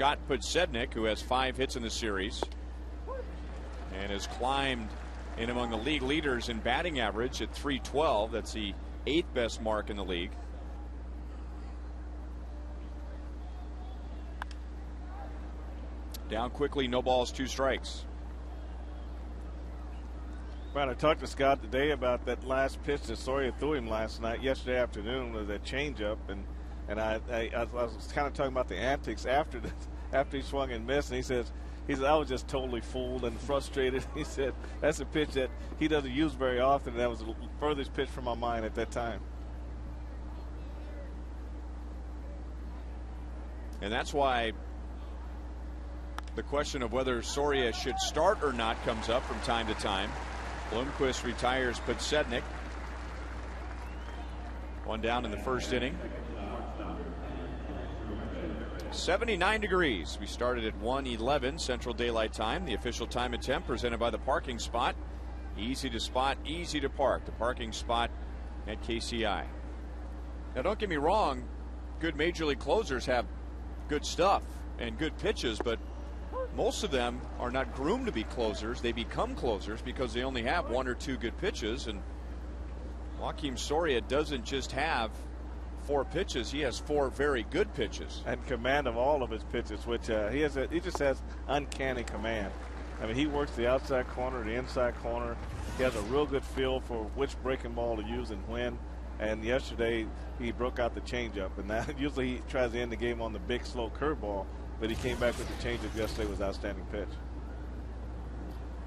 Scott Podsednik, who has 5 hits in the series and has climbed in among the league leaders in batting average at .312. That's the 8th best mark in the league. Down quickly, no balls, 2 strikes. Brian, I talked to Scott today about that last pitch that Soria threw him yesterday afternoon, was that changeup, and I was kind of talking about the antics after he swung and missed, and he says I was just totally fooled and frustrated. He said that's a pitch that he doesn't use very often, and that was the furthest pitch from my mind at that time. And that's why the question of whether Soria should start or not comes up from time to time. Blomquist retires Podsednik. 1 down in the first inning. 79 degrees. We started at 1:11 Central Daylight Time. The official time and temp presented by the parking spot. Easy to spot, easy to park. The parking spot at KCI. Now, don't get me wrong, good major league closers have good stuff and good pitches, but most of them are not groomed to be closers. They become closers because they only have 1 or 2 good pitches. And Joakim Soria doesn't just have 4 pitches. He has 4 very good pitches. And command of all of his pitches, which he just has uncanny command. I mean, he works the outside corner, the inside corner. He has a real good feel for which breaking ball to use and when. And yesterday he broke out the changeup. And that usually he tries to end the game on the big, slow curveball. But he came back with the changeup yesterday. Was an outstanding pitch.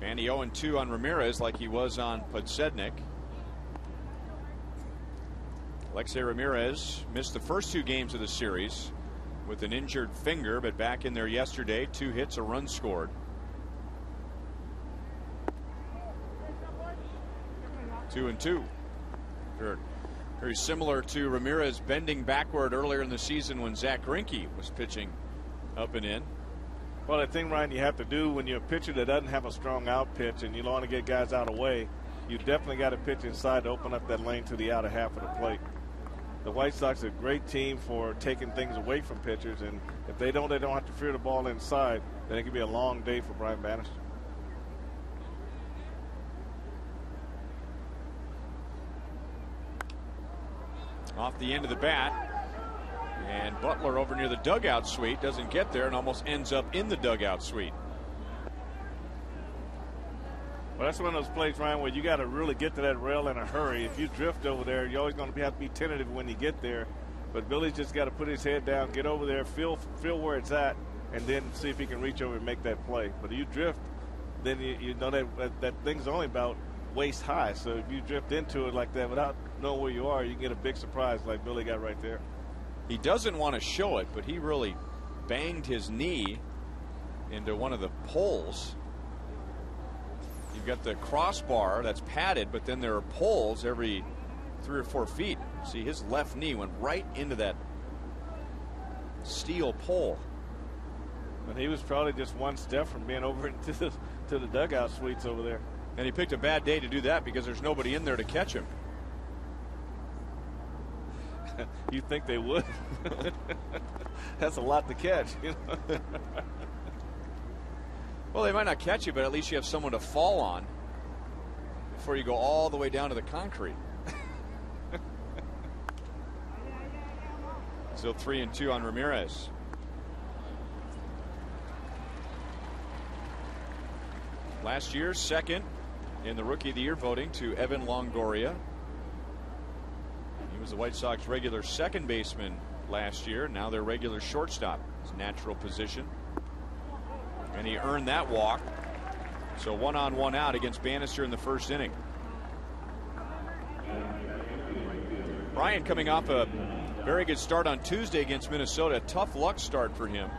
And he 0-2 on Ramirez like he was on Podsednik. Alexei Ramirez missed the first 2 games of the series with an injured finger, but back in there yesterday. 2 hits, a run scored. 2-2. Very similar to Ramirez bending backward earlier in the season when Zach Greinke was pitching up and in. Well, the thing, Ryan, you have to do when you're a pitcher that doesn't have a strong out pitch and you want to get guys out of the way, you definitely got to pitch inside to open up that lane to the outer half of the plate. The White Sox are a great team for taking things away from pitchers, and if they don't have to fear the ball inside, then it could be a long day for Brian Bannister. Off the end of the bat. And Butler over near the dugout suite doesn't get there and almost ends up in the dugout suite. Well, that's one of those plays, Ryan, where you got to really get to that rail in a hurry. If you drift over there, you're always going to have to be tentative when you get there. But Billy's just got to put his head down, get over there, feel where it's at, and then see if he can reach over and make that play. But if you drift, then you know that thing's only about waist high. So if you drift into it like that without knowing where you are, you can get a big surprise like Billy got right there. He doesn't want to show it, but he really banged his knee into one of the poles. You've got the crossbar that's padded, but then there are poles every 3 or 4 feet. See, his left knee went right into that steel pole. And he was probably just one step from being over into the dugout suites over there. And he picked a bad day to do that because there's nobody in there to catch him. You think they would? That's a lot to catch. You know? Well, they might not catch you, but at least you have someone to fall on before you go all the way down to the concrete. Still 3-2 on Ramirez. Last year, second in the Rookie of the Year voting to Evan Longoria. He was the White Sox regular second baseman last year. Now their regular shortstop, his natural position. And he earned that walk. So 1 on 1 out against Bannister in the first inning. Bryant coming off a very good start on Tuesday against Minnesota. Tough luck start for him.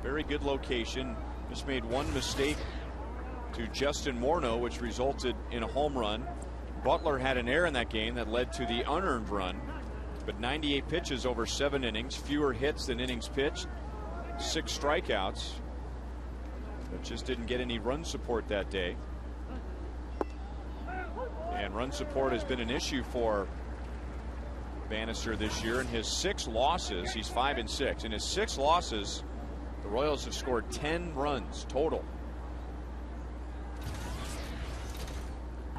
Very good location. Just made one mistake to Justin Morneau, which resulted in a home run. Butler had an error in that game that led to the unearned run. But 98 pitches over 7 innings, fewer hits than innings pitched, 6 strikeouts. But just didn't get any run support that day. And run support has been an issue for Bannister this year. In his 6 losses, he's 5-6. In his 6 losses The Royals have scored 10 runs total.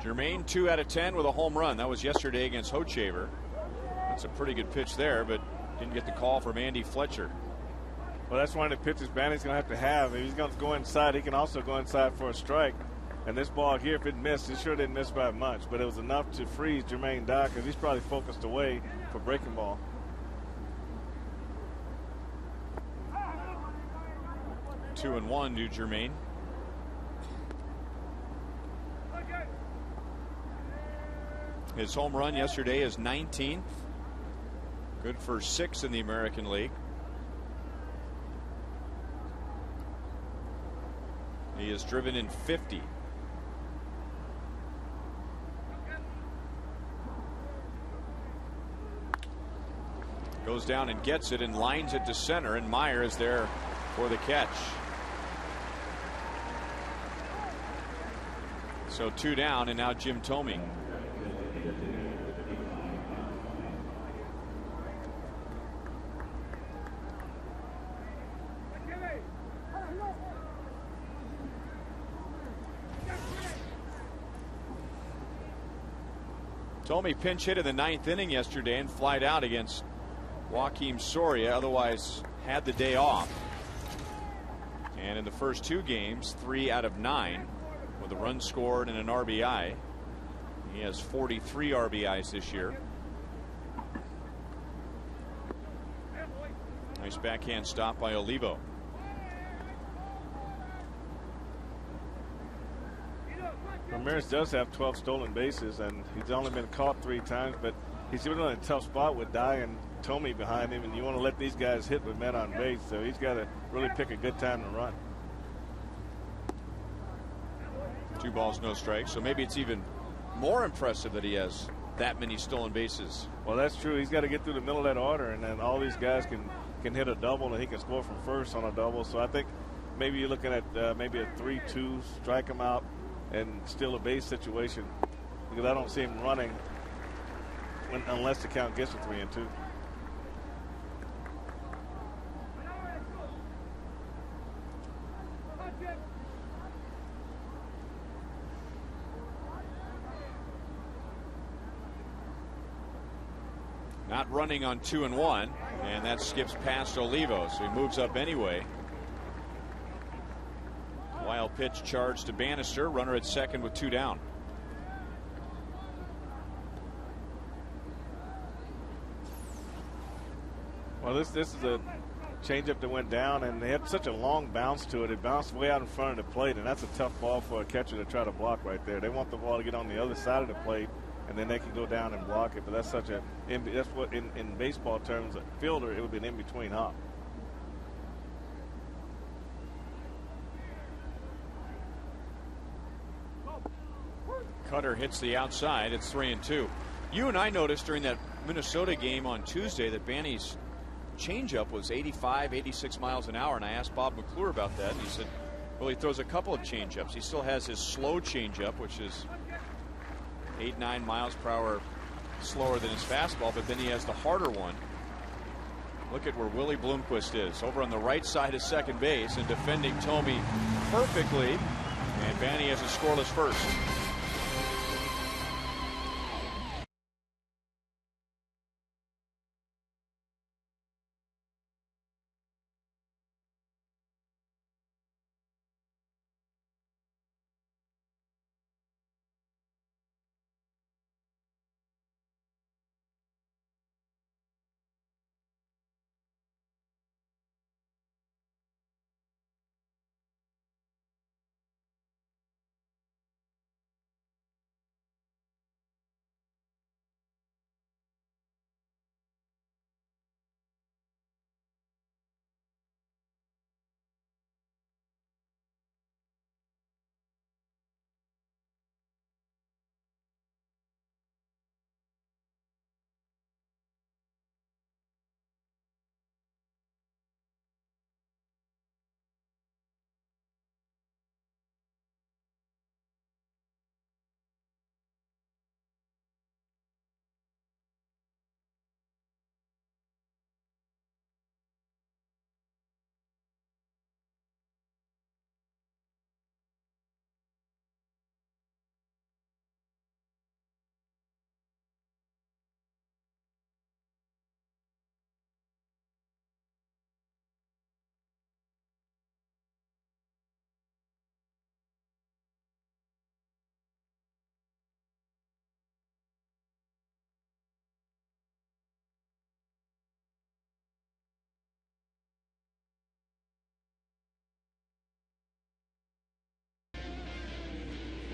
Jermaine 2 out of 10 with a home run. That was yesterday against Hochaver. That's a pretty good pitch there, but didn't get the call from Andy Fletcher. Well, that's one of the pitches Banny's going to have. If he's going to go inside, he can also go inside for a strike. And this ball here, if it missed, it sure didn't miss by much, but it was enough to freeze Jermaine Dock because he's probably focused away for breaking ball. Two and one to Jermaine. His home run yesterday is 19th. Good for 6 in the American League. He is driven in 50. Goes down and gets it and lines it to center, and Meyer is there for the catch. So 2 down, and now Jim Thome. Thome pinch hit in the 9th inning yesterday and flied out against Joakim Soria, otherwise had the day off. And in the first 2 games, 3 out of 9 with a run scored and an RBI. He has 43 RBIs this year. Nice backhand stop by Olivo. Ramirez does have 12 stolen bases, and he's only been caught 3 times, but he's been in a tough spot with Dye and Thome behind him, and you want to let these guys hit with men on base, so he's got to really pick a good time to run. 2 balls, no strikes, so maybe it's even more impressive that he has that many stolen bases. Well, that's true. He's got to get through the middle of that order, and then all these guys can hit a double, and he can score from first on a double. So I think maybe you're looking at maybe a 3-2, strike him out, and still a base situation, because I don't see him running unless the count gets to 3-2. Not running on 2 and 1, and that skips past Olivo, so he moves up anyway. Wild pitch charge to Bannister, runner at second with 2 down. Well, this is a changeup that went down, and they had such a long bounce to it. It bounced way out in front of the plate, and that's a tough ball for a catcher to try to block right there. They want the ball to get on the other side of the plate, and then they can go down and block it. But that's such that's what in baseball terms, a fielder, it would be an in-between hop. Cutter hits the outside. It's 3-2. You and I noticed during that Minnesota game on Tuesday that Banny's changeup was 85, 86 miles an hour, and I asked Bob McClure about that, and he said, well, he throws a couple of changeups. He still has his slow changeup, which is 8-9 miles per hour slower than his fastball, but then he has the harder one. Look at where Willie Bloomquist is, over on the right side of second base and defending Thome perfectly, and Banny has a scoreless first.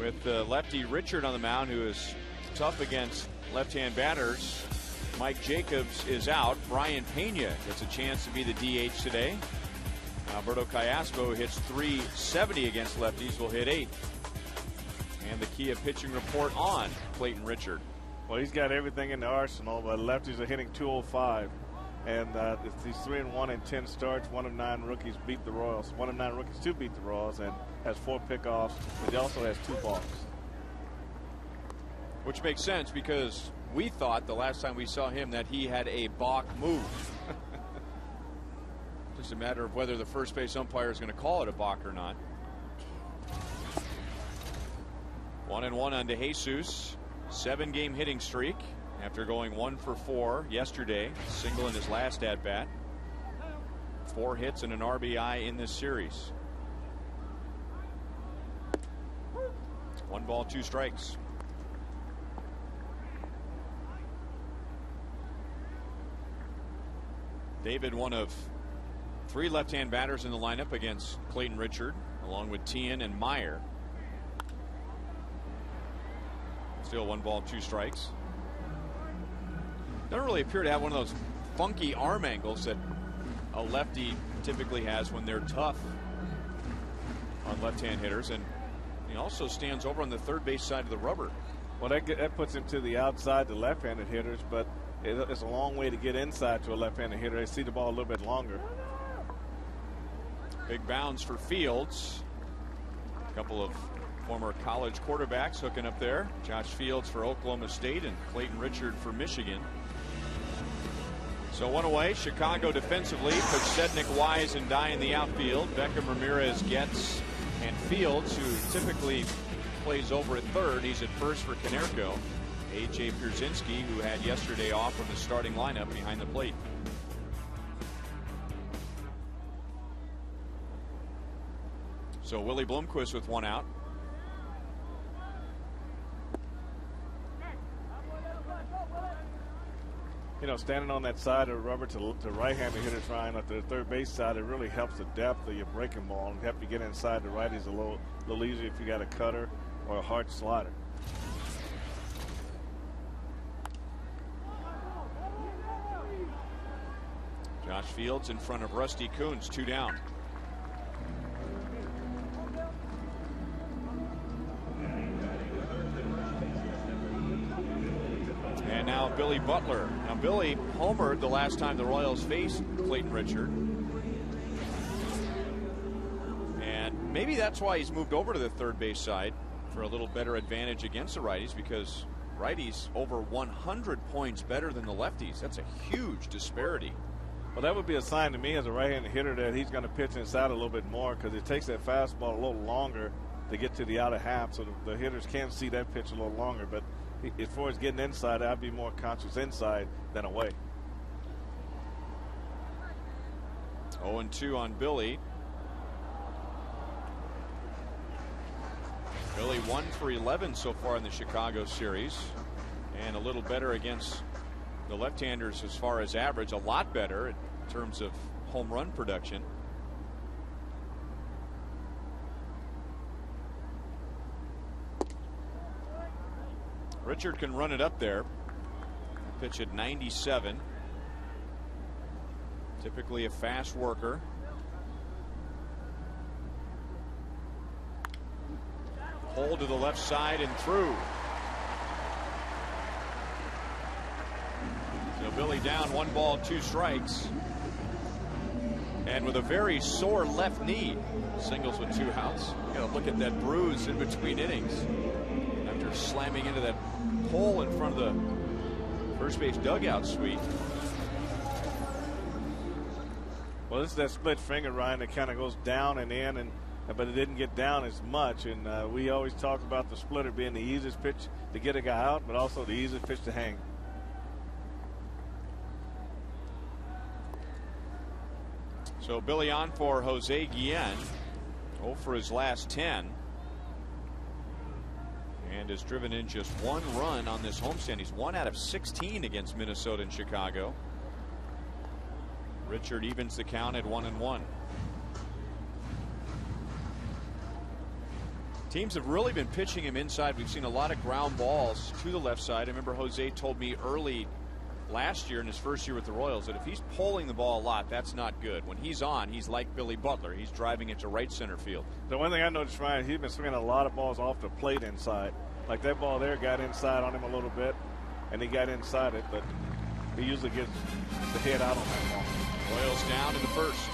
With lefty Richard on the mound, who is tough against left-hand batters. Mike Jacobs is out. Brian Pena gets a chance to be the DH today. Alberto Callaspo, who hits .370 against lefties, will hit 8. And the Kia pitching report on Clayton Richard. Well, he's got everything in the arsenal, but lefties are hitting .205. And he's 3-1 in 10 starts. 1 of 9 rookies beat the Royals. 1 of 9 rookies to beat the Royals, and has 4 pickoffs. But he also has 2 balks. Which makes sense because we thought the last time we saw him that he had a balk move. Just a matter of whether the first base umpire is going to call it a balk or not. 1-1 on DeJesus. 7-game hitting streak after going 1 for 4 yesterday. Single in his last at bat. 4 hits and an RBI in this series. 1 ball, 2 strikes. David, one of 3 left-hand batters in the lineup against Clayton Richard, along with Tien and Meyer. Still 1 ball, 2 strikes. Doesn't really appear to have one of those funky arm angles that a lefty typically has when they're tough on left-hand hitters, and he also stands over on the third base side of the rubber. Well, that puts him to the outside, the left-handed hitters, but it's a long way to get inside to a left-handed hitter. They see the ball a little bit longer. Big bounds for Fields. A couple of former college quarterbacks hooking up there. Josh Fields for Oklahoma State and Clayton Richard for Michigan. So 1 away. Chicago defensively puts Sednick, Wise, and Dye in the outfield. Beckham, Ramirez, Getz, and Fields, who typically plays over at third. He's at first for Konerko. A.J. Pierzynski, who had yesterday off from the starting lineup behind the plate. So Willie Bloomquist with 1 out. You know, standing on that side of the rubber to right-handed hitters trying at the third base side, it really helps the depth of your breaking ball and help you get inside the righties a little easier if you got a cutter or a hard slider. Josh Fields in front of Rusty Kuntz, 2 down. And now Billy Butler. Now Billy homered the last time the Royals faced Clayton Richard. And maybe that's why he's moved over to the third base side for a little better advantage against the righties, because righties over 100 points better than the lefties. That's a huge disparity. Well, that would be a sign to me as a right-handed hitter that he's going to pitch inside a little bit more, because it takes that fastball a little longer to get to the outer half, so the hitters can see that pitch a little longer. But as far as getting inside, I'd be more conscious inside than away. 0-2 on Billy. Billy 1 for 11 so far in the Chicago series, and a little better against the left-handers as far as average, a lot better in terms of home run production. Richard can run it up there. Pitch at 97. Typically a fast worker. Hold to the left side and through. So Billy down, 1 ball, 2 strikes. And with a very sore left knee. Singles with 2 outs. You gotta look at that bruise in between innings after slamming into that hole in front of the first base dugout suite. Well, this is that split finger, Ryan, that kind of goes down and in, but it didn't get down as much. And we always talk about the splitter being the easiest pitch to get a guy out, but also the easiest pitch to hang. So Billy on for Jose Guillen. 0 for his last 10. And has driven in just 1 run on this homestand. He's 1 out of 16 against Minnesota and Chicago. Richard evens the count at 1-1. Teams have really been pitching him inside. We've seen a lot of ground balls to the left side. I remember Jose told me early last year in his first year with the Royals that if he's pulling the ball a lot, that's not good. When he's on, he's like Billy Butler. He's driving it to right center field. The one thing I noticed, Ryan, he's been swinging a lot of balls off the plate inside. Like that ball there got inside on him a little bit, and he got inside it, but he usually gets the head out on that ball. Royals down in the first.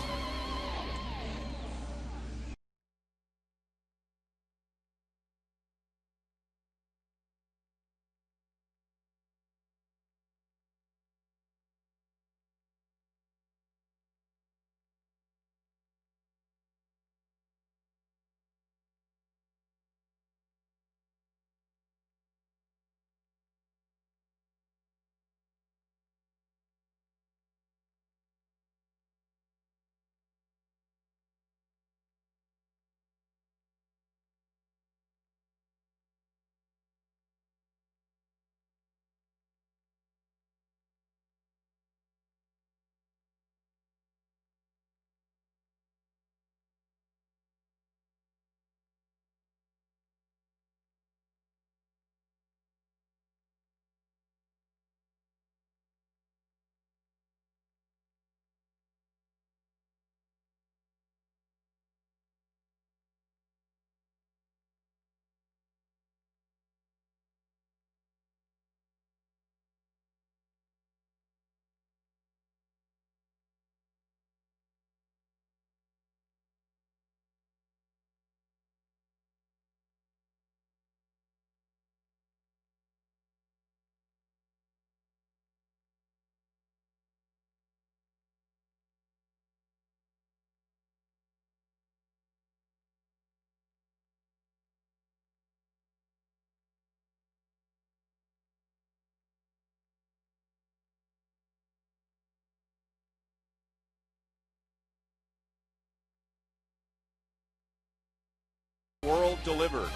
World delivered.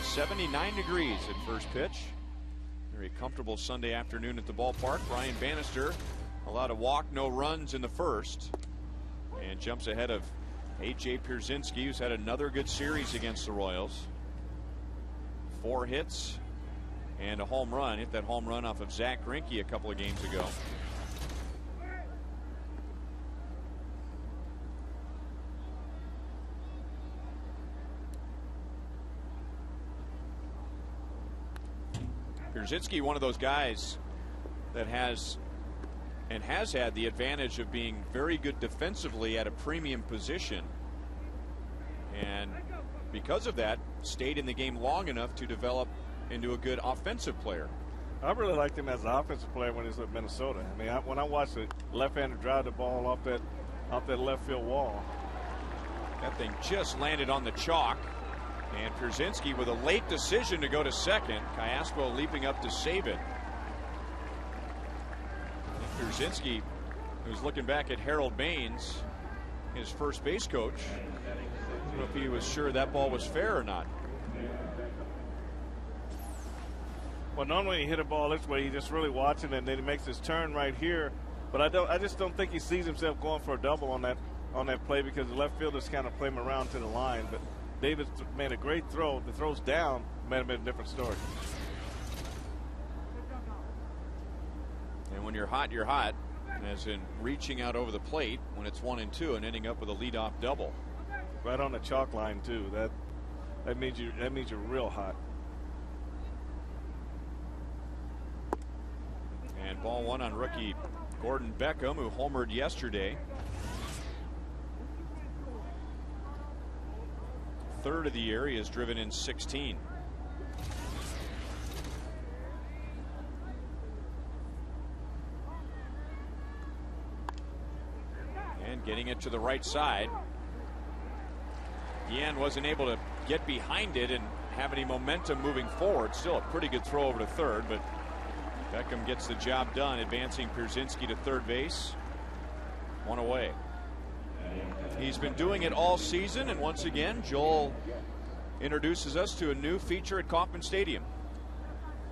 79 degrees at first pitch. Very comfortable Sunday afternoon at the ballpark. Ryan Bannister allowed a walk, no runs in the first, and jumps ahead of AT Pierzynski, who's had another good series against the Royals. 4 hits and a home run. Hit that home run off of Zach Greinke a couple of games ago. Pierzynski, one of those guys that has had the advantage of being very good defensively at a premium position, and because of that stayed in the game long enough to develop into a good offensive player. I really liked him as an offensive player when he was at Minnesota. I mean, when I watched the left-hander drive the ball off that left field wall, that thing just landed on the chalk. And Pierzynski with a late decision to go to second. Cayaspo leaping up to save it. Pierzynski, who's looking back at Harold Baines, his first base coach. I don't know if he was sure that ball was fair or not. Well, normally you hit a ball this way, he's just really watching, and then he makes his turn right here. But I just don't think he sees himself going for a double on that play, because the left fielders kind of play him around to the line. But Davis made a great throw. The throw's down, might have been a different story. And when you're hot, you're hot, as in reaching out over the plate when it's 1-2 and ending up with a leadoff double. Right on the chalk line too. That means you're real hot. And ball one on rookie Gordon Beckham, who homered yesterday. Third of the year. He has driven in 16. And getting it to the right side. Guillen wasn't able to get behind it and have any momentum moving forward. Still a pretty good throw over to third, but Beckham gets the job done, advancing Pierzynski to third base. One away. He's been doing it all season, and once again, Joel introduces us to a new feature at Kauffman Stadium.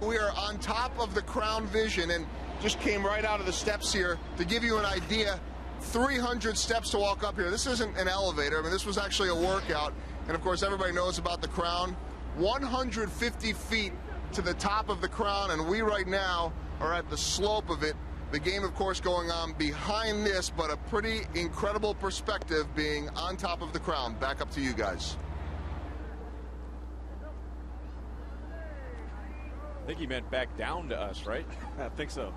We are on top of the Crown Vision and just came right out of the steps here to give you an idea 300 steps to walk up here. This isn't an elevator. I mean, this was actually a workout. And of course, everybody knows about the Crown. 150 feet to the top of the Crown, and we right now are at the slope of it. The game, of course, going on behind this, but a pretty incredible perspective being on top of the Crown. Back up to you guys. I think he meant back down to us, right? I think so.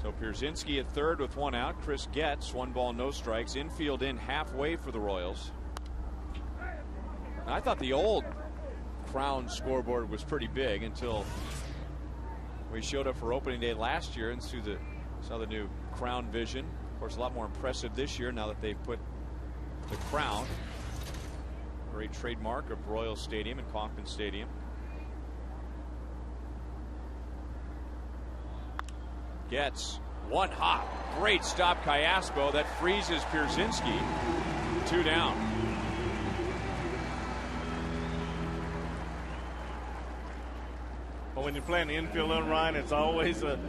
So Pierzynski at third with one out. Chris Getz, 1 ball, no strikes. Infield in halfway for the Royals. I thought the old Crown scoreboard was pretty big until we showed up for opening day last year and saw the new Crown Vision. Of course, a lot more impressive this year now that they've put the Crown, great trademark of Royal Stadium and Kauffman Stadium. Gets one hop. Great stop, Callaspo. That freezes Pierzynski. 2 down. Well, when you're playing the infield on Ryan, it's always a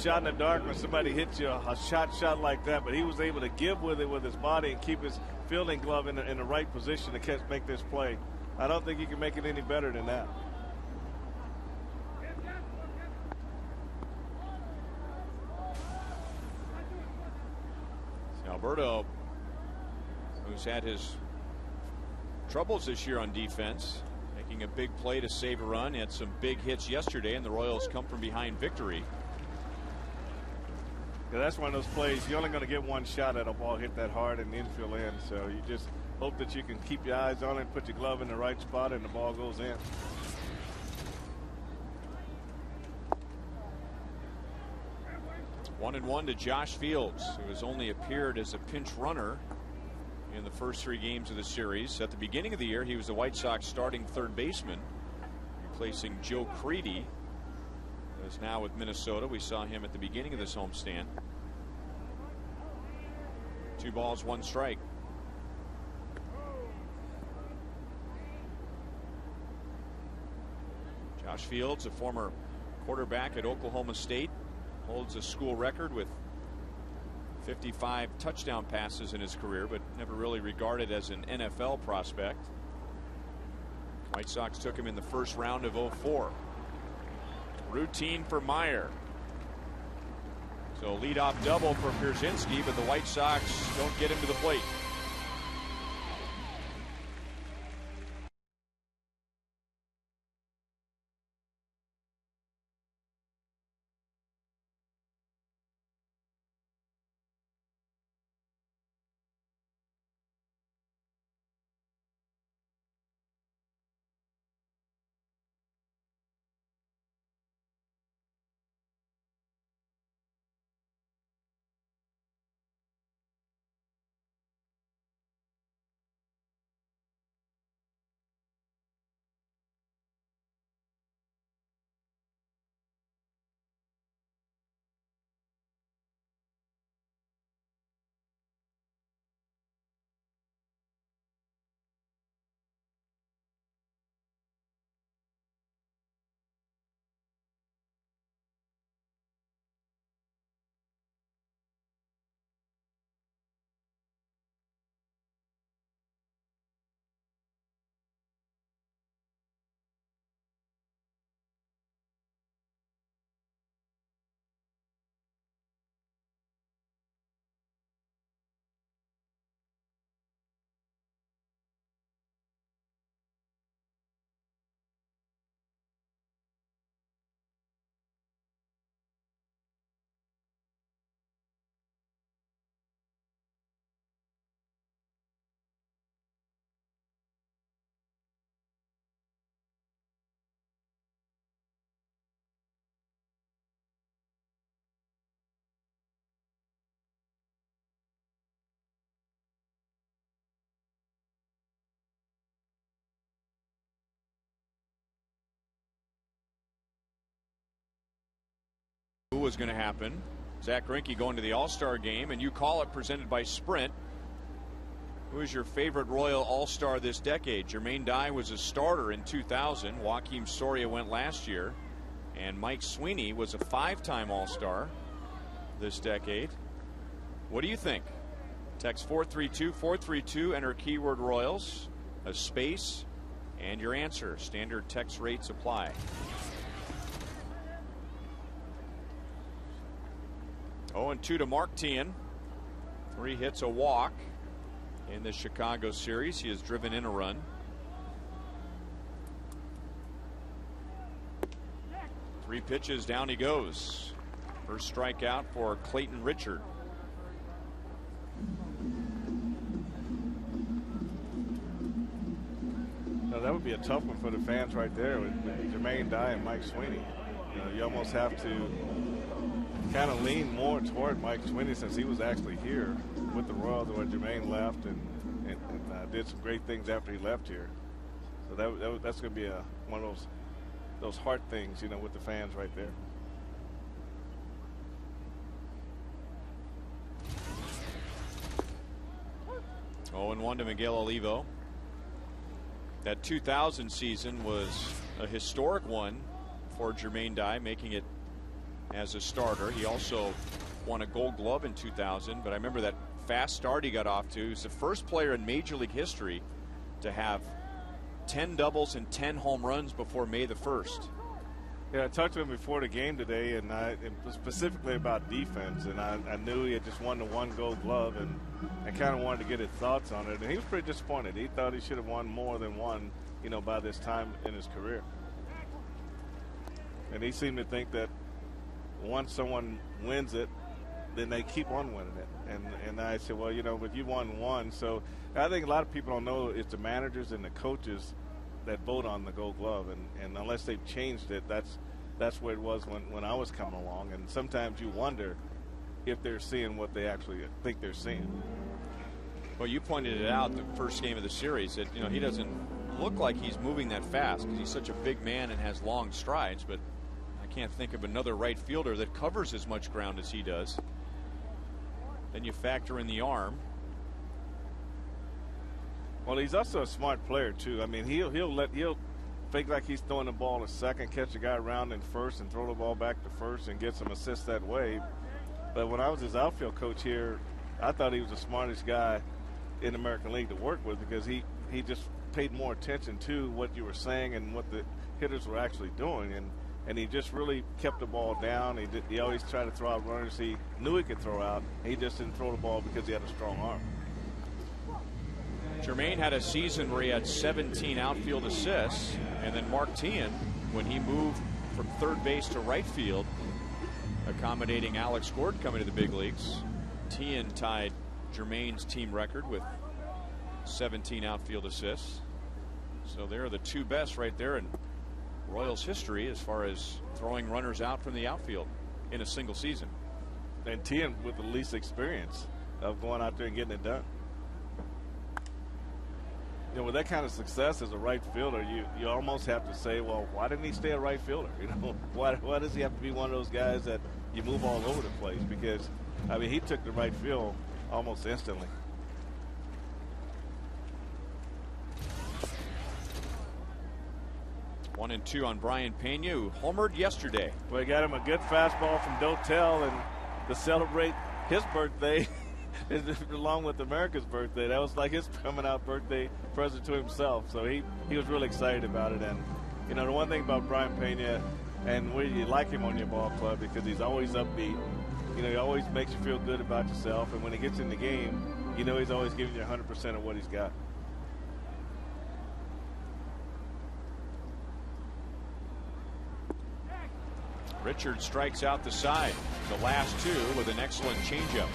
shot in the dark when somebody hits you a shot like that. But he was able to give with it with his body and keep his fielding glove in the right position to make this play. I don't think you can make it any better than that. Alberto, who's had his troubles this year on defense, making a big play to save a run. He had some big hits yesterday, and the Royals come from behind victory. Yeah, that's one of those plays. You're only going to get one shot at a ball hit that hard in the infield end. So you just hope that you can keep your eyes on it, put your glove in the right spot, and the ball goes in. One and one to Josh Fields, who has only appeared as a pinch runner in the first 3 games of the series. At the beginning of the year, he was the White Sox starting third baseman, replacing Joe Creedy, who is now with Minnesota. We saw him at the beginning of this homestand. 2 balls, 1 strike. Josh Fields, a former quarterback at Oklahoma State, holds a school record with 55 touchdown passes in his career, but never really regarded as an NFL prospect. White Sox took him in the first round of 2004. Routine for Meyer. So leadoff double for Pierzynski, but the White Sox don't get him to the plate. Who was going to happen? Zach Greinke going to the All-Star game, and you call it presented by Sprint. Who is your favorite Royal All-Star this decade? Jermaine Dye was a starter in 2000. Joakim Soria went last year, and Mike Sweeney was a 5-time All-Star. this decade. What do you think? Text 432-432, enter keyword Royals, a space, and your answer. Standard text rates apply. Oh, and 2 to Mark Teahen. 3 hits, a walk in the Chicago series. He has driven in a run. Three pitches, down he goes. First strikeout for Clayton Richard. Now, that would be a tough one for the fans right there with Jermaine Dye and Mike Sweeney. You almost have to kind of lean more toward Mike Sweeney since he was actually here with the Royals when Jermaine left and did some great things after he left here. So that's going to be one of those hard things, with the fans right there. Oh, and 1 to Miguel Olivo. That 2000 season was a historic one for Jermaine Dye, making it as a starter. He also won a Gold Glove in 2000, but I remember that fast start he got off to. He was the first player in Major League history to have 10 doubles and 10 home runs before May the 1st. Yeah, I talked to him before the game today, and specifically about defense, and I knew he had just won the 1 Gold Glove, and I kind of wanted to get his thoughts on it, and he was pretty disappointed. He thought he should have won more than 1, by this time in his career. And he seemed to think that once someone wins it, then they keep on winning it. And I said, well, but you won 1. So I think a lot of people don't know it's the managers and the coaches that vote on the Gold Glove. And unless they've changed it, that's where it was when I was coming along. And sometimes you wonder if they're seeing what they actually think they're seeing. Well, you pointed it out the first game of the series that, he doesn't look like he's moving that fast because he's such a big man and has long strides, but I can't think of another right fielder that covers as much ground as he does. Then you factor in the arm. Well, he's also a smart player too. I mean, he'll fake like he's throwing the ball to second, catch a guy around in first, and throw the ball back to first and get some assists that way. But when I was his outfield coach here, I thought he was the smartest guy in the American League to work with because he just paid more attention to what you were saying and what the hitters were actually doing, and he just really kept the ball down. He always tried to throw out runners he knew he could throw out. He just didn't throw the ball because he had a strong arm. Jermaine had a season where he had 17 outfield assists, and then Mark Teahen, when he moved from third base to right field, accommodating Alex Gord coming to the big leagues, Teahen tied Jermaine's team record with 17 outfield assists. So they're the 2 best right there in Royals history as far as throwing runners out from the outfield in a single season. And Teahen with the least experience of going out there and getting it done. With that kind of success as a right fielder, you almost have to say, well, why didn't he stay a right fielder? Why does he have to be one of those guys that you move all over the place? Because, I mean, he took the right field almost instantly. One and 2 on Brian Pena, who homered yesterday. Well, he got him a good fastball from Dotel, and to celebrate his birthday along with America's birthday, that was like his coming out birthday present to himself. So he was really excited about it. And the one thing about Brian Pena, and you like him on your ball club because he's always upbeat. He always makes you feel good about yourself, and when he gets in the game, he's always giving you 100% of what he's got. Richard strikes out the side. The last 2 with an excellent changeup.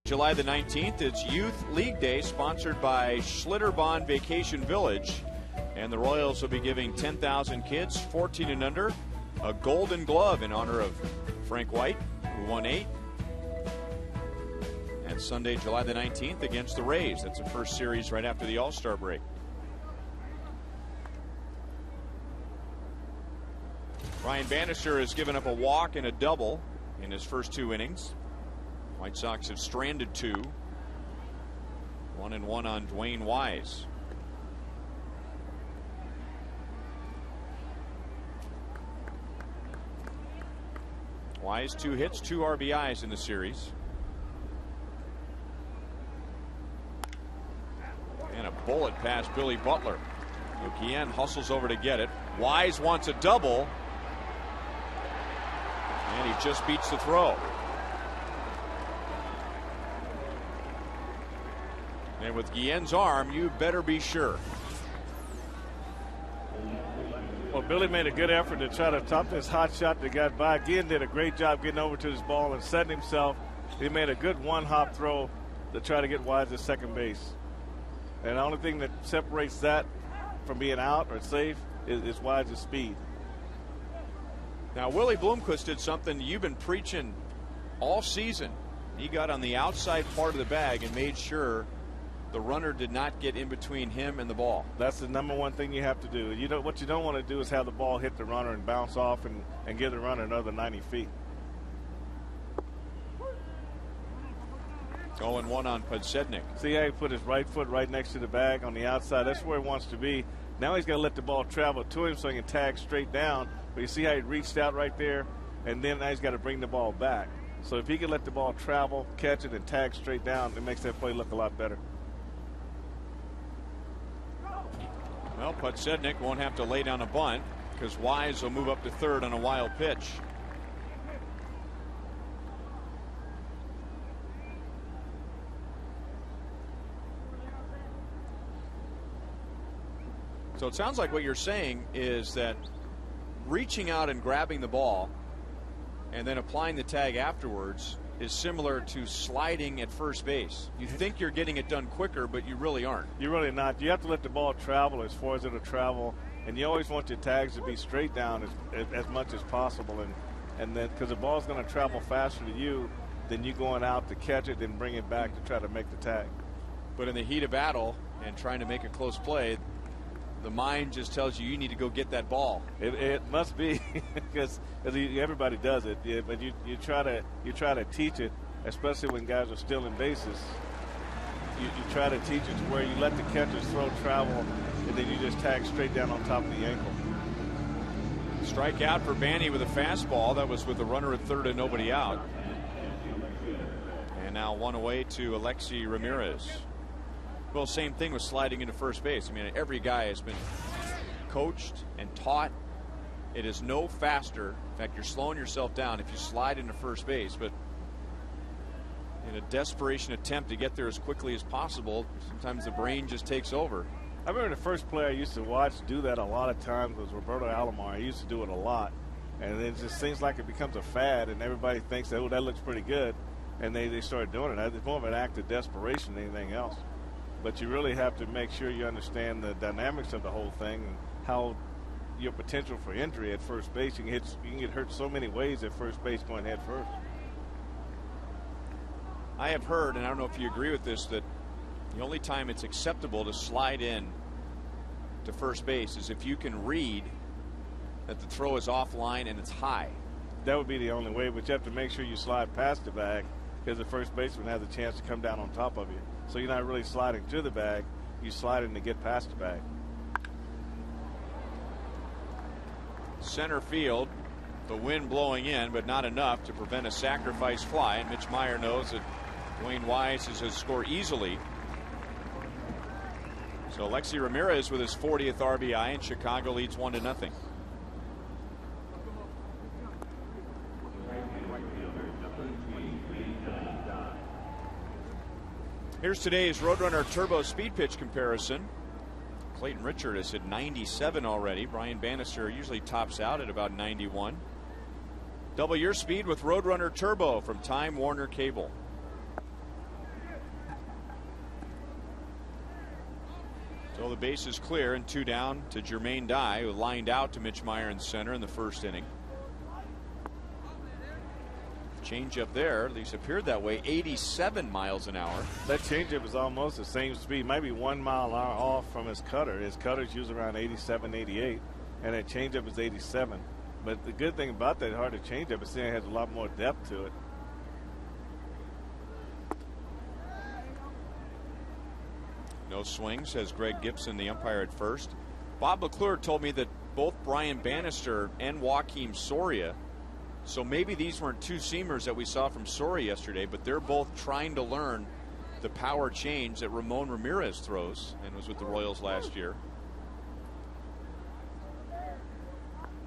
July the 19th, it's Youth League Day, sponsored by Schlitterbahn Vacation Village. And the Royals will be giving 10,000 kids 14 and under a Golden Glove in honor of Frank White, who won 8. And Sunday, July the 19th, against the Rays. That's the first series right after the All-Star break. Ryan Bannister has given up a walk and a double in his first 2 innings. White Sox have stranded 2. 1-1 on Dwayne Wise. Wise 2 hits, 2 RBIs in the series. And a bullet past Billy Butler. Guillen hustles over to get it. Wise wants a double. And he just beats the throw. And with Guillen's arm, you better be sure. Well, Billy made a good effort to try to top this hot shot that got by. Guillen did a great job getting over to his ball and setting himself. He made a good one-hop throw to try to get Wise at second base. And the only thing that separates that from being out or safe is Wise's speed. Now, Willie Bloomquist did something you've been preaching all season. He got on the outside part of the bag and made sure the runner did not get in between him and the ball. That's the number one thing you have to do. You know what you don't want to do is have the ball hit the runner and bounce off and give the runner another 90 feet. 0-1 on Podsednik. See how he put his right foot right next to the bag on the outside. That's where he wants to be. Now he's got to let the ball travel to him so he can tag straight down. But you see how he reached out right there, and then now he's got to bring the ball back. So if he can let the ball travel, catch it, and tag straight down, it makes that play look a lot better. Well, Podsednik won't have to lay down a bunt because Wise will move up to third on a wild pitch. So it sounds like what you're saying is that reaching out and grabbing the ball and then applying the tag afterwards is similar to sliding at first base. You think you're getting it done quicker, but you really aren't. You're really not. You have to let the ball travel as far as it'll travel, and you always want your tags to be straight down as much as possible, and then because the ball's going to travel faster to you than you going out to catch it and bring it back to try to make the tag. But in the heat of battle and trying to make a close play, the mind just tells you need to go get that ball. It must be because everybody does it, but you try to teach it, especially when guys are stealing bases. You try to teach it to where you let the catcher's throw travel, and then you just tag straight down on top of the ankle. Strike out for Banny with a fastball. That was with a runner at third and nobody out. And now one away to Alexi Ramirez. Well, same thing with sliding into first base. I mean, every guy has been coached and taught. It is no faster. In fact, you're slowing yourself down if you slide into first base. But in a desperation attempt to get there as quickly as possible, sometimes the brain just takes over. I remember the first player I used to watch do that a lot of times was Roberto Alomar. He used to do it a lot. And it just seems like it becomes a fad, and everybody thinks, oh, that looks pretty good. And they start doing it. It's more of an act of desperation than anything else. But you really have to make sure you understand the dynamics of the whole thing and how your potential for injury at first base. You can get hurt so many ways at first base going head first. I have heard, and I don't know if you agree with this, that the only time it's acceptable to slide in to first base is if you can read that the throw is offline and it's high. That would be the only way, but you have to make sure you slide past the bag because the first baseman has a chance to come down on top of you. So you're not really sliding to the bag, you sliding to get past the bag. Center field, the wind blowing in, but not enough to prevent a sacrifice fly. And Mitch Meyer knows that Dwayne Wise is to score easily. So Alexi Ramirez with his 40th RBI, and Chicago leads 1-0. Here's today's Roadrunner Turbo Speed Pitch comparison. Clayton Richard has hit 97 already. Brian Bannister usually tops out at about 91. Double your speed with Roadrunner Turbo from Time Warner Cable. So the base is clear and 2 down to Jermaine Dye, who lined out to Mitch Meyer in center in the first inning. Change up there, at least appeared that way, 87 miles an hour. That changeup is almost the same speed, maybe 1 mile an hour off from his cutter. His cutter's usually around 87, 88, and that changeup is 87. But the good thing about that harder changeup is it has a lot more depth to it. No swing, says Greg Gibson, the umpire at first. Bob McClure told me that both Brian Bannister and Joakim Soria, so maybe these weren't two seamers that we saw from Soria yesterday, but they're both trying to learn the power change that Ramon Ramirez throws and was with the Royals last year.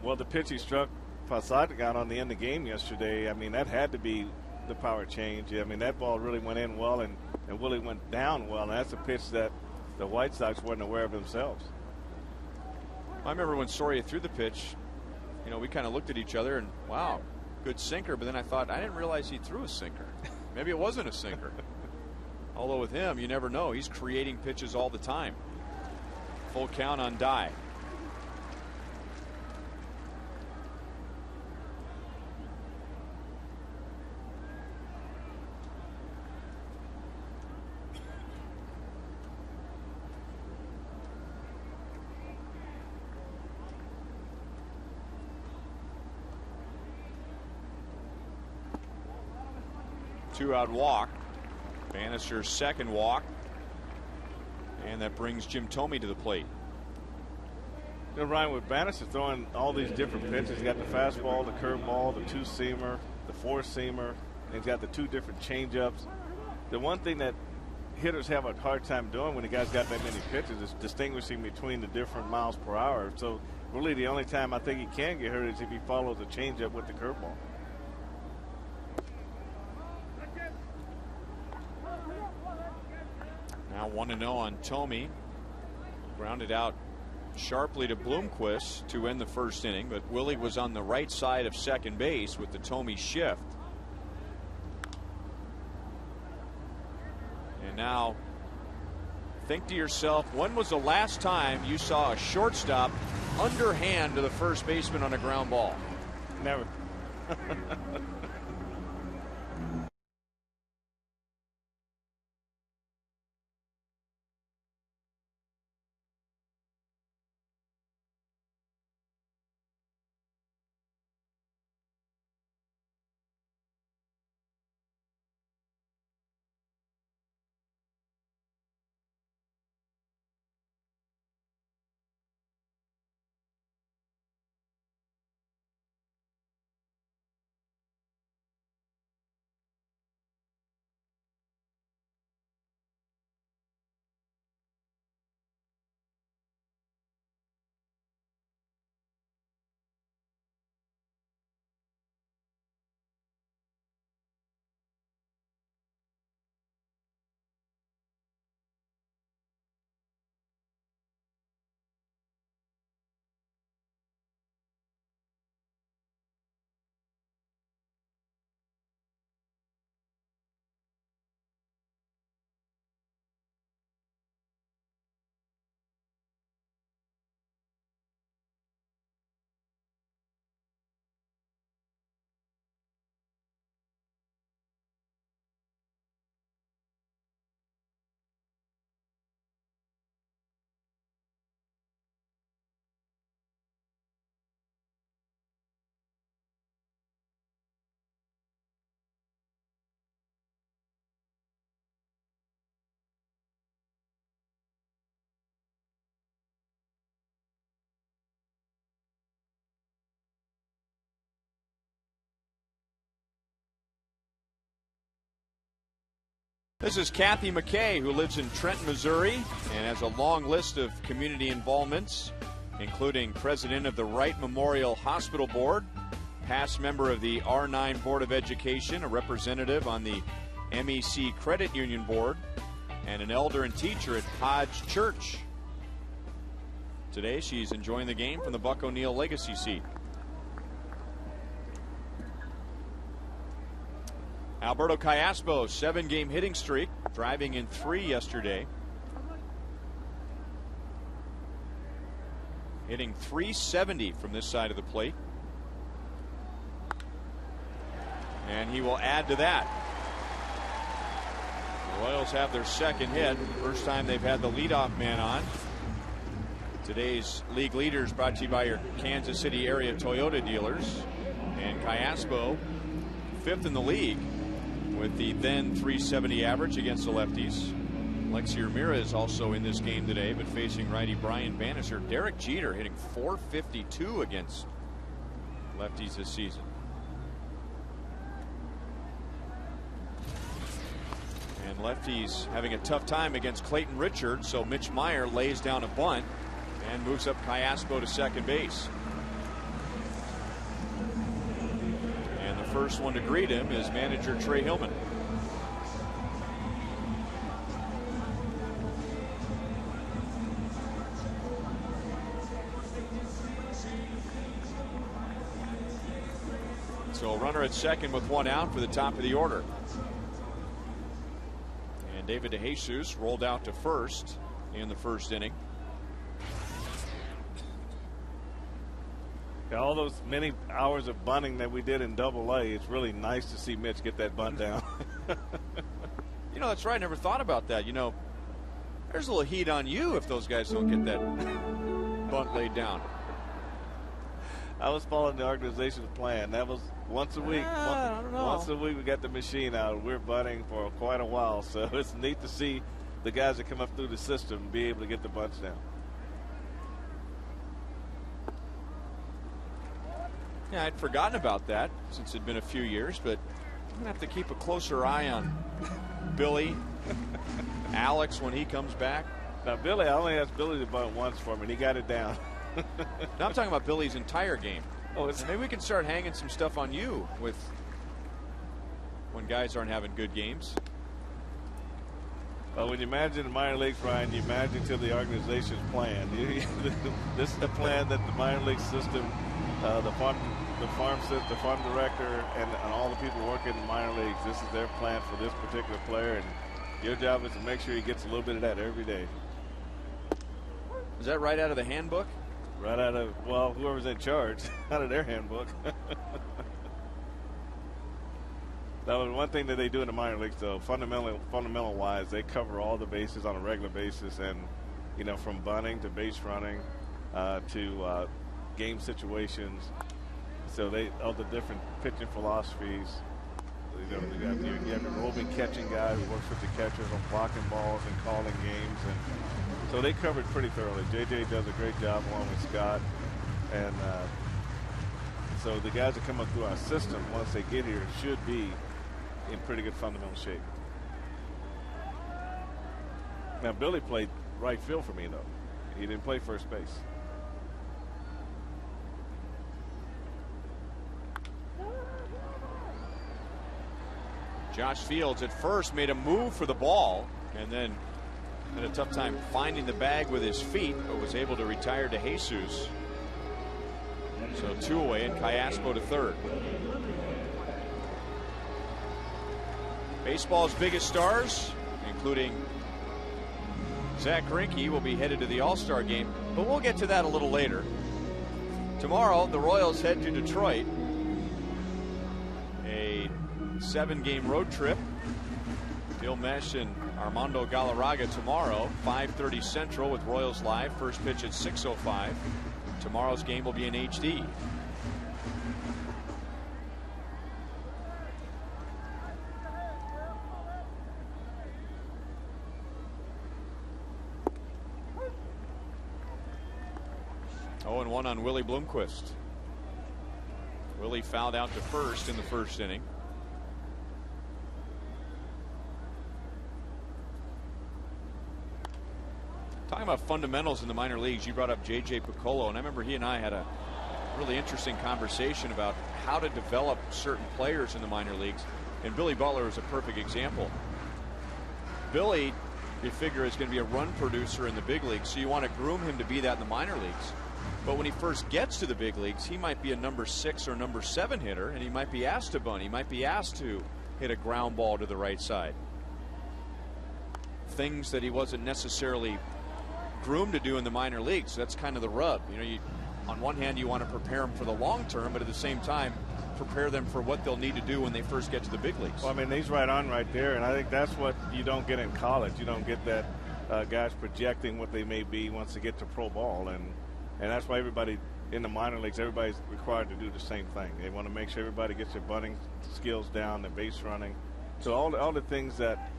Well, the pitch he struck Posada on the end of the game yesterday, I mean, that had to be the power change. I mean, that ball really went in well, and Willie went down well, and that's a pitch that the White Sox weren't aware of themselves. I remember when Soria threw the pitch, you know, we kind of looked at each other and, wow, good sinker. But then I thought, I didn't realize he threw a sinker. Maybe it wasn't a sinker. Although with him, you never know. He's creating pitches all the time. Full count on Dye. Two-out walk. Bannister's second walk. And that brings Jim Thome to the plate. You know, Ryan, with Bannister throwing all these different pitches, he's got the fastball, the curveball, the two-seamer, the four-seamer, and he's got the two different changeups. The one thing that hitters have a hard time doing when the guy's got that many pitches is distinguishing between the different miles per hour. So really the only time I think he can get hurt is if he follows the changeup with the curveball. Now 1-0 on Thome. Grounded out sharply to Bloomquist to end the first inning, but Willie was on the right side of second base with the Thome shift. And now think to yourself, when was the last time you saw a shortstop underhand to the first baseman on a ground ball? Never. This is Kathy McKay, who lives in Trenton, Missouri, and has a long list of community involvements, including president of the Wright Memorial Hospital Board, past member of the R9 Board of Education, a representative on the MEC Credit Union Board, and an elder and teacher at Hodge Church. Today, she's enjoying the game from the Buck O'Neill Legacy seat. Alberto Callaspo, 7-game hitting streak, driving in 3 yesterday. hitting .370 from this side of the plate. And he will add to that. The Royals have their second hit. First time they've had the leadoff man on. Today's league leaders brought to you by your Kansas City area Toyota dealers. And Callaspo, 5th in the league with the then .370 average against the lefties. Lexi Ramirez also in this game today, but facing righty Brian Bannister. Derek Jeter hitting .452 against lefties this season. And lefties having a tough time against Clayton Richard, so Mitch Meyer lays down a bunt and moves up Callaspo to second base. And the first one to greet him is manager Trey Hillman. So a runner at second with one out for the top of the order. And David DeJesus rolled out to first in the first inning. Yeah, all those many hours of bunting that we did in Double-A, it's really nice to see Mitch get that bunt down. You know, that's right. I never thought about that. You know, there's a little heat on you if those guys don't get that bunt laid down. I was following the organization's plan. That was once a week. I don't know. Once a week we got the machine out. We're bunting for quite a while, so it's neat to see the guys that come up through the system be able to get the bunts down. Yeah, I'd forgotten about that since it'd been a few years, but I'm going to have to keep a closer eye on Billy, Alex when he comes back. Now, Billy, I only asked Billy to bunt once for me, and he got it down. Now I'm talking about Billy's entire game. Oh, maybe we can start hanging some stuff on you with when guys aren't having good games. When you imagine the minor leagues, Ryan, you imagine to the organization's plan. This is the plan that the minor league system, the farm director, and all the people working in the minor leagues. This is their plan for this particular player, and your job is to make sure he gets a little bit of that every day. Is that right out of the handbook? Right out of, well, whoever's in charge, out of their handbook. That was one thing that they do in the minor leagues, though. Fundamental wise, they cover all the bases on a regular basis, and you know, from bunting to base running to game situations. So all the different pitching philosophies. You have a roving catching guy who works with the catchers on blocking balls and calling games, and so they covered pretty thoroughly. JJ does a great job along with Scott, and so the guys that come up through our system once they get here should be in pretty good fundamental shape. Now Billy played right field for me though. He didn't play first base. Josh Fields at first made a move for the ball and then had a tough time finding the bag with his feet, but was able to retire to Jesus. So 2 away and Callaspo to third. Baseball's biggest stars, including Zach Greinke, will be headed to the All-Star game, but we'll get to that a little later. Tomorrow, the Royals head to Detroit. A 7-game road trip. Bill Mesh and Armando Galarraga tomorrow, 5:30 Central with Royals Live. First pitch at 6:05. Tomorrow's game will be in HD. Oh, and 1 on Willie Bloomquist. Willie fouled out to first in the first inning. Talking about fundamentals in the minor leagues, you brought up J.J. Piccolo, and I remember he and I had a really interesting conversation about how to develop certain players in the minor leagues, and Billy Butler is a perfect example. Billy, you figure, is going to be a run producer in the big leagues, so you want to groom him to be that in the minor leagues. But when he first gets to the big leagues, he might be a number 6 or number 7 hitter, and he might be asked to bunt. He might be asked to hit a ground ball to the right side. Things that he wasn't necessarily groomed to do in the minor leagues. That's kind of the rub. You know, on one hand, you want to prepare them for the long term, but at the same time, prepare them for what they'll need to do when they first get to the big leagues. Well, I mean, he's right on right there, and I think that's what you don't get in college. You don't get that guys projecting what they may be once they get to pro ball, and that's why everybody in the minor leagues, everybody's required to do the same thing. They want to make sure everybody gets their bunting skills down, their base running. So all the things that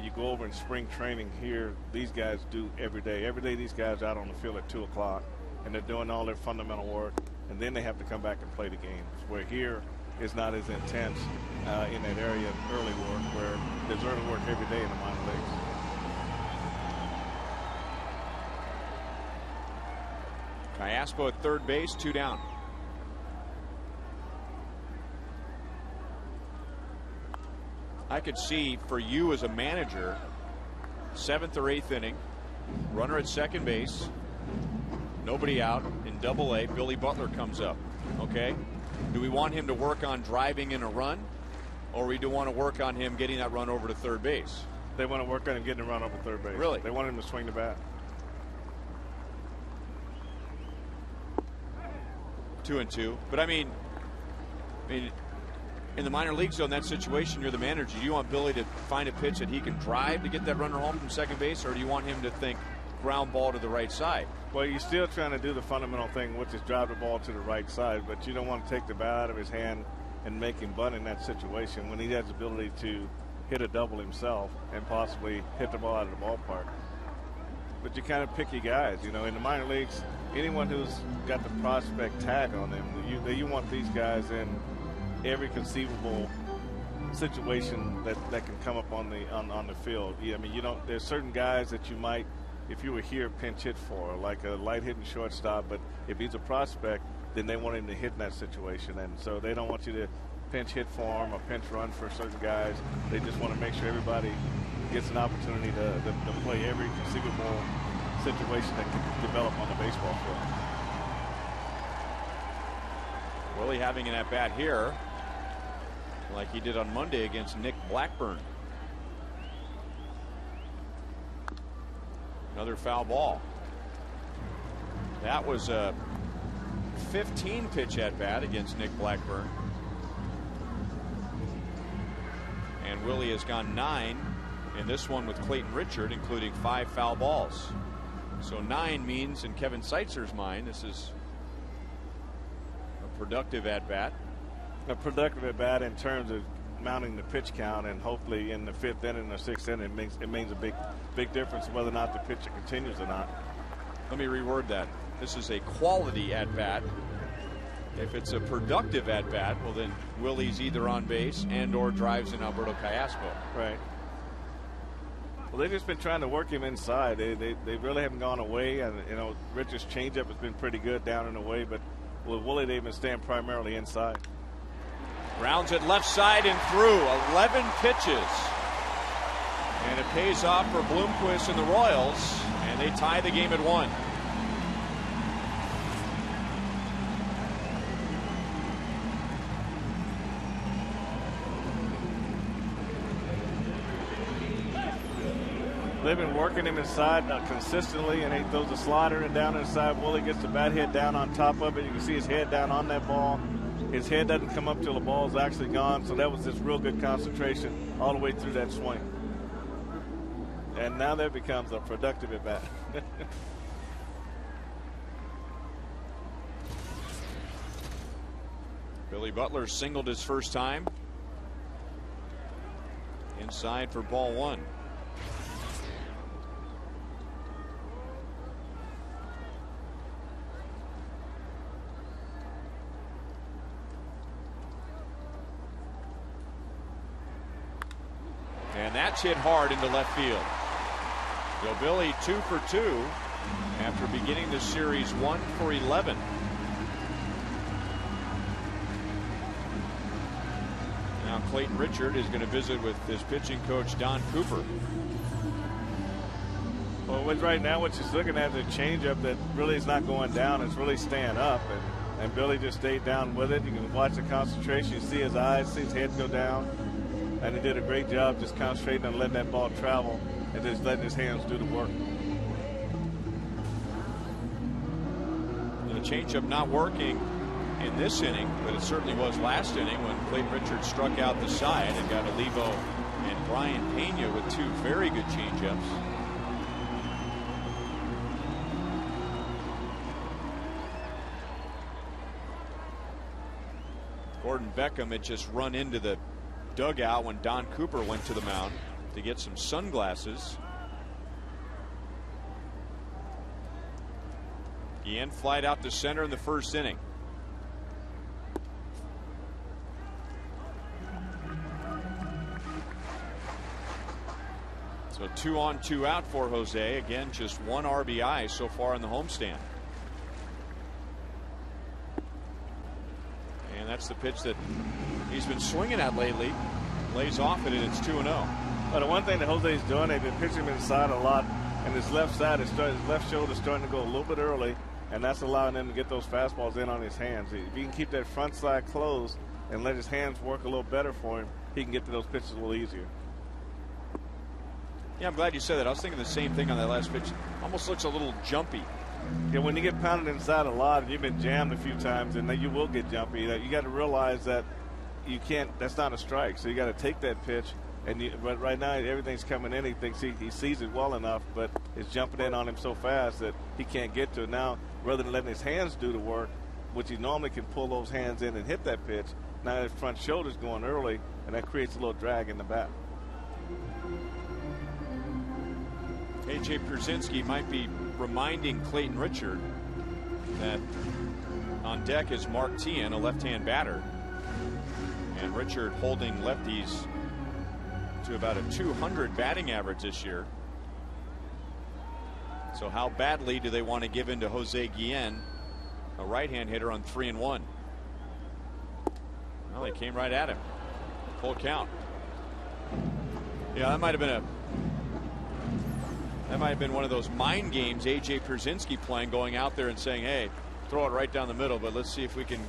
you go over in spring training here, these guys do every day. Every day these guys are out on the field at 2 o'clock, and they're doing all their fundamental work, and then they have to come back and play the games, where here is not as intense in that area of early work, where there's early work every day in the minor leagues. Cayaspo at third base, 2 down. I could see for you as a manager, 7th or 8th inning, runner at second base, nobody out in Double-A. Billy Butler comes up. Okay, do we want him to work on driving in a run, or we do want to work on him getting that run over to third base? They want to work on him getting a run over third base. Really? They want him to swing the bat. 2-2. But I mean, in the minor leagues, though, in that situation, you're the manager. Do you want Billy to find a pitch that he can drive to get that runner home from second base, or do you want him to think ground ball to the right side? Well, you're still trying to do the fundamental thing, which is drive the ball to the right side, but you don't want to take the bat out of his hand and make him bunt in that situation when he has the ability to hit a double himself and possibly hit the ball out of the ballpark. But you're kind of picky guys, you know. In the minor leagues, anyone who's got the prospect tag on them, you want these guys in every conceivable situation that can come up on the field. Yeah, I mean, there's certain guys that you might, if you were here, pinch hit for, like a light hitting shortstop. But if he's a prospect, then they want him to hit in that situation, and so they don't want you to pinch hit for him or pinch run for certain guys. They just want to make sure everybody gets an opportunity to play every conceivable situation that can develop on the baseball field. Willie having an at-bat here like he did on Monday against Nick Blackburn. Another foul ball. That was a 15-pitch at-bat against Nick Blackburn. And Willie has gone 9 in this one with Clayton Richard, including 5 foul balls. So 9 means, in Kevin Seitzer's mind, this is a productive at-bat. A productive at-bat in terms of mounting the pitch count, and hopefully in the 5th inning or 6th inning, it means a big difference whether or not the pitcher continues or not. Let me reword that. This is a quality at-bat. If it's a productive at-bat, well, then Willie's either on base and or drives in Alberto Cayaspo. Right. Well, they've just been trying to work him inside. They really haven't gone away. And, you know, Richard's changeup has been pretty good down and away, but with Willie, they've been staying primarily inside. Rounds it left side and through. 11 pitches. And it pays off for Bloomquist and the Royals, and they tie the game at 1. They've been working him inside consistently, and he throws a slider and down inside. Willie gets the bat head down on top of it. You can see his head down on that ball. His head doesn't come up till the ball's actually gone, so that was just real good concentration all the way through that swing. And now that becomes a productive at bat. Billy Butler singled his first time. Inside for ball 1. And that's hit hard into left field. So Billy 2 for 2 after beginning the series 1 for 11. Now Clayton Richard is going to visit with his pitching coach Don Cooper. Well, right now what she's looking at is a changeup that really is not going down. It's really staying up, and Billy just stayed down with it. You can watch the concentration. You see his eyes, see his head go down. And he did a great job just concentrating on letting that ball travel and just letting his hands do the work. changeup not working in this inning, but it certainly was last inning when Clayton Richard struck out the side and got Olivo and Brian Pena with two very good changeups. Gordon Beckham had just run into the dugout when Don Cooper went to the mound to get some sunglasses. Guillen flied out to center in the first inning. So 2 on 2 out for Jose. Again, just 1 RBI so far in the homestand. And that's the pitch that he's been swinging at lately. Lays off it, and it's 2-0. But the one thing that Jose's doing, they've been pitching him inside a lot, and his left side is his left shoulder is starting to go a little bit early, and that's allowing him to get those fastballs in on his hands. If he can keep that front side closed and let his hands work a little better for him, he can get to those pitches a little easier. Yeah, I'm glad you said that. I was thinking the same thing on that last pitch. Almost looks a little jumpy. Yeah, when you get pounded inside a lot and you've been jammed a few times, and then you will get jumpy. You got to realize that you can't. That's not a strike. So you got to take that pitch. But right now everything's coming in. He thinks he sees it well enough, but it's jumping in on him so fast that he can't get to it. Now, rather than letting his hands do the work, which he normally can pull those hands in and hit that pitch, now his front shoulder's going early, and that creates a little drag in the bat. AJ Pierzynski might be reminding Clayton Richard that on deck is Mark Teahan, a left-hand batter, and Richard holding lefties to about a 200 batting average this year. So how badly do they want to give in to Jose Guillen, a right-hand hitter on 3-1? Well, they came right at him. Full count. Yeah, that might have been one of those mind games AJ Pierzynski playing, going out there and saying, hey, throw it right down the middle, but let's see if we can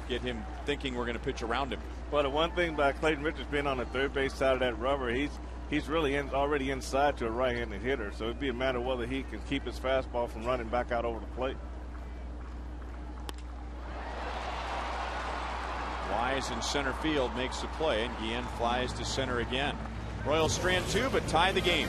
get him thinking we're going to pitch around him. Well, the one thing about Clayton Richards being on the third base side of that rubber, he's really already inside to a right-handed hitter, so it'd be a matter of whether he can keep his fastball from running back out over the plate. Wise in center field makes the play, and Guillen flies to center again. Royals strand 2, but tie the game.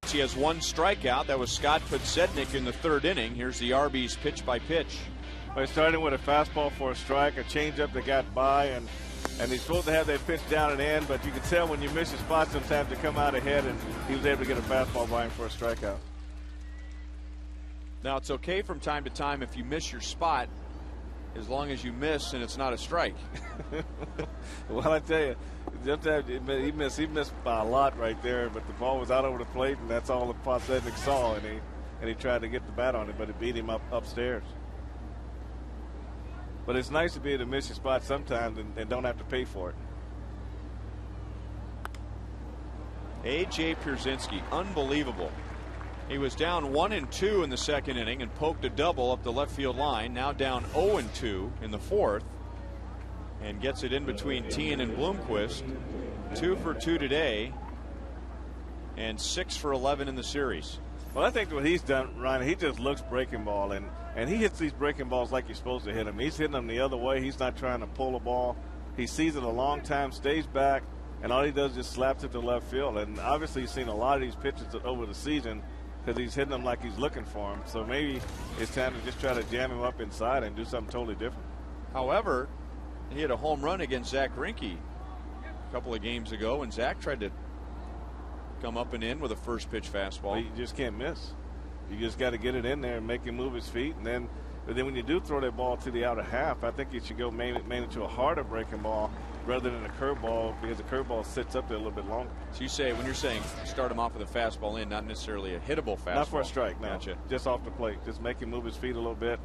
He has 1 strikeout. That was Scott Podsednik in the 3rd inning. Here's the Arby's pitch by pitch. Well, starting with a fastball for a strike, a changeup that got by, and he's supposed to have that pitch down and in, but you can tell when you miss your spot sometimes to come out ahead, and he was able to get a fastball by him for a strikeout. Now, it's okay from time to time if you miss your spot as long as you miss and it's not a strike. Well, I tell you, he missed by a lot right there, but the ball was out over the plate, and that's all the Podsednik saw, and he tried to get the bat on it, but it beat him upstairs. But it's nice to be able to miss your spot sometimes and don't have to pay for it. A.J. Pierzynski, unbelievable. He was down 1-2 in the second inning and poked a double up the left field line. Now down 0-2 in the fourth, and gets it in between Tien and Bloomquist. 2 for 2 today, and 6 for 11 in the series. Well, I think what he's done, Ryan, he just looks breaking ball, and he hits these breaking balls like you're supposed to hit them. He's hitting them the other way. He's not trying to pull the ball. He sees it a long time, stays back, and all he does is just slaps it to left field. And obviously you've seen a lot of these pitches over the season because he's hitting them like he's looking for them. So maybe it's time to just try to jam him up inside and do something totally different. However, he had a home run against Zach Greinke a couple of games ago, and Zach tried to come up and in with a first pitch fastball. Well, you just can't miss. You just got to get it in there and make him move his feet. And then when you do throw that ball to the outer half, I think you should go mainly to a harder breaking ball rather than a curveball, because the curveball sits up there a little bit longer. So you say, when you're saying start him off with a fastball in, not necessarily a hittable fastball. Not for a strike, no. Gotcha. Just off the plate. Just make him move his feet a little bit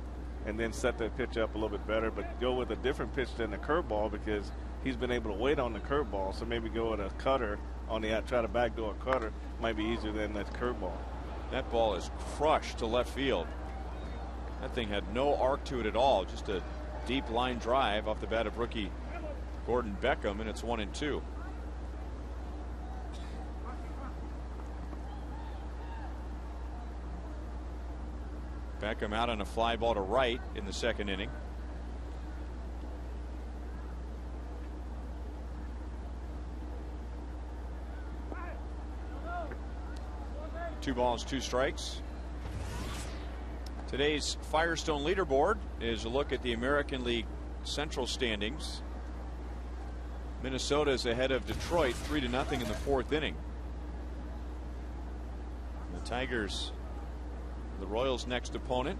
and then set that pitch up a little bit better. But go with a different pitch than the curveball, because he's been able to wait on the curveball. So maybe go with a cutter on the try to backdoor a cutter might be easier than that curveball. That ball is crushed to left field. That thing had no arc to it at all. Just a deep line drive off the bat of rookie Gordon Beckham, and it's 1-2. Beckham out on a fly ball to right in the second inning. Two balls, two strikes. Today's Firestone leaderboard is a look at the American League Central standings. Minnesota is ahead of Detroit 3-0 in the fourth inning. The Tigers, the Royals' next opponent.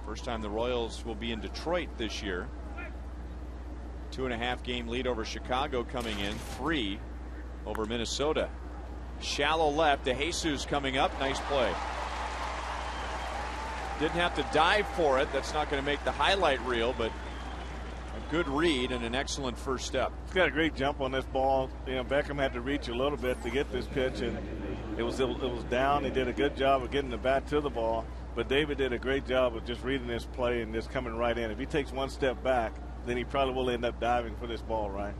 First time the Royals will be in Detroit this year. 2.5 game lead over Chicago coming in, 3 over Minnesota. Shallow left to Jesus coming up. Nice play. Didn't have to dive for it. That's not going to make the highlight reel, but a good read and an excellent first step. He's got a great jump on this ball. You know, Beckham had to reach a little bit to get this pitch, and it was down. He did a good job of getting the bat to the ball, but David did a great job of just reading this play and just coming right in. If he takes one step back, then he probably will end up diving for this ball, right?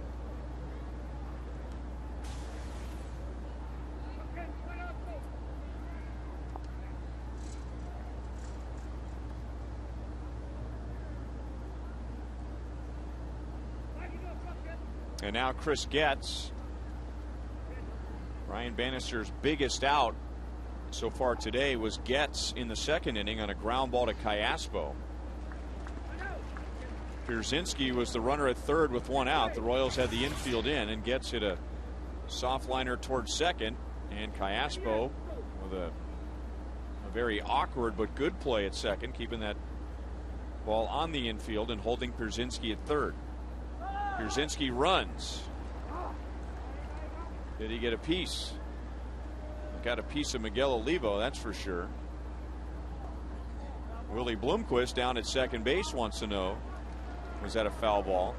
And now Chris Getz, Ryan Bannister's biggest out so far today was Getz in the second inning on a ground ball to Cayaspo. Pierzynski was the runner at third with one out. The Royals had the infield in, and Getz hit a soft liner towards second, and Cayaspo with a very awkward but good play at second, keeping that ball on the infield and holding Pierzynski at third. Pierzynski runs. Did he get a piece? Got a piece of Miguel Olivo, that's for sure. Willie Bloomquist down at second base wants to know, was that a foul ball?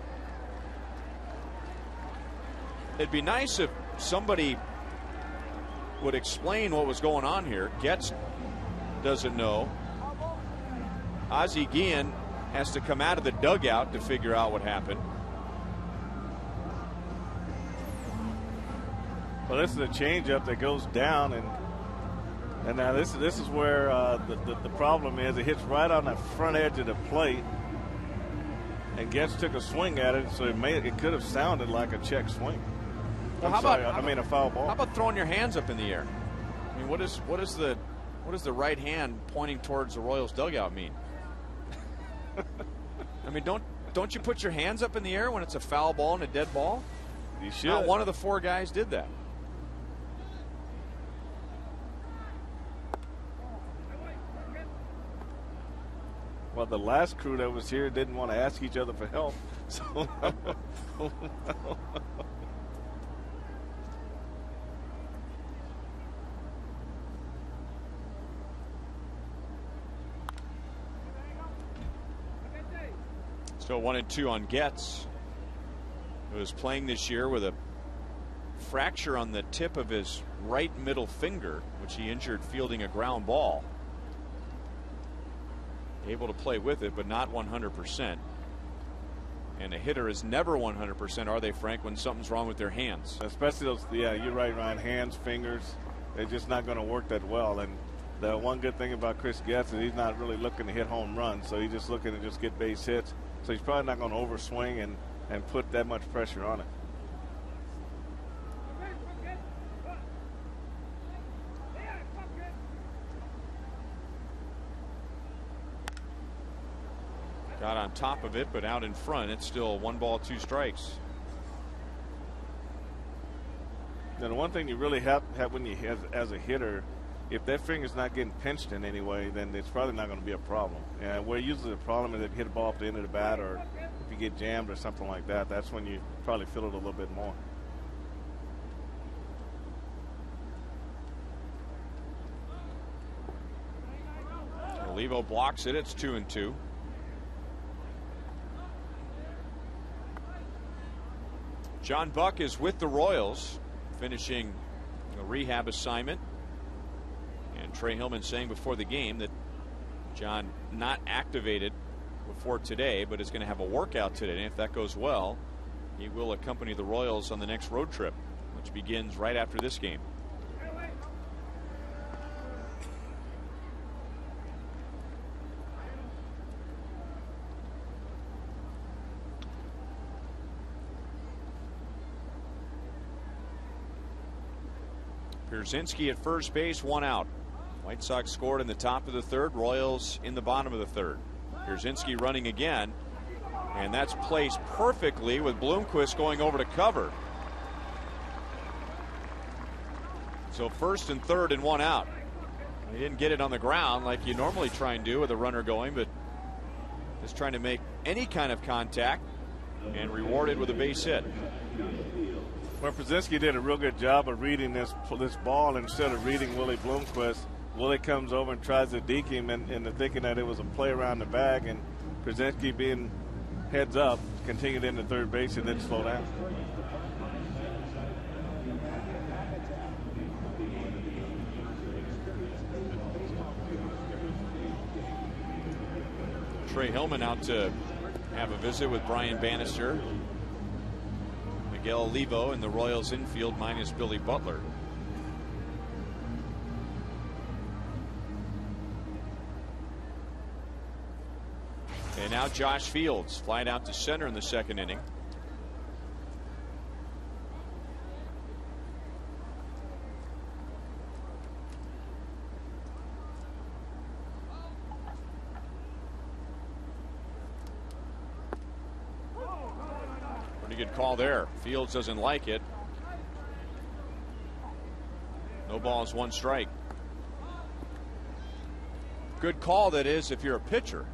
It'd be nice if somebody would explain what was going on here. Getz doesn't know. Ozzie Guillen has to come out of the dugout to figure out what happened. Well, this is a changeup that goes down, and now this is where the problem is. It hits right on the front edge of the plate, and Getz took a swing at it, so it could have sounded like a check swing. Well, a foul ball. How about throwing your hands up in the air? I mean, what does the right hand pointing towards the Royals dugout mean? I mean, don't you put your hands up in the air when it's a foul ball and a dead ball? You should. Not one of the four guys did that. Well, the last crew that was here didn't want to ask each other for help. So Still 1-2 on Getz, who is playing this year with a fracture on the tip of his right middle finger, which he injured fielding a ground ball. Able to play with it, but not 100%. And a hitter is never 100%, are they, Frank, when something's wrong with their hands? Especially those, yeah, you're right, Ryan. Hands, fingers, they're just not going to work that well. And the one good thing about Chris Getz is he's not really looking to hit home runs, so he's just looking to just get base hits. So he's probably not going to overswing and put that much pressure on it. Got on top of it, but out in front. It's still 1 ball, 2 strikes. Now, the one thing you really have when you as a hitter, if that finger's not getting pinched in any way, then it's probably not going to be a problem. And where usually the problem is if you hit a ball at the end of the bat, or if you get jammed or something like that, that's when you probably feel it a little bit more. Olivo blocks it. It's 2-2. John Buck is with the Royals, finishing a rehab assignment. And Trey Hillman saying before the game that John not activated before today, but is going to have a workout today. And if that goes well, he will accompany the Royals on the next road trip, which begins right after this game. Pierzynski at first base, 1 out. White Sox scored in the top of the 3rd, Royals in the bottom of the 3rd. Pierzynski running again, and that's placed perfectly with Bloomquist going over to cover. So 1st and 3rd and 1 out. He didn't get it on the ground like you normally try and do with a runner going, but just trying to make any kind of contact and rewarded with a base hit. Well, Pierzynski did a real good job of reading this ball instead of reading Willie Bloomquist. Willie comes over and tries to deke him in the thinking that it was a play around the bag, and Pierzynski, being heads up, continued into third base and didn't slow down. Trey Hillman out to have a visit with Brian Bannister. Miguel Olivo in the Royals infield minus Billy Butler. And now Josh Fields flying out to center in the 2nd inning. Pretty good call there. Fields doesn't like it. No balls, 1 strike. Good call, that is, if you're a pitcher.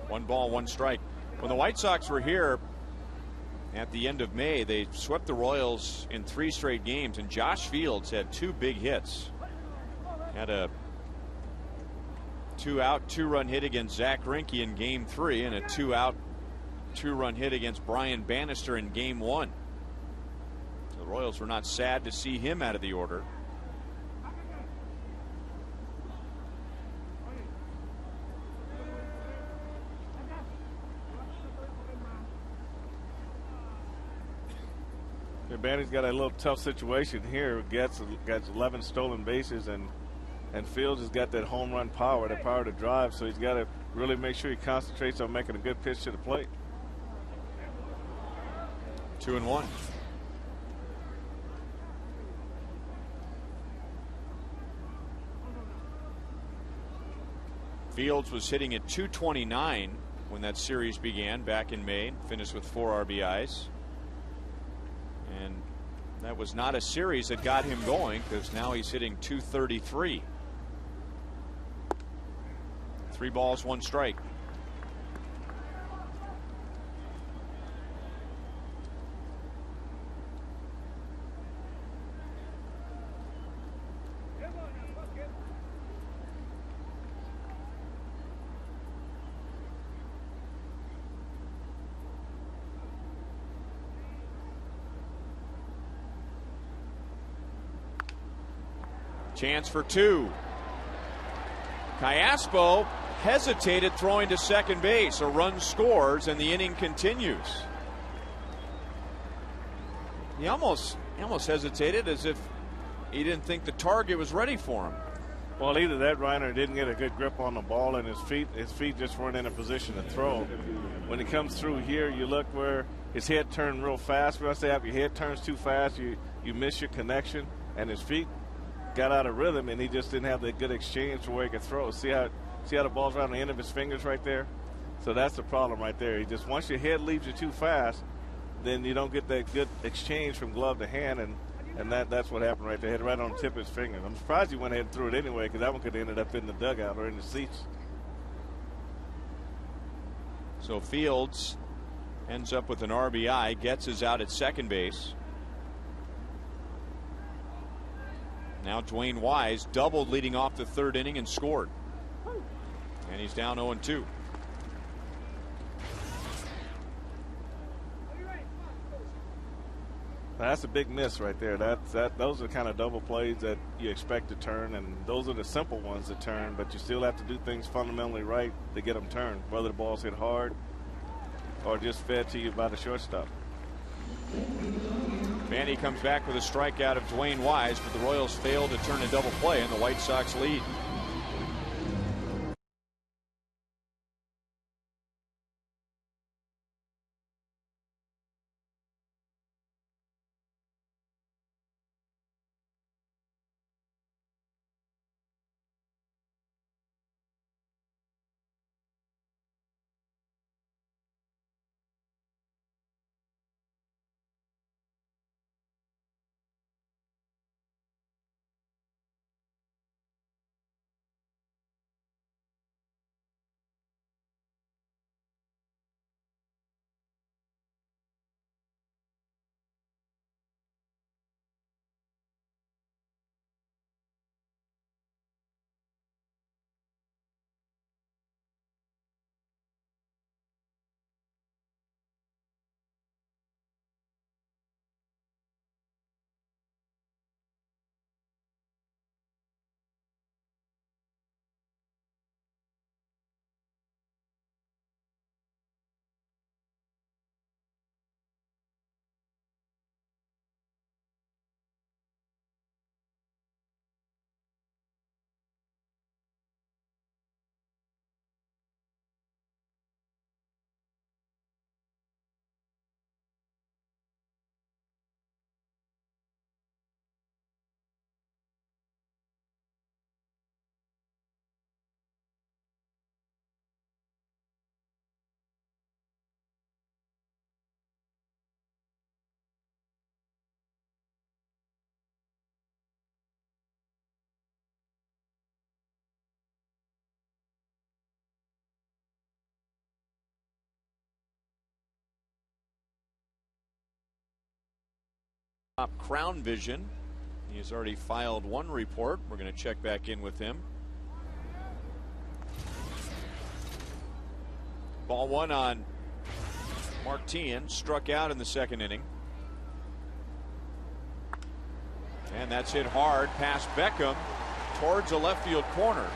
One ball, 1 strike. When the White Sox were here at the end of May, they swept the Royals in 3 straight games, and Josh Fields had 2 big hits. Had a 2-out, 2-run hit against Zach Greinke in Game 3, and a 2-out, 2-run hit against Brian Bannister in Game 1. So the Royals were not sad to see him out of the order. Banny's got a little tough situation here. Getz got 11 stolen bases, and Fields has got that home run power, the power to drive. So he's got to really make sure he concentrates on making a good pitch to the plate. 2-1. Fields was hitting at 229 when that series began back in May, finished with 4 RBIs. And that was not a series that got him going, because now he's hitting 233. 3 balls, 1 strike. Chance for 2. Callaspo hesitated throwing to second base. A run scores and the inning continues. He almost hesitated, as if he didn't think the target was ready for him. Well, either that, Reiner, didn't get a good grip on the ball, and his feet just weren't in a position to throw. When he comes through here, you look where his head turned real fast. When I say if your head turns too fast, you miss your connection, and his feet got out of rhythm, and he just didn't have that good exchange for where he could throw. See how the ball's around the end of his fingers right there? So that's the problem right there. He just, once your head leaves you too fast, then you don't get that good exchange from glove to hand, and that's what happened right there. Hit right on the tip of his finger. I'm surprised he went ahead and threw it anyway, because that one could have ended up in the dugout or in the seats. So Fields ends up with an RBI. Getz is out at second base. Now Dwayne Wise doubled leading off the 3rd inning and scored. And he's down 0-2. That's a big miss right there. Those are kind of double plays that you expect to turn, and those are the simple ones that turn, but you still have to do things fundamentally right to get them turned, whether the ball's hit hard or just fed to you by the shortstop. Manny comes back with a strikeout of Dwayne Wise, but the Royals failed to turn a double play, and the White Sox lead. Crown Vision. He has already filed 1 report. We're going to check back in with him. Ball 1 on Martin, struck out in the 2nd inning. And that's hit hard past Beckham towards the left field corner.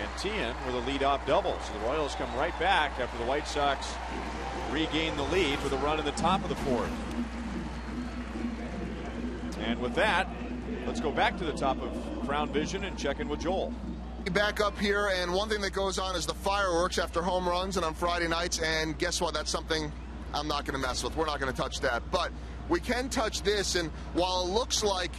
And Tien with a leadoff double. So the Royals come right back after the White Sox regain the lead with a run in the top of the 4th. And with that, let's go back to the top of Crown Vision and check in with Joel. Back up here, and one thing that goes on is the fireworks after home runs and on Friday nights, and guess what? That's something I'm not going to mess with. We're not going to touch that. But we can touch this, and while it looks like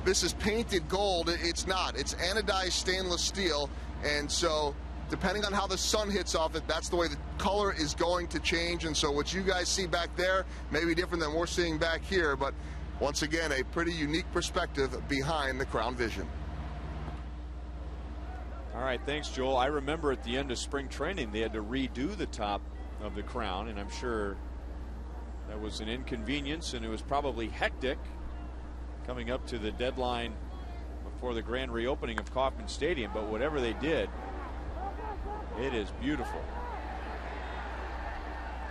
this is painted gold, it's not. It's anodized stainless steel, And so depending on how the sun hits off it, that's the way the color is going to change. And so what you guys see back there may be different than we're seeing back here, but once again, a pretty unique perspective behind the Crown Vision. All right, thanks, Joel. I remember at the end of spring training, they had to redo the top of the Crown, and I'm sure that was an inconvenience, and it was probably hectic coming up to the deadline before the grand reopening of Kauffman Stadium. But whatever they did, it is beautiful.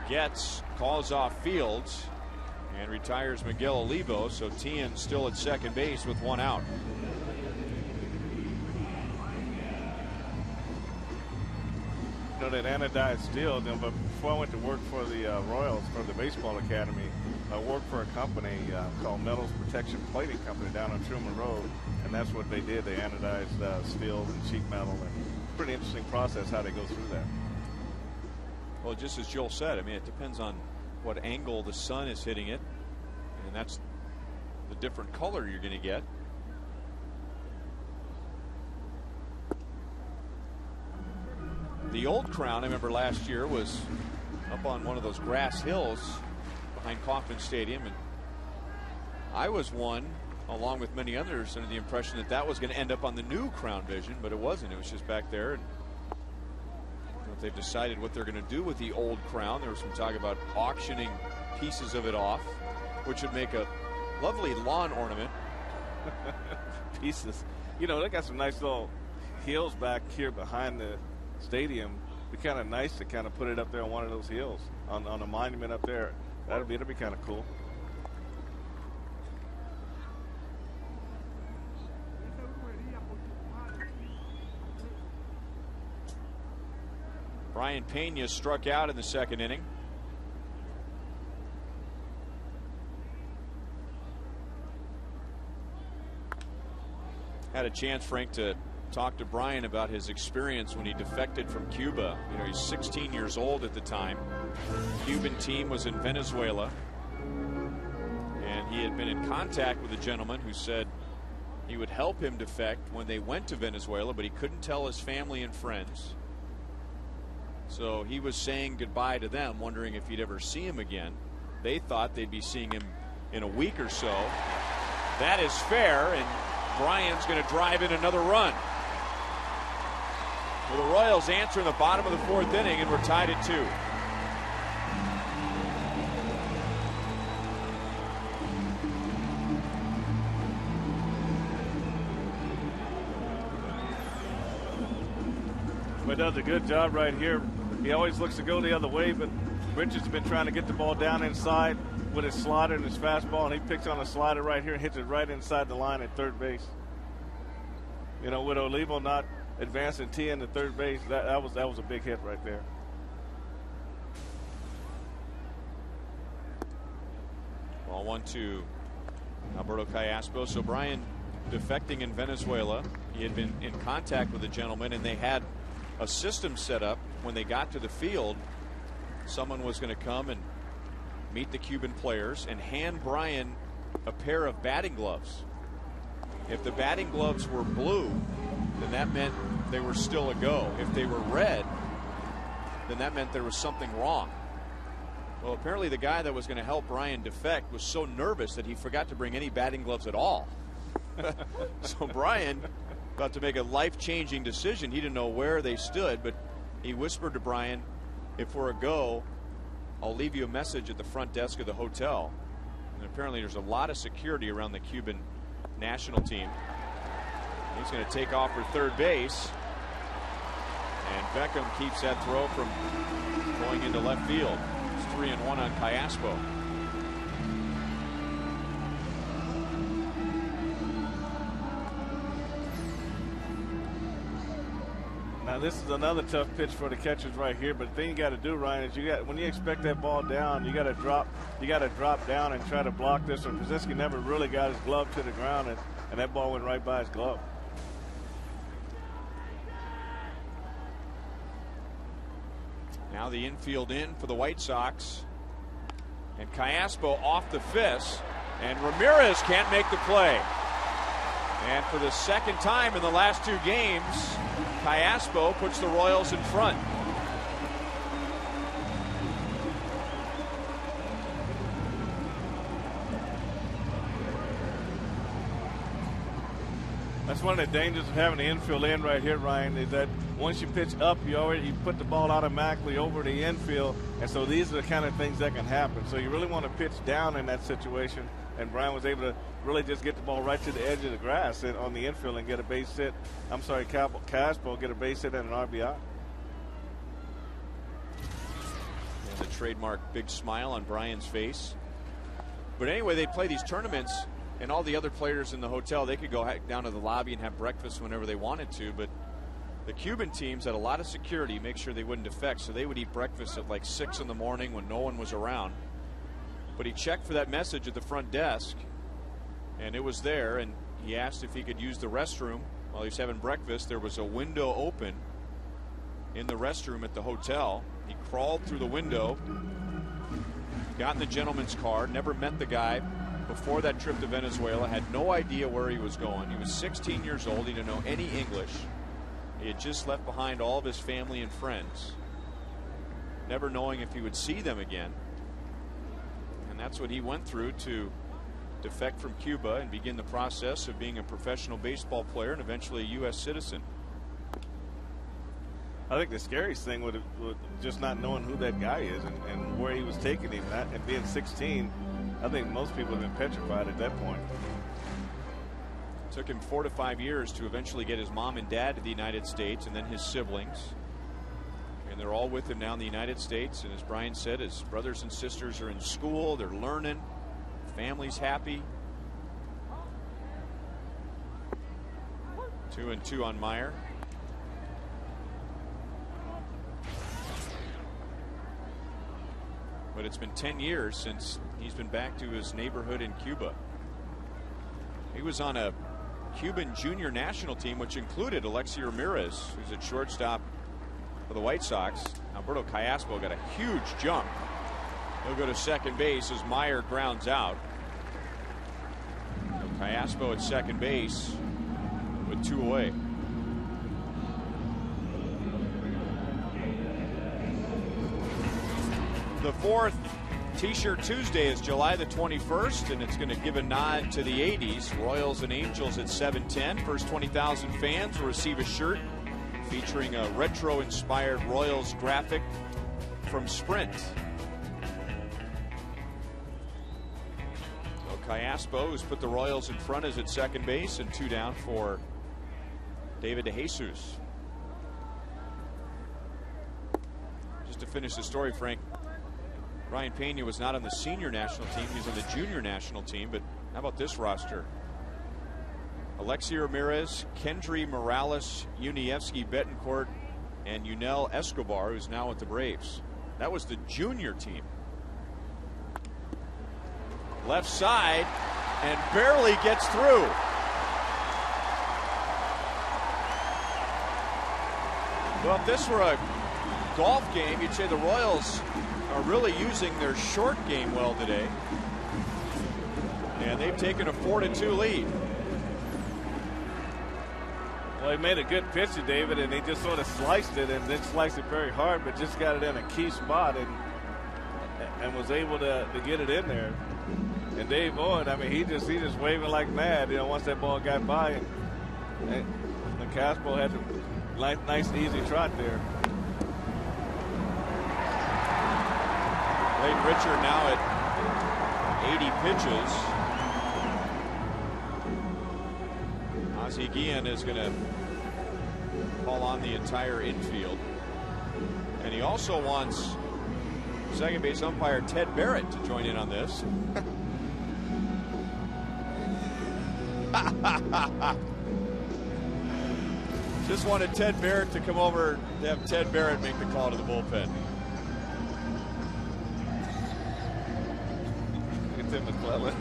Getz calls off Fields and retires Miguel Olivo, so Tien still at second base with one out. You know, that anodized steel, but before I went to work for the Royals, for the Baseball Academy, I worked for a company called Metals Protection Plating Company down on Truman Road, and that's what they did. They anodized steel and sheet metal, and pretty interesting process how they go through that. Well, just as Joel said, I mean, it depends on what angle the sun is hitting it, and that's the different color you're going to get. The old Crown, I remember last year, was up on one of those grass hills behind Kauffman Stadium, and I was one, along with many others, under the impression that that was going to end up on the new Crown Vision, but it wasn't. It was just back there. And I don't know if they've decided what they're going to do with the old Crown. There was some talk about auctioning pieces of it off, which would make a lovely lawn ornament. Pieces. You know, they got some nice little hills back here behind the stadium. It'd be kind of nice to kind of put it up there on one of those hills, on a monument up there. That'd be kind of cool. Brian Pena struck out in the second inning. Had a chance, Frank, to talk to Brian about his experience when he defected from Cuba. You know, he's 16 years old at the time. The Cuban team was in Venezuela, and he had been in contact with a gentleman who said he would help him defect when they went to Venezuela, but he couldn't tell his family and friends. So he was saying goodbye to them, wondering if he'd ever see him again. They thought they'd be seeing him in a week or so. That is fair, and Brian's going to drive in another run. Well, the Royals answer in the bottom of the fourth inning, and we're tied at 2. But does a good job right here. He always looks to go the other way, but Richards has been trying to get the ball down inside with his slider and his fastball, and he picks on a slider right here and hits it right inside the line at third base. You know, with Olivo not advancing Tien to third base, that was a big hit right there. Ball 1-2. Alberto Callaspo. So Brian defecting in Venezuela. He had been in contact with a gentleman, and they had a system set up when they got to the field. Someone was going to come and meet the Cuban players and hand Brian a pair of batting gloves. If the batting gloves were blue, then that meant they were still a go. If they were red, then that meant there was something wrong. Well, apparently the guy that was going to help Brian defect was so nervous that he forgot to bring any batting gloves at all. So Brian, about to make a life-changing decision. He didn't know where they stood, but he whispered to Brian, if we're a go, I'll leave you a message at the front desk of the hotel. And apparently there's a lot of security around the Cuban national team. He's going to take off for third base. And Beckham keeps that throw from going into left field. It's 3-1 on Callaspo. Now this is another tough pitch for the catchers right here, but the thing you got to do, Ryan, is when you expect that ball down, you got to drop down and try to block this. And Brzezinski never really got his glove to the ground, and that ball went right by his glove. Now the infield in for the White Sox, and Callaspo off the fist, and Ramirez can't make the play. And for the second time in the last 2 games, Cayaspo puts the Royals in front. That's one of the dangers of having the infield in right here, Ryan, is that once you pitch up, you put the ball automatically over the infield, and so these are the kind of things that can happen. So you really want to pitch down in that situation, and Brian was able to really just get the ball right to the edge of the grass and on the infield and get a base hit. I'm sorry, Cayaspo get a base hit and an RBI. And the trademark big smile on Brian's face. But anyway, they play these tournaments, and all the other players in the hotel, they could go down to the lobby and have breakfast whenever they wanted to. But the Cuban teams had a lot of security to make sure they wouldn't defect, so they would eat breakfast at like 6 in the morning when no one was around. But he checked for that message at the front desk, and it was there, and he asked if he could use the restroom while he was having breakfast. There was a window open in the restroom at the hotel. He crawled through the window, got in the gentleman's car, never met the guy before that trip to Venezuela, had no idea where he was going. He was 16 years old. He didn't know any English. He had just left behind all of his family and friends, never knowing if he would see them again. And that's what he went through to defect from Cuba and begin the process of being a professional baseball player and eventually a U.S. citizen. I think the scariest thing would just not knowing who that guy is and where he was taking him, and being 16. I think most people have been petrified at that point. It took him 4 to 5 years to eventually get his mom and dad to the United States, and then his siblings. And they're all with him now in the United States. And as Brian said, his brothers and sisters are in school. They're learning. Family's happy. 2-2 on Meyer. But it's been 10 years since he's been back to his neighborhood in Cuba. He was on a Cuban junior national team, which included Alexi Ramirez, who's at shortstop for the White Sox. Alberto Cayaspo got a huge jump. He'll go to second base as Meyer grounds out. So Cayaspo at second base with 2 away. The 4th T-shirt Tuesday is July the 21st, and it's going to give a nod to the 80s. Royals and Angels at 7:10. First 20,000 fans will receive a shirt featuring a retro-inspired Royals graphic from Sprint. So Cayaspo, who's put the Royals in front, is at second base, and 2 down for David DeJesus. Just to finish the story, Frank, Ryan Pena was not on the senior national team. He's on the junior national team. But how about this roster? Alexi Ramirez, Kendry Morales, Unievsky Betancourt, and Yunel Escobar, who's now with the Braves. That was the junior team. Left side, and barely gets through. Well, if this were a golf game, you'd say the Royals are really using their short game well today. And they've taken a 4-2 lead. Well, he made a good pitch to David, and he just sort of sliced it, and then sliced it very hard, but just got it in a key spot and was able to get it in there. And Dave Owen, I mean, he just waving like mad, you know, once that ball got by, and Cayaspo had a nice easy trot there. Wade Richard now at 80 pitches. Ozzie Guillen is going to call on the entire infield. And he also wants second base umpire Ted Barrett to join in on this. Just wanted Ted Barrett to come over to have Ted Barrett make the call to the bullpen. Tim McClellan.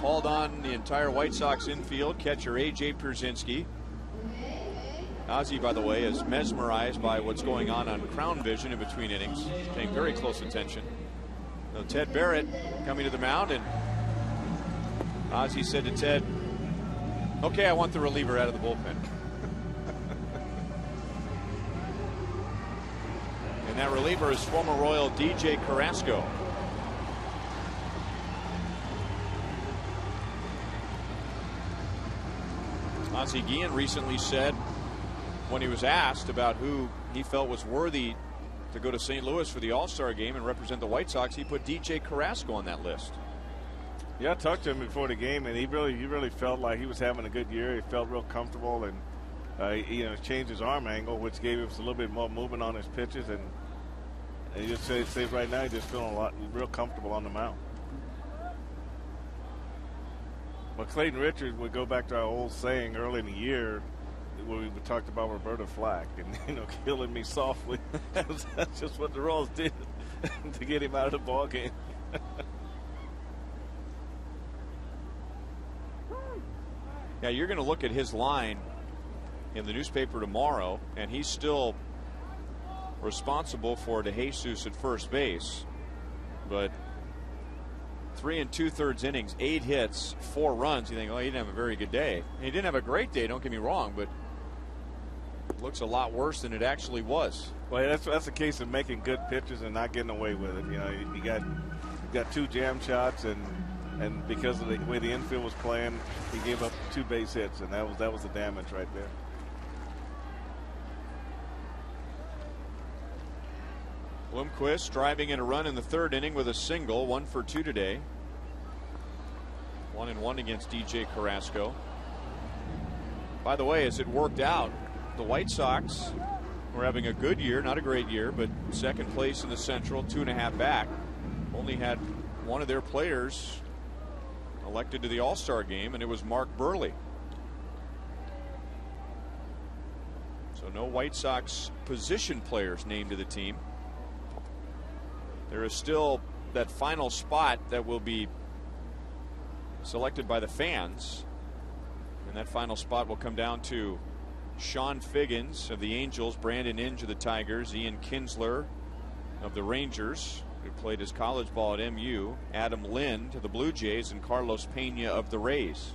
called on the entire White Sox infield. Catcher A.J. Pierzynski. Ozzie, by the way, is mesmerized by what's going on Crown Vision in between innings, paying very close attention. So Ted Barrett coming to the mound, and Ozzie said to Ted, "Okay, I want the reliever out of the bullpen." And that reliever is former Royal DJ Carrasco. Ozzie Guillen recently said, when he was asked about who he felt was worthy to go to St. Louis for the All-Star game and represent the White Sox, he put DJ Carrasco on that list. Yeah, I talked to him before the game, and he really felt like he was having a good year. He felt real comfortable, and he changed his arm angle, which gave him a little bit more movement on his pitches, and he just says right now he's just feeling real comfortable on the mound. But Clayton Richards would go back to our old saying early in the year when we talked about Roberta Flack and killing me softly. That's just what the Royals did to get him out of the ball game. Yeah, you're going to look at his line in the newspaper tomorrow, and he's still responsible for DeJesus at first base. But 3 2/3 innings, 8 hits, 4 runs. You think, oh, he didn't have a very good day. And he didn't have a great day, don't get me wrong, but it looks a lot worse than it actually was. Well, that's a case of making good pitches and not getting away with it. You got 2 jam shots, and because of the way the infield was playing, he gave up 2 base hits, and that was the damage right there. Bloomquist driving in a run in the 3rd inning with a single, 1 for 2 today. 1-1 against DJ Carrasco. By the way, as it worked out, the White Sox were having a good year, not a great year, but 2nd place in the Central, 2.5 back. Only had one of their players elected to the All-Star game, and it was Mark Burley. So no White Sox position players named to the team. There is still that final spot that will be selected by the fans, and that final spot will come down to Sean Figgins of the Angels, Brandon Inge of the Tigers, Ian Kinsler of the Rangers, who played his college ball at MU, Adam Lind of the Blue Jays, and Carlos Pena of the Rays.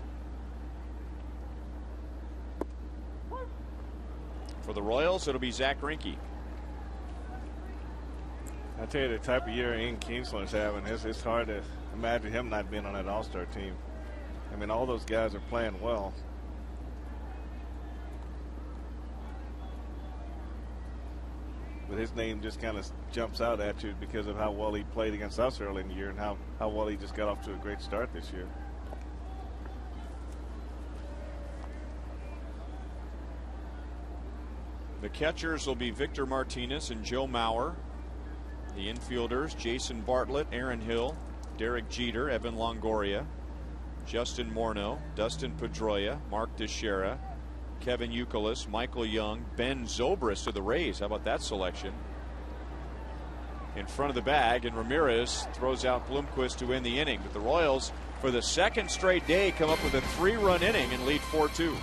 For the Royals, it'll be Zach Greinke. I tell you, the type of year Ian Kinsler's having, it's hard to imagine him not being on that All-Star team. I mean, all those guys are playing well. But his name just kind of jumps out at you because of how well he played against us early in the year and how well he just got off to a great start this year. The catchers will be Victor Martinez and Joe Mauer. The infielders, Jason Bartlett, Aaron Hill, Derek Jeter, Evan Longoria, Justin Morneau, Dustin Pedroia, Mark Teixeira, Kevin Youkilis, Michael Young, Ben Zobrist of the Rays. How about that selection? In front of the bag, and Ramirez throws out Bloomquist to end the inning. But the Royals, for the 2nd straight day, come up with a 3-run inning and lead 4-2.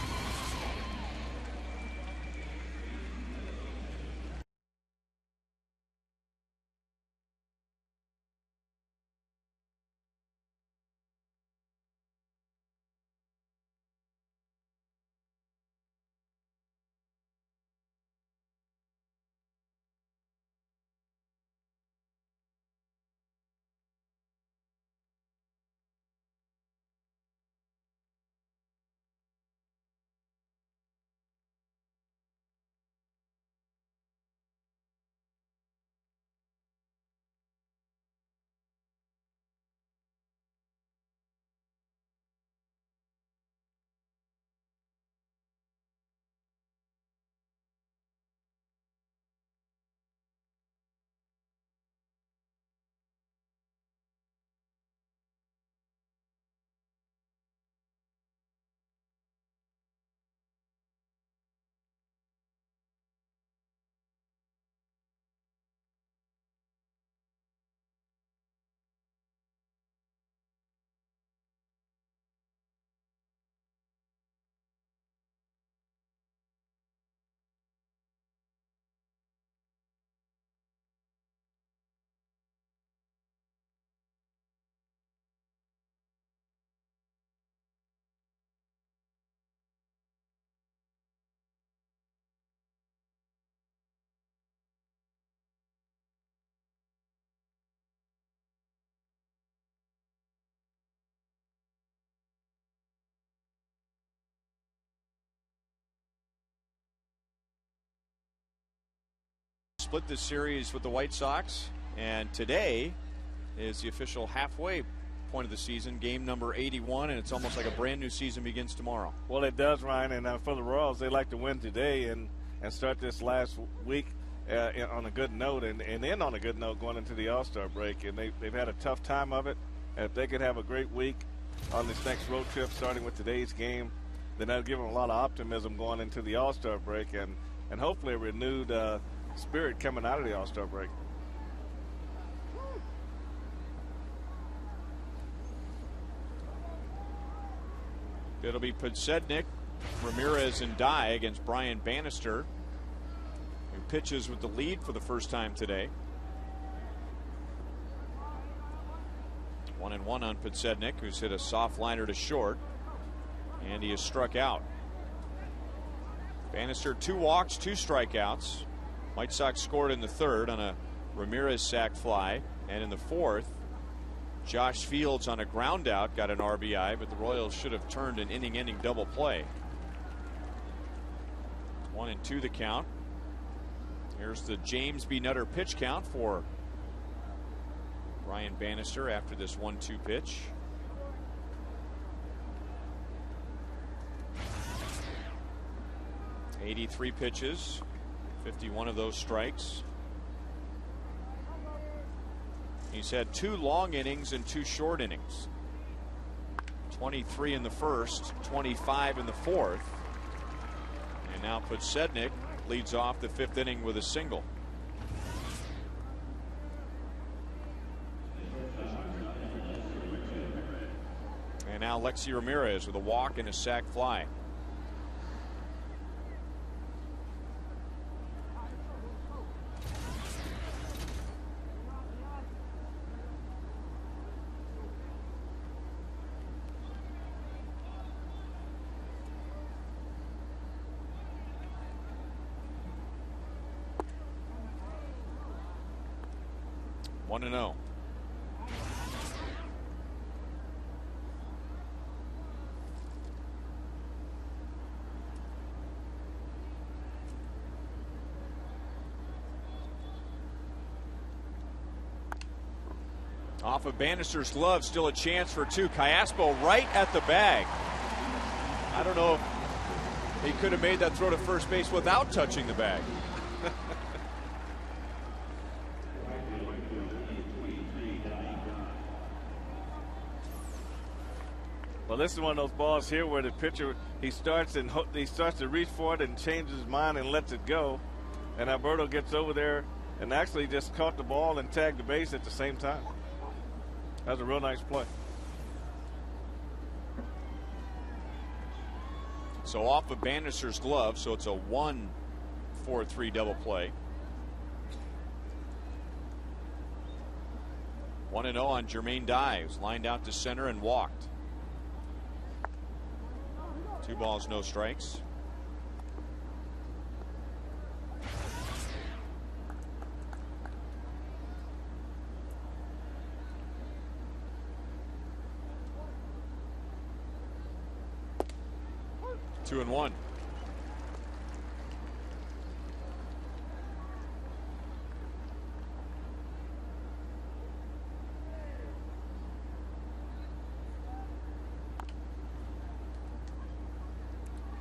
split this series with the White Sox, and today is the official halfway point of the season, game number 81, and it's almost like a brand new season begins tomorrow. Well, it does, Ryan, and for the Royals, they like to win today and start this last week on a good note and end on a good note going into the All-Star break. And they've had a tough time of it. And if they could have a great week on this next road trip, starting with today's game, then that'll give them a lot of optimism going into the All-Star break and hopefully a renewed spirit coming out of the All-Star break. It'll be Podsednik, Ramirez, and Dye against Brian Bannister, who pitches with the lead for the first time today. 1-1 on Podsednik, who's hit a soft liner to short, and he is struck out. Bannister 2 walks, 2 strikeouts. White Sox scored in the third on a Ramirez sac fly, and in the fourth, Josh Fields on a ground out got an RBI, but the Royals should have turned an inning-ending double play. 1-2 the count. Here's the James B. Nutter pitch count for Brian Bannister after this 1-2 pitch. '83 pitches, 51 of those strikes. He's had 2 long innings and 2 short innings. 23 in the first, 25 in the fourth. And now Podsednik leads off the 5th inning with a single. And now Lexi Ramirez with a walk and a sac fly. One and 0. Off of Bannister's glove, still a chance for 2. Callaspo right at the bag. I don't know if he could have made that throw to first base without touching the bag. Well, this is one of those balls here where the pitcher he starts to reach for it and changes his mind and lets it go, and Alberto gets over there and actually just caught the ball and tagged the base at the same time. That was a real nice play. So off of Bannister's glove, so it's a 1-4-3 double play. 1-0 on Jermaine Dye, who's lined out to center and walked. 2 balls, no strikes. Two and 1.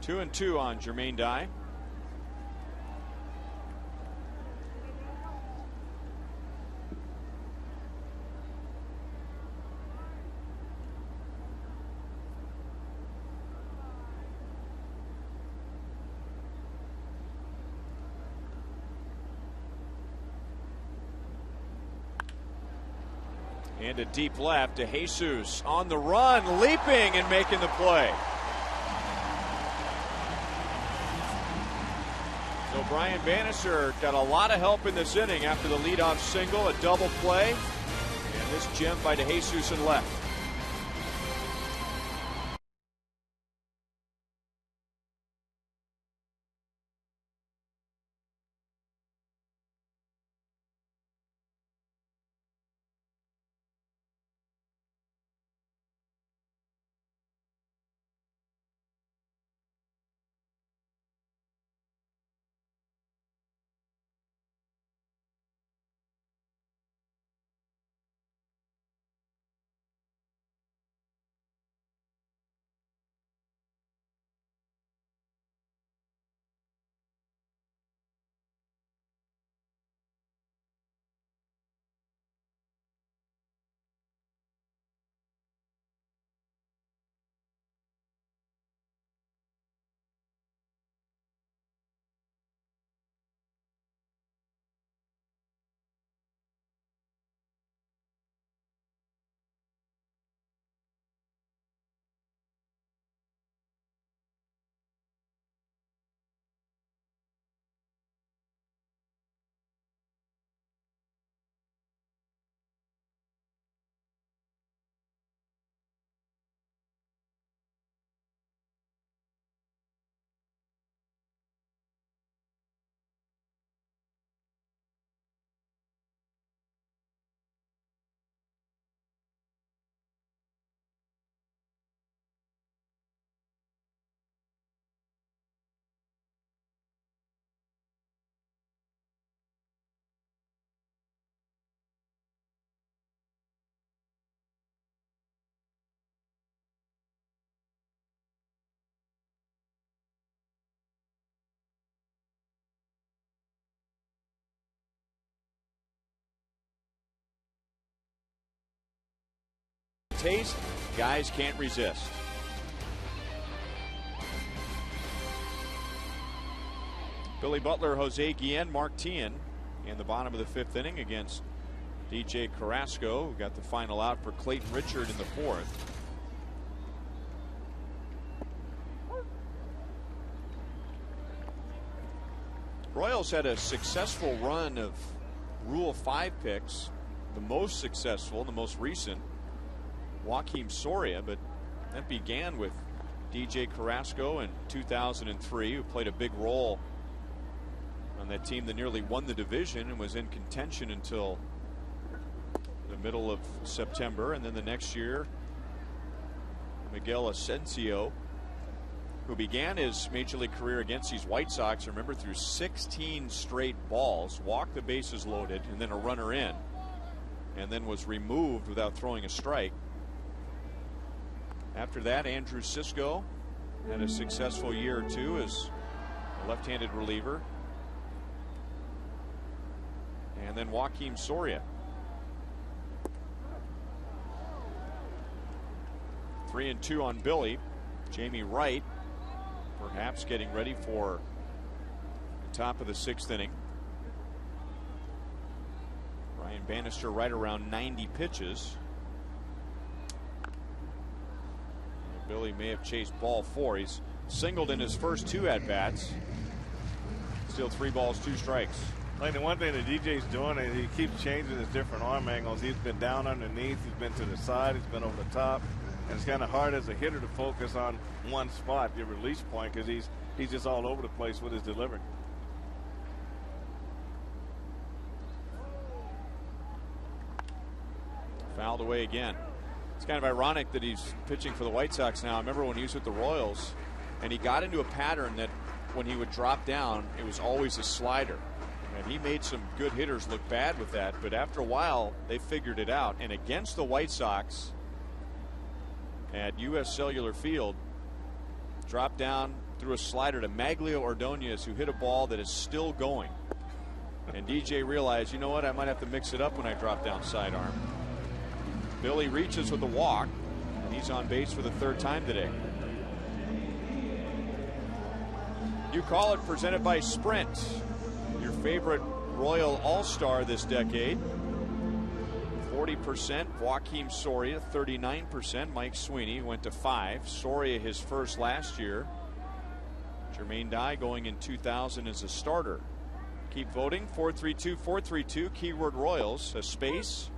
Two and 2 on Jermaine Dye. And a deep left to Jesus on the run, leaping and making the play. So Brian Bannister got a lot of help in this inning after the leadoff single, a double play, and this gem by DeJesus and left. taste, guys can't resist. Billy Butler, Jose Guillen, Mark Teahan in the bottom of the 5th inning against DJ Carrasco, who got the final out for Clayton Richard in the 4th. Royals had a successful run of Rule 5 picks, the most successful, the most recent, Joakim Soria, but that began with DJ Carrasco in 2003, who played a big role on that team that nearly won the division and was in contention until the middle of September. And then the next year, Miguel Asensio, who began his major league career against these White Sox, remember, through 16 straight balls, walked the bases loaded, and then a runner in, and then was removed without throwing a strike. After that, Andrew Sisco had a successful year or two as a left-handed reliever. And then Joakim Soria. 3-2 on Billy. Jamie Wright perhaps getting ready for the top of the 6th inning. Ryan Bannister right around 90 pitches. And Billy may have chased ball 4. He's singled in his first 2 at-bats. Still 3 balls, 2 strikes. Like the one thing that DJ's doing is he keeps changing his different arm angles. He's been down underneath, he's been to the side, he's been over the top, and it's kind of hard as a hitter to focus on one spot, your release point, because he's just all over the place with his delivery. Fouled away again. It's kind of ironic that he's pitching for the White Sox now. I remember when he was with the Royals, and he got into a pattern that when he would drop down, it was always a slider. And he made some good hitters look bad with that, but after a while they figured it out. And against the White Sox at U.S. Cellular Field, dropped down, threw a slider to Maglio Ordonez, who hit a ball that is still going. And DJ realized, you know what, I might have to mix it up when I drop down sidearm. Billy reaches with a walk, and he's on base for the 3rd time today. You Call It, presented by Sprint. Your favorite Royal All-Star this decade. 40% Joakim Soria, 39% Mike Sweeney, went to 5. Soria his first last year. Jermaine Dye going in 2000 as a starter. Keep voting, 432-432, keyword Royals, a space,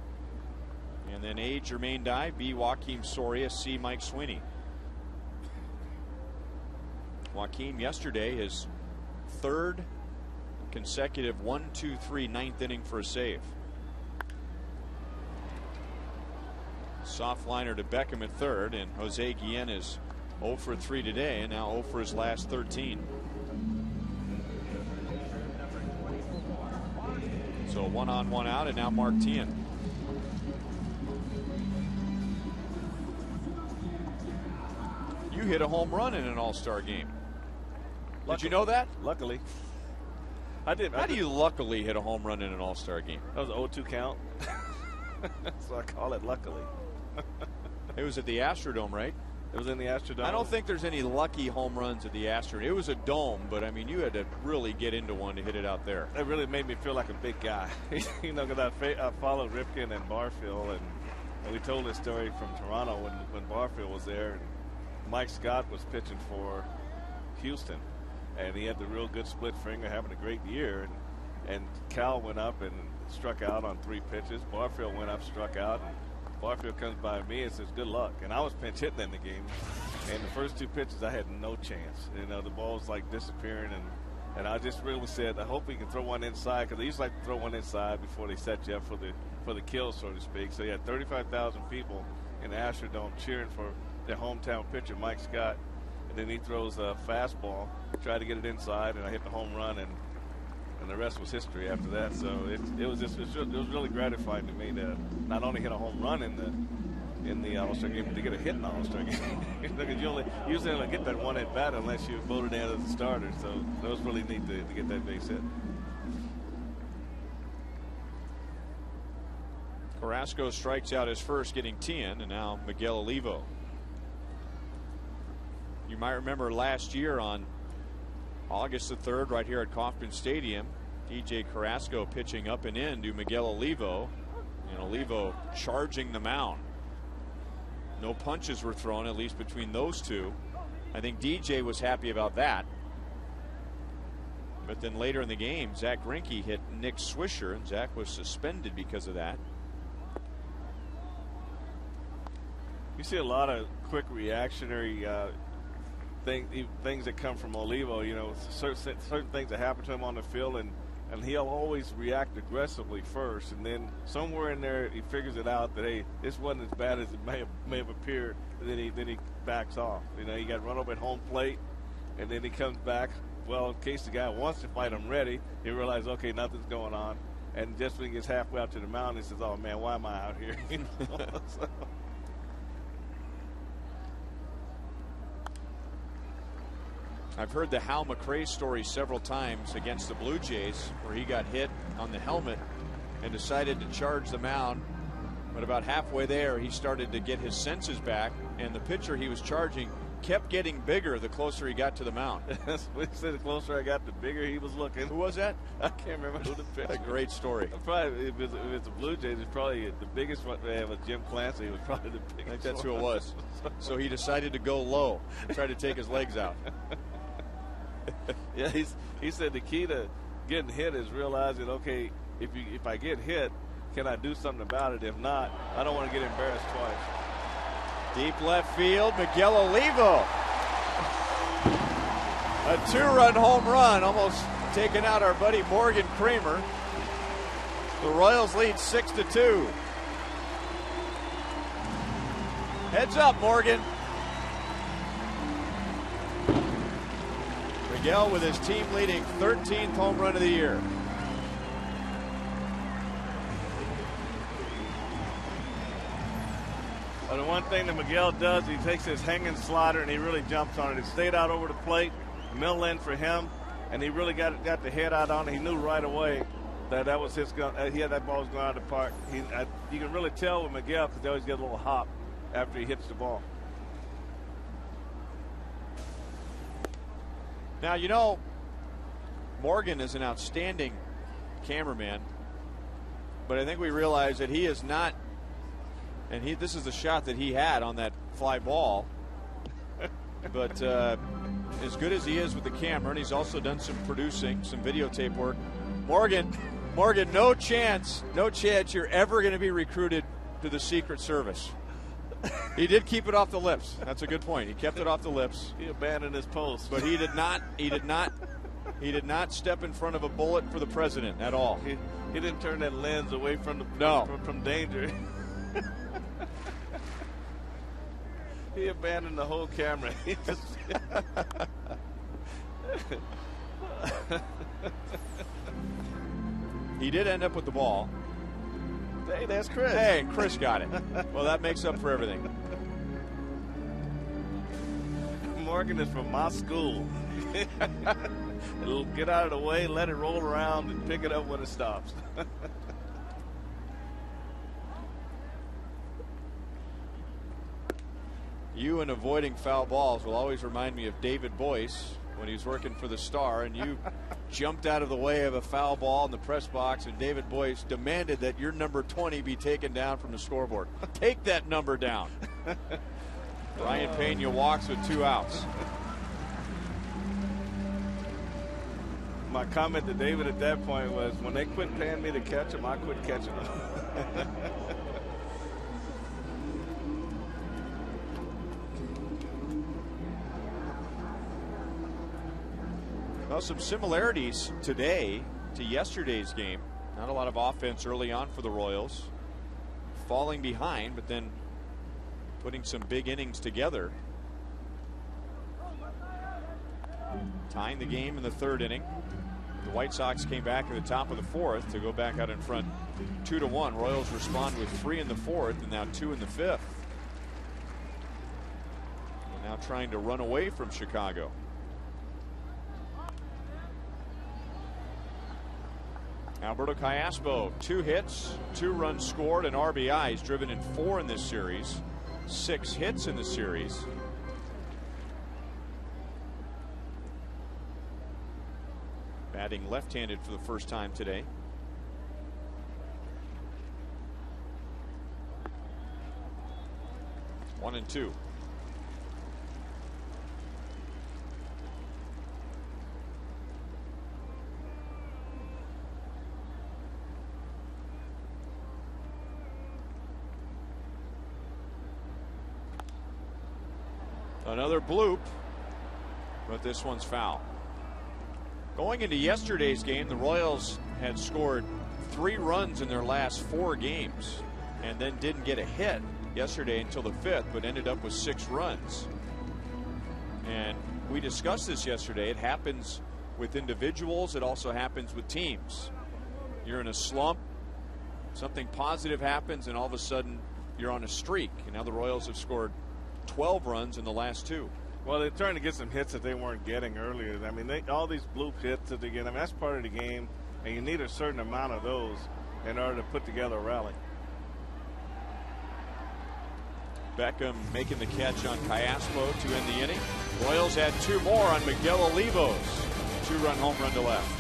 and then A, Jermaine Dye, B, Joakim Soria, C, Mike Sweeney. Joakim yesterday his 3rd consecutive 1-2-3 9th inning for a save. Soft liner to Beckham at 3rd, and Jose Guillen is 0 for 3 today, and now 0 for his last 13. So 1 on, 1 out, and now Mark Teahan. You hit a home run in an All-Star game. Did you know that? Luckily. I did. How do you luckily hit a home run in an All-Star game? That was an 0-2 count. So I call it luckily. It was at the Astrodome, right? It was in the Astrodome. I don't think there's any lucky home runs at the Astrodome. It was a dome, but I mean, you had to really get into one to hit it out there. It really made me feel like a big guy. You know, because I followed Ripken and Barfield, and we told this story from Toronto when Barfield was there, and Mike Scott was pitching for Houston, and he had the real good split finger, having a great year, and Cal went up and struck out on 3 pitches. Barfield went up, struck out, and Barfield comes by me and says, good luck. And I was pinch hitting in the game. And the first 2 pitches, I had no chance. You know, the ball was like disappearing. And I just really said, I hope he can throw one inside, because they used to like to throw one inside before they set you up for the kill, so to speak. So you had 35,000 people in the Astrodome cheering for their hometown pitcher, Mike Scott. And then he throws a fastball, tried to get it inside, and I hit the home run, and the rest was history after that. So it was really gratifying to me to not only hit a home run in the All-Star game, but to get a hit in the All-Star game. Because you usually only get that one at bat unless you voted in as a starter. So it was really neat to get that base hit. Of Carrasco strikes out his first, getting 10, and now Miguel Olivo. You might remember last year on August the 3rd, right here at Kauffman Stadium, DJ Carrasco pitching up and in to Miguel Olivo, and Olivo charging the mound. No punches were thrown, at least between those two. I think DJ was happy about that. But then later in the game, Zach Greinke hit Nick Swisher, and Zach was suspended because of that. You see a lot of quick reactionary things that come from Olivo. You know, certain things that happen to him on the field, and he'll always react aggressively first, and then somewhere in there he figures it out that, hey, this wasn't as bad as it may have appeared, and then he backs off. You know, he got run over at home plate, and then he comes back. Well, in case the guy wants to fight, I'm ready. He realizes, okay, nothing's going on, and just when he gets halfway out to the mound, he says, oh man, why am I out here? You know? So. I've heard the Hal McRae story several times against the Blue Jays, where he got hit on the helmet and decided to charge the mound. But about halfway there, he started to get his senses back, and the pitcher he was charging kept getting bigger the closer he got to the mound. We said the closer I got, the bigger he was looking. Who was that? I can't remember who the pitcher. A great story. Probably, if it's the Blue Jays, it's probably the biggest one they have. Was Jim Clancy. He was probably the biggest. I think that's one. who it was. So he decided to go low, try to take his legs out. Yeah, he said the key to getting hit is realizing, okay, if I get hit, can I do something about it? If not, I don't want to get embarrassed twice. Deep left field, Miguel Olivo. A 2-run home run, almost taking out our buddy Morgan Kramer. The Royals lead 6-2. Heads up, Morgan. Miguel with his team leading 13th home run of the year. The one thing that Miguel does, he takes his hanging slider and he really jumps on it. It stayed out over the plate, middle end for him, and he really got the head out on it. He knew right away that was his gun. He had that ball was going out of the park. You can really tell with Miguel because they always get a little hop after he hits the ball. Now, you know, Morgan is an outstanding cameraman, but I think we realize that he is not, and this is the shot that he had on that fly ball. But as good as he is with the camera, and he's also done some producing, some videotape work, Morgan, no chance you're ever going to be recruited to the Secret Service. He did keep it off the lips. That's a good point. He kept it off the lips. He abandoned his post. But he did not step in front of a bullet for the president at all. He didn't turn that lens away from from danger. He abandoned the whole camera. He did end up with the ball. Hey, that's Chris. Hey, Chris got it. Well, that makes up for everything. Morgan is from my school. It'll get out of the way, let it roll around, and pick it up when it stops. You and avoiding foul balls will always remind me of David Boyce when he was working for the Star, and you jumped out of the way of a foul ball in the press box, and David Boyce demanded that your number 20 be taken down from the scoreboard. Take that number down. Ryan Pena walks with 2 outs. My comment to David at that point was, when they quit paying me to catch them, I quit catching them. Well, some similarities today to yesterday's game. Not a lot of offense early on for the Royals. Falling behind, but then putting some big innings together. Tying the game in the 3rd inning. The White Sox came back at the top of the 4th to go back out in front 2-1. Royals respond with 3 in the 4th and now 2 in the 5th. Now trying to run away from Chicago. Alberto Callaspo, 2 hits, 2 runs scored, and RBI. He's driven in 4 in this series, 6 hits in the series. Batting left-handed for the first time today. One and two. Another bloop, but this one's foul. Going into yesterday's game, the Royals had scored 3 runs in their last 4 games and then didn't get a hit yesterday until the 5th, but ended up with 6 runs. And we discussed this yesterday. It happens with individuals. It also happens with teams. You're in a slump, something positive happens, and all of a sudden you're on a streak. And now the Royals have scored 12 runs in the last 2. Well, they're trying to get some hits that they weren't getting earlier. I mean, all these bloop hits that they get, I mean, that's part of the game, and you need a certain amount of those in order to put together a rally. Beckham making the catch on Callaspo to end the inning. Royals had 2 more on Miguel Olivos. 2-run home run to left.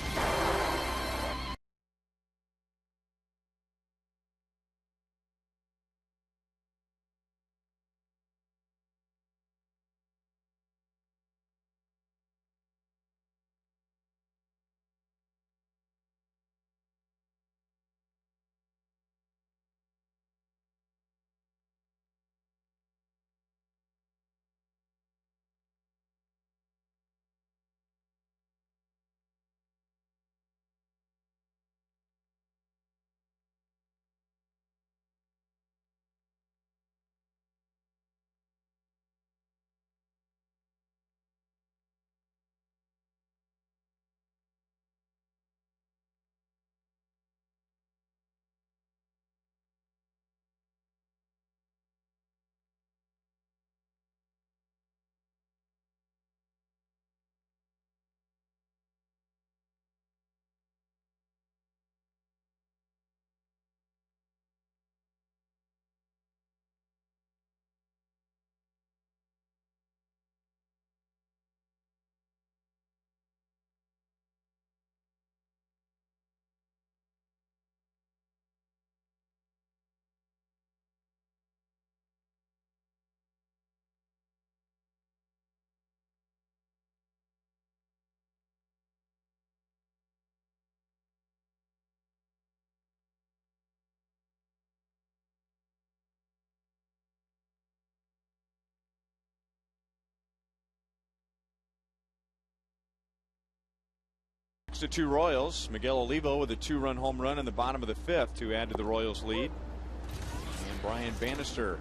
To 2 Royals. Miguel Olivo with a 2-run home run in the bottom of the 5th to add to the Royals lead. And Brian Bannister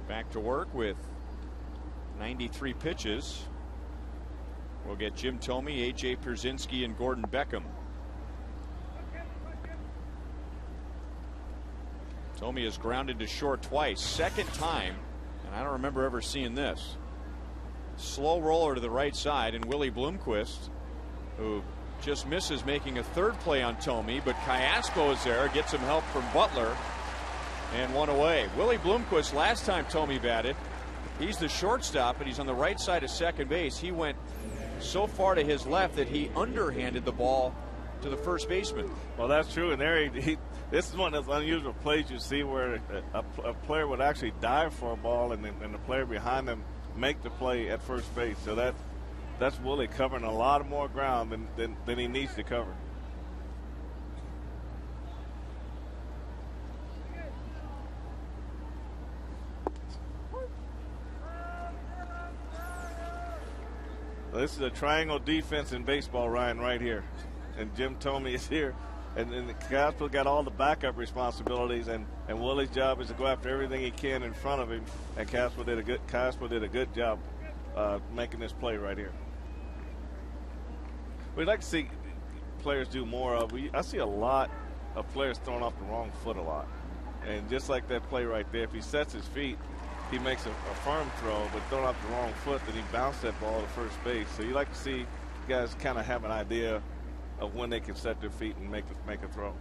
back to work with 93 pitches. We'll get Jim Thome, AJ Pierzynski, and Gordon Beckham. Thome is grounded to short twice, 2nd time, and I don't remember ever seeing this. Slow roller to the right side, and Willie Bloomquist, who just misses making a 3rd play on Thome, but Callaspo is there, gets some help from Butler, and 1 away. Willie Bloomquist, last time Thome batted, he's the shortstop, and he's on the right side of second base. He went so far to his left that he underhanded the ball to the first baseman. Well, that's true, and there this is one of those unusual plays you see where a player would actually dive for a ball, and the player behind them make the play at first base. So that's Willie covering a lot more ground than he needs to cover. This is a triangle defense in baseball, Ryan, right here. And Jim Thome is here. And Callaspo got all the backup responsibilities, and Willie's job is to go after everything he can in front of him. And Callaspo did a good job making this play right here. We'd like to see players do more of. I see a lot of players throwing off the wrong foot a lot. And just like that play right there, if he sets his feet, he makes a firm throw, but throwing off the wrong foot, then he bounced that ball to first base. So you like to see guys kind of have an idea of when they can set their feet and make a throw.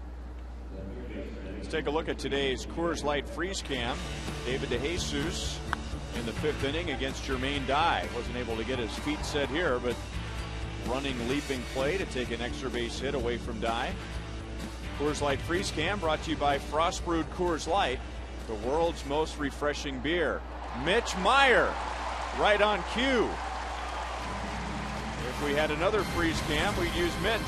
Let's take a look at today's Coors Light Freeze Cam. David DeJesus in the 5th inning against Jermaine Dye. Wasn't able to get his feet set here, but running, leaping play to take an extra base hit away from Dye. Coors Light Freeze Cam brought to you by Frost Brewed Coors Light, the world's most refreshing beer. Mitch Meyer right on cue. If we had another freeze cam, we'd use Mitch.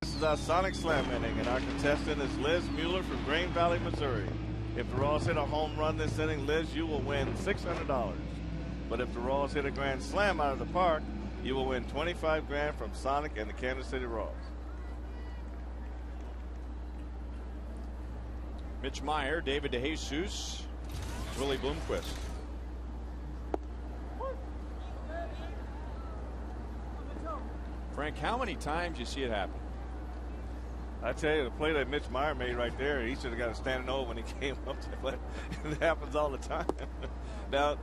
This is our Sonic Slam inning, and our contestant is Liz Mueller from Green Valley, Missouri. If the Royals hit a home run this inning, Liz, you will win $600. But if the Royals hit a grand slam out of the park, you will win $25,000 from Sonic and the Kansas City Royals. Mitch Meyer, David DeJesus, Willie Bloomquist. Frank, how many times you see it happen? I tell you, the play that Mitch Meyer made right there, he should have got a standing O when he came up to play. It happens all the time. Now,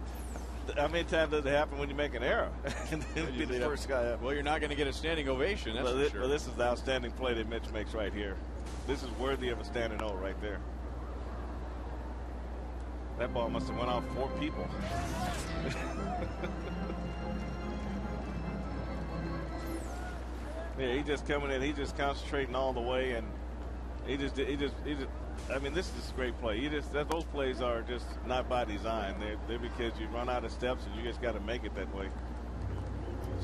how many times does it happen when you make an error? And then be the first guy up. Well, you're not going to get a standing ovation, that's for sure. Well, this is the outstanding play that Mitch makes right here. This is worthy of a standing O right there. That ball must have went off 4 people. Yeah, he just coming in. He just concentrating all the way, and he just. I mean, this is a great play. Those plays are just not by design. They're because you run out of steps, and you just got to make it that way.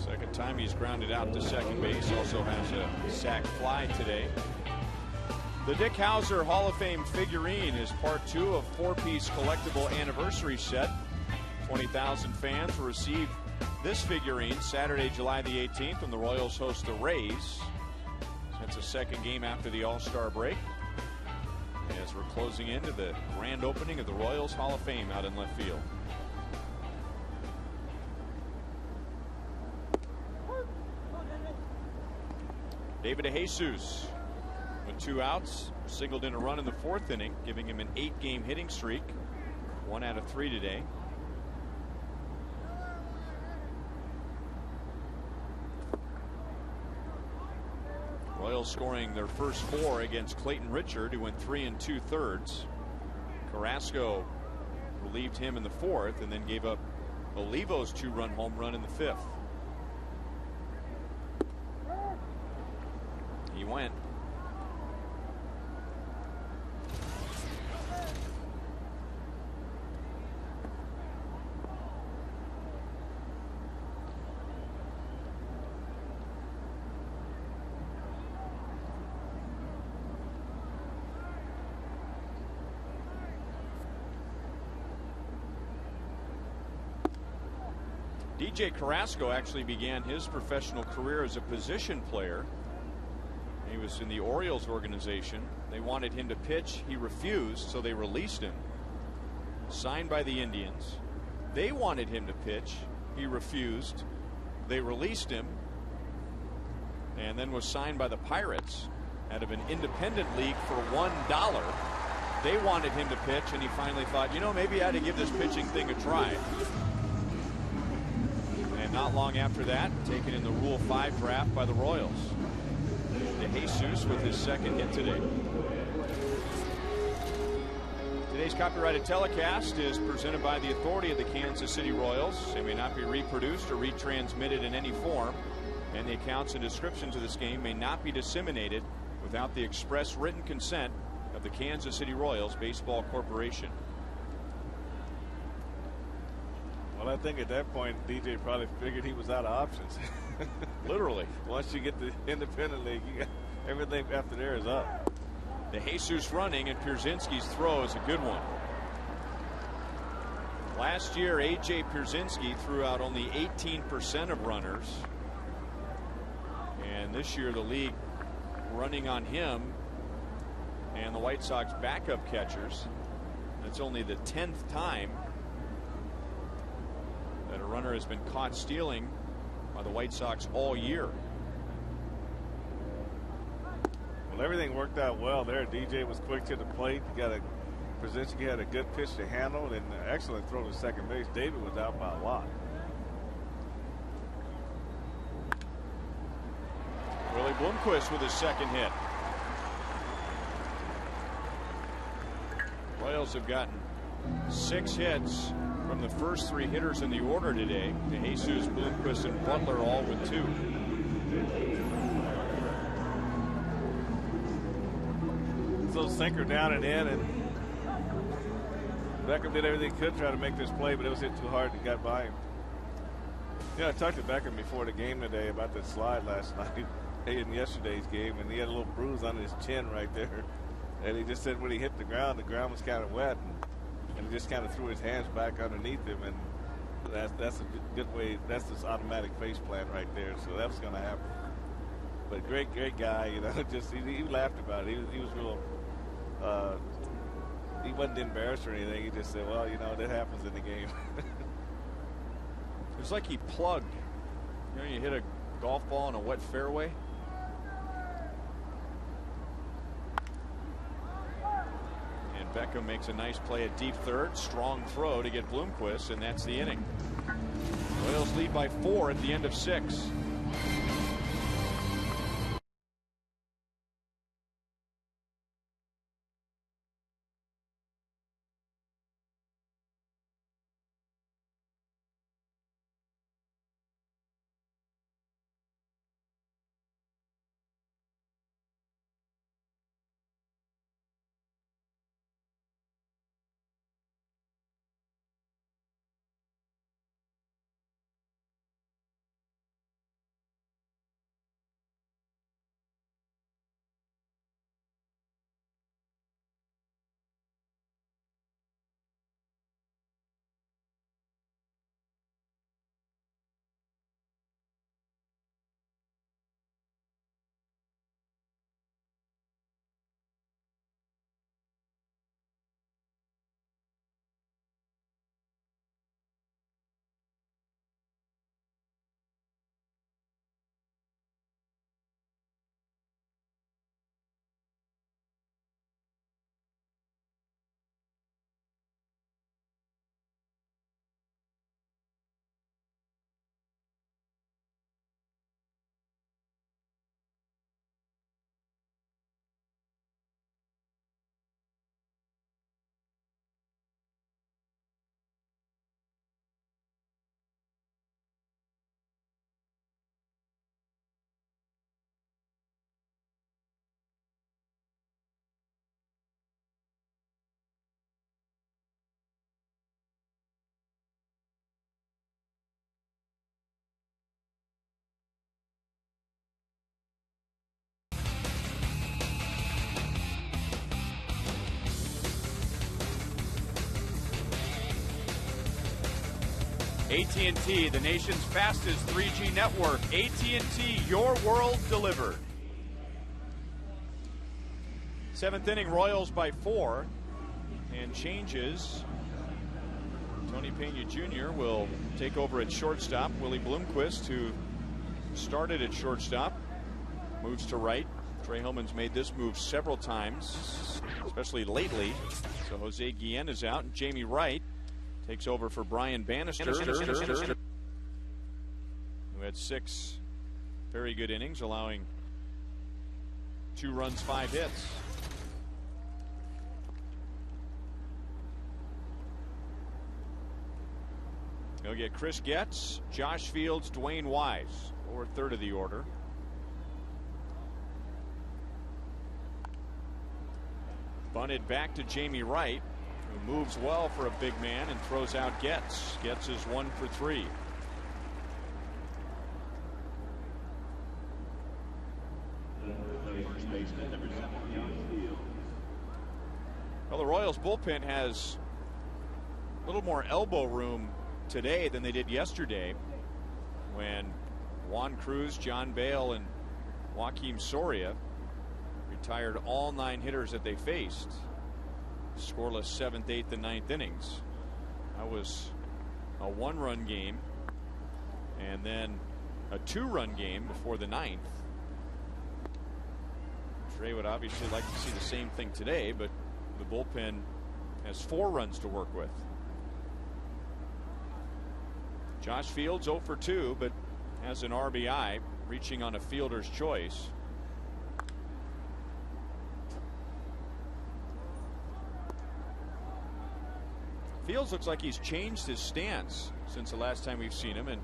Second time he's grounded out to second base. Also has a sac fly today. The Dick Hauser Hall of Fame figurine is part 2 of 4-piece collectible anniversary set. 20,000 fans will receive this figurine Saturday, July the 18th, when the Royals host the Rays. It's a second game after the All-Star break, as we're closing into the grand opening of the Royals Hall of Fame out in left field. David DeJesus with 2 outs, singled in a run in the 4th inning, giving him an 8-game hitting streak, 1 out of 3 today. Royals scoring their first 4 against Clayton Richard, who went 3 2/3. Carrasco relieved him in the 4th and then gave up Olivo's 2-run home run in the 5th. He went. DJ Carrasco actually began his professional career as a position player. He was in the Orioles organization. They wanted him to pitch. He refused, so they released him. Signed by the Indians. They wanted him to pitch. He refused. They released him. And then was signed by the Pirates out of an independent league for $1. They wanted him to pitch, and he finally thought, you know, maybe I ought to give this pitching thing a try. And not long after that, taken in the Rule 5 draft by the Royals. De Jesus with his second hit today. Today's copyrighted telecast is presented by the authority of the Kansas City Royals. It may not be reproduced or retransmitted in any form, and the accounts and descriptions of this game may not be disseminated without the express written consent of the Kansas City Royals Baseball Corporation. Well, I think at that point, DJ probably figured he was out of options. Literally. Once you get the independent league, you got everything after there is up. De Jesus running, and Pierzynski's throw is a good one. Last year, A.J. Pierzynski threw out only 18% of runners. And this year, the league running on him and the White Sox backup catchers. It's only the 10th time that a runner has been caught stealing by the White Sox all year. Well, everything worked out well there. DJ was quick to the plate. Pierzynski had a good pitch to handle and an excellent throw to second base. David was out by a lot. Willie Bloomquist with his second hit. Royals have gotten 6 hits from the first 3 hitters in the order today. De Jesus, Bloomquist, and Butler all with 2. So sinker down and in, and Beckham did everything he could try to make this play, but it was hit too hard and got by him. Yeah, I talked to Beckham before the game today about that slide last night in yesterday's game, and he had a little bruise on his chin right there. And he just said when he hit the ground was kind of wet, and he just kind of threw his hands back underneath him, and that's a good way. That's this automatic face plant right there. So that was going to happen. But great guy, you know. Just he laughed about it. He was real. He wasn't embarrassed or anything. He just said, well, you know, that happens in the game. It was like he plugged. You know, you hit a golf ball in a wet fairway. And Beckham makes a nice play at deep third. Strong throw to get Bloomquist, and that's the inning. Royals lead by 4 at the end of 6. AT&T, the nation's fastest 3G network. AT&T, your world delivered. Seventh inning, Royals by 4. And changes. Tony Pena Jr. will take over at shortstop. Willie Bloomquist, who started at shortstop, moves to right. Trey Hillman's made this move several times, especially lately. So Jose Guillen is out, and Jamie Wright takes over for Brian Bannister, who had 6 very good innings, allowing 2 runs, 5 hits. They'll get Chris Getz, Josh Fields, Dwayne Wise, lower third of the order. Bunted back to Jamie Wright, who moves well for a big man and throws out Getz. Getz is 1 for 3. Well, the Royals bullpen has a little more elbow room today than they did yesterday, when Juan Cruz, John Bale, and Joaquim Soria retired all 9 hitters that they faced. Scoreless 7th, 8th, and 9th innings. That was a 1-run game, and then a 2-run game before the 9th. Trey would obviously like to see the same thing today, but the bullpen has 4 runs to work with. Josh Fields 0 for 2, but has an RBI, reaching on a fielder's choice. Fields looks like he's changed his stance since the last time we've seen him, and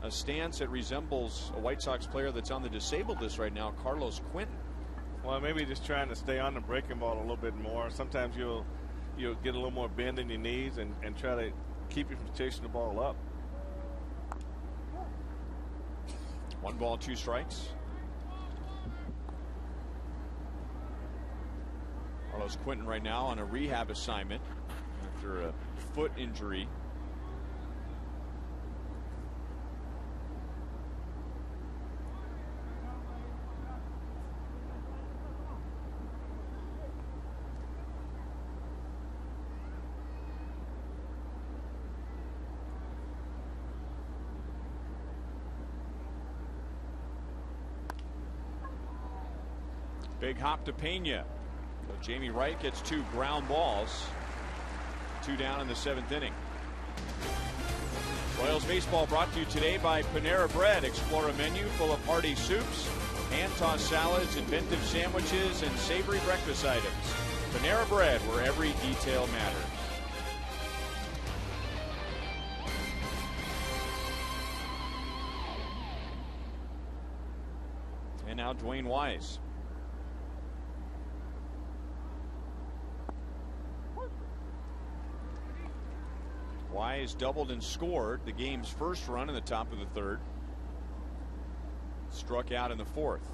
a stance that resembles a White Sox player that's on the disabled list right now, Carlos Quentin. Well, maybe just trying to stay on the breaking ball a little bit more. Sometimes you'll get a little more bend in your knees and try to keep you from chasing the ball up. 1 ball, 2 strikes. Carlos Quentin right now on a rehab assignment after a foot injury. Big hop to Pena. So Jamie Wright gets 2 ground balls. 2 down in the 7th inning. Royals baseball brought to you today by Panera Bread. Explore a menu full of hearty soups, hand-tossed salads, inventive sandwiches, and savory breakfast items. Panera Bread, where every detail matters. And now Dwayne Wise. Wise doubled and scored the game's first run in the top of the 3rd. Struck out in the 4th.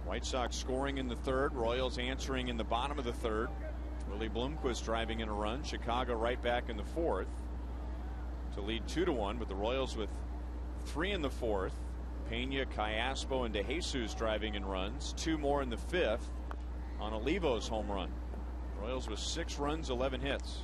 White Sox scoring in the 3rd. Royals answering in the bottom of the 3rd. Willie Bloomquist driving in a run. Chicago right back in the 4th to lead 2-1, but the Royals with 3 in the 4th. Pena, Callaspo, and DeJesus driving in runs. 2 more in the 5th on Olivo's home run. Royals with 6 runs, 11 hits.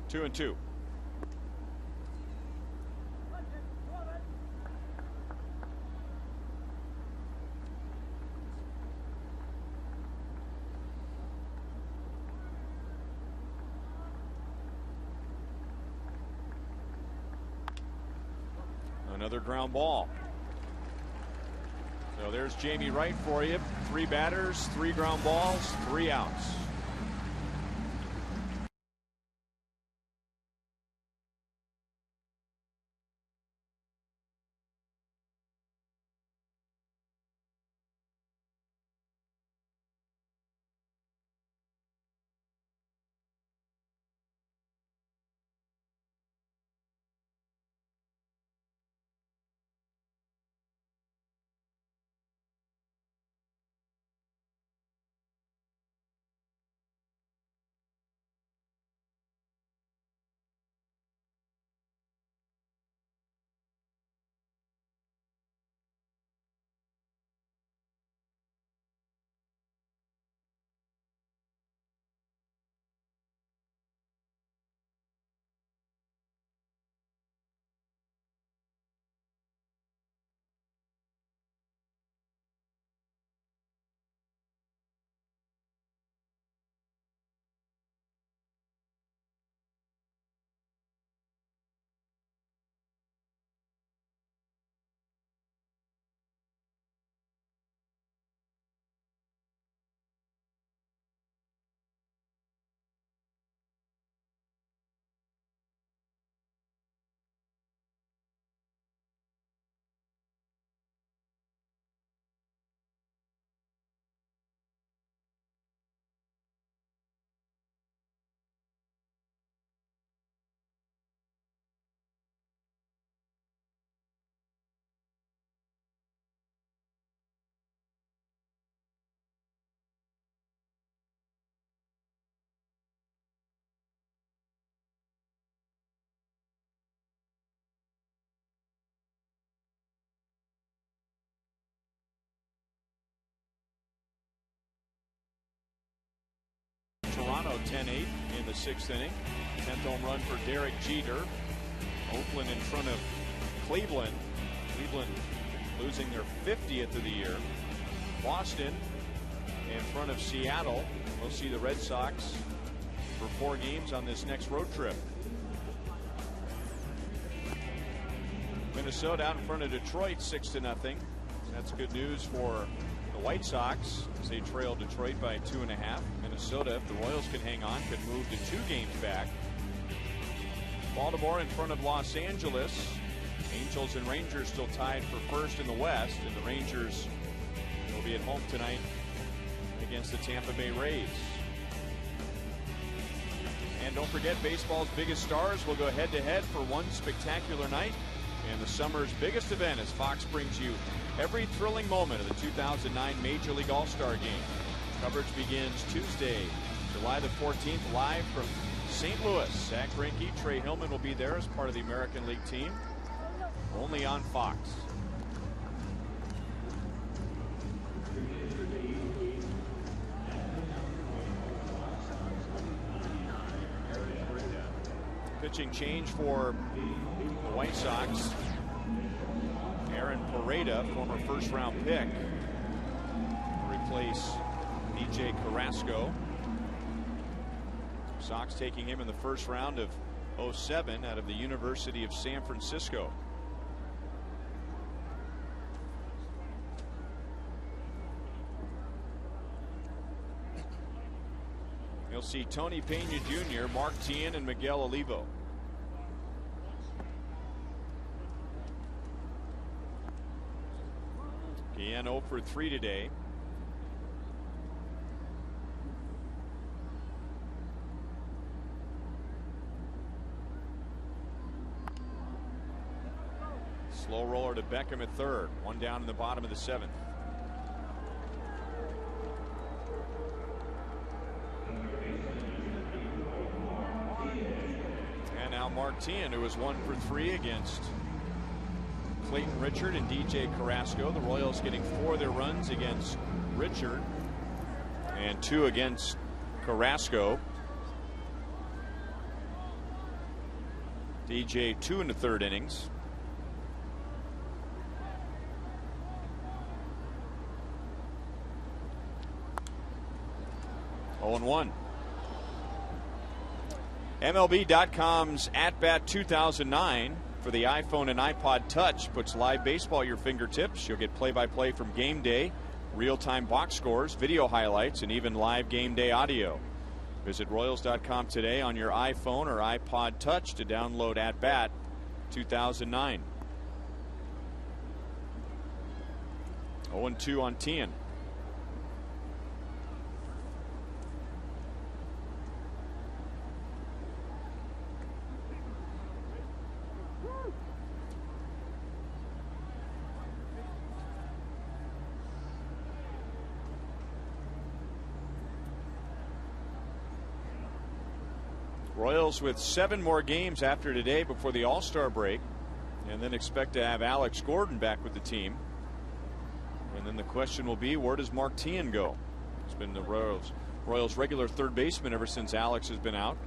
Two and 2. Another ground ball. So there's Jamie Wright for you. 3 batters, 3 ground balls, 3 outs. Toronto 10-8 in the 6th inning. 10th home run for Derek Jeter. Oakland in front of Cleveland. Cleveland losing their 50th of the year. Boston in front of Seattle. We'll see the Red Sox for 4 games on this next road trip. Minnesota out in front of Detroit 6-0. That's good news for the White Sox as they trail Detroit by 2.5. Minnesota, if the Royals can hang on, could move to 2 games back. Baltimore in front of Los Angeles. Angels and Rangers still tied for first in the West, and the Rangers will be at home tonight against the Tampa Bay Rays. And don't forget, baseball's biggest stars will go head-to-head for one spectacular night. And the summer's biggest event as Fox brings you every thrilling moment of the 2009 Major League All-Star Game. Coverage begins Tuesday, July the 14th, live from St. Louis. Zach Greinke, Trey Hillman will be there as part of the American League team. Only on Fox. Pitching change for the White Sox. Aaron Pareda, former first-round pick, replace DJ Carrasco. Sox taking him in the first round of 2007 out of the University of San Francisco. You'll see Tony Pena Jr., Mark Tien, and Miguel Olivo. Guillen 0 for 3 today. Slow roller to Beckham at third. One down in the bottom of the 7th. And now Mark Tien, who is 1 for 3 against Clayton Richard and DJ Carrasco. The Royals getting 4 of their runs against Richard and 2 against Carrasco. DJ 2 in the 3rd innings. Oh, 1. MLB.com's At-Bat 2009 for the iPhone and iPod Touch puts live baseball at your fingertips. You'll get play-by-play from game day, real-time box scores, video highlights, and even live game day audio. Visit Royals.com today on your iPhone or iPod Touch to download At-Bat 2009. 0-2 on Tien. Royals with 7 more games after today before the All-Star break, and then expect to have Alex Gordon back with the team. And then the question will be, where does Mark Tien go? He's been the Royals regular third baseman ever since Alex has been out.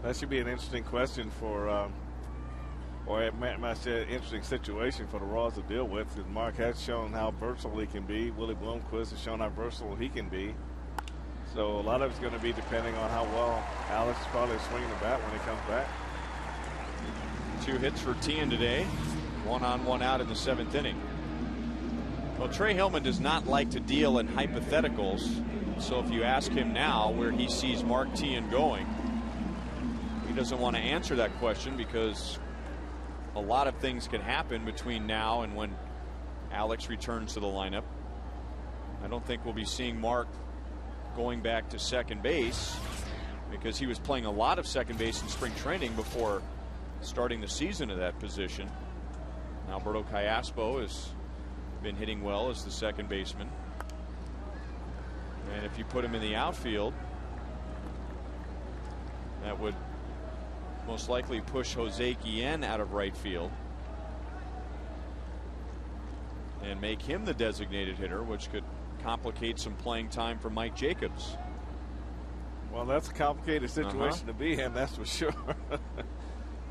That should be an interesting question for, or it might say an interesting situation for the Royals to deal with, because Mark has shown how versatile he can be. Willie Bloomquist has shown how versatile he can be. So a lot of it's going to be depending on how well Alex is probably swinging the bat when he comes back. 2 hits for Tien today. 1 on 1 out in the 7th inning. Well, Trey Hillman does not like to deal in hypotheticals. So if you ask him now where he sees Mark Tien going, he doesn't want to answer that question because a lot of things can happen between now and when Alex returns to the lineup. I don't think we'll be seeing Mark going back to second base because he was playing a lot of second base in spring training before starting the season at that position. Alberto Callaspo has been hitting well as the second baseman. And if you put him in the outfield, that would most likely push Jose Guillen out of right field and make him the designated hitter, which could complicate some playing time for Mike Jacobs. Well, that's a complicated situation to be in, that's for sure.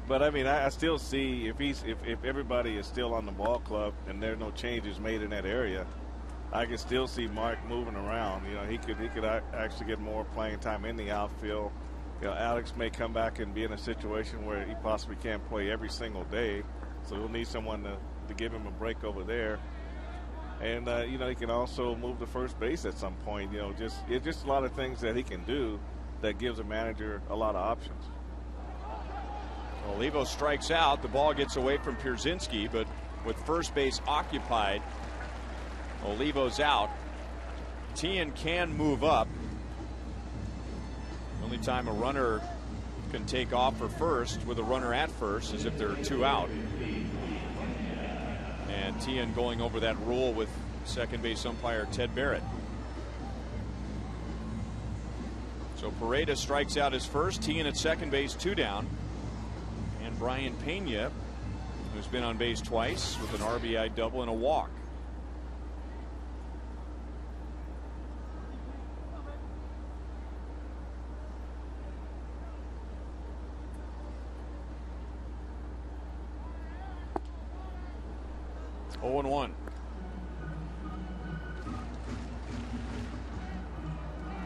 But I mean, I still see if everybody is still on the ball club and there are no changes made in that area, I can still see Mark moving around. You know, he could actually get more playing time in the outfield. You know, Alex may come back and be in a situation where he possibly can't play every single day, so he'll need someone to give him a break over there. And you know, he can also move to first base at some point. You know, it's just a lot of things that he can do that gives a manager a lot of options. Olivo strikes out. The ball gets away from Pierzynski, but with first base occupied, Olivo's out. Tien can move up. The only time a runner can take off for first with a runner at first is if there are 2 out. And Tien going over that rule with second base umpire Ted Barrett. So Pareda strikes out his first. Tien at second base, 2 down. And Brian Pena, who's been on base twice with an RBI double and a walk. Oh, 0-1.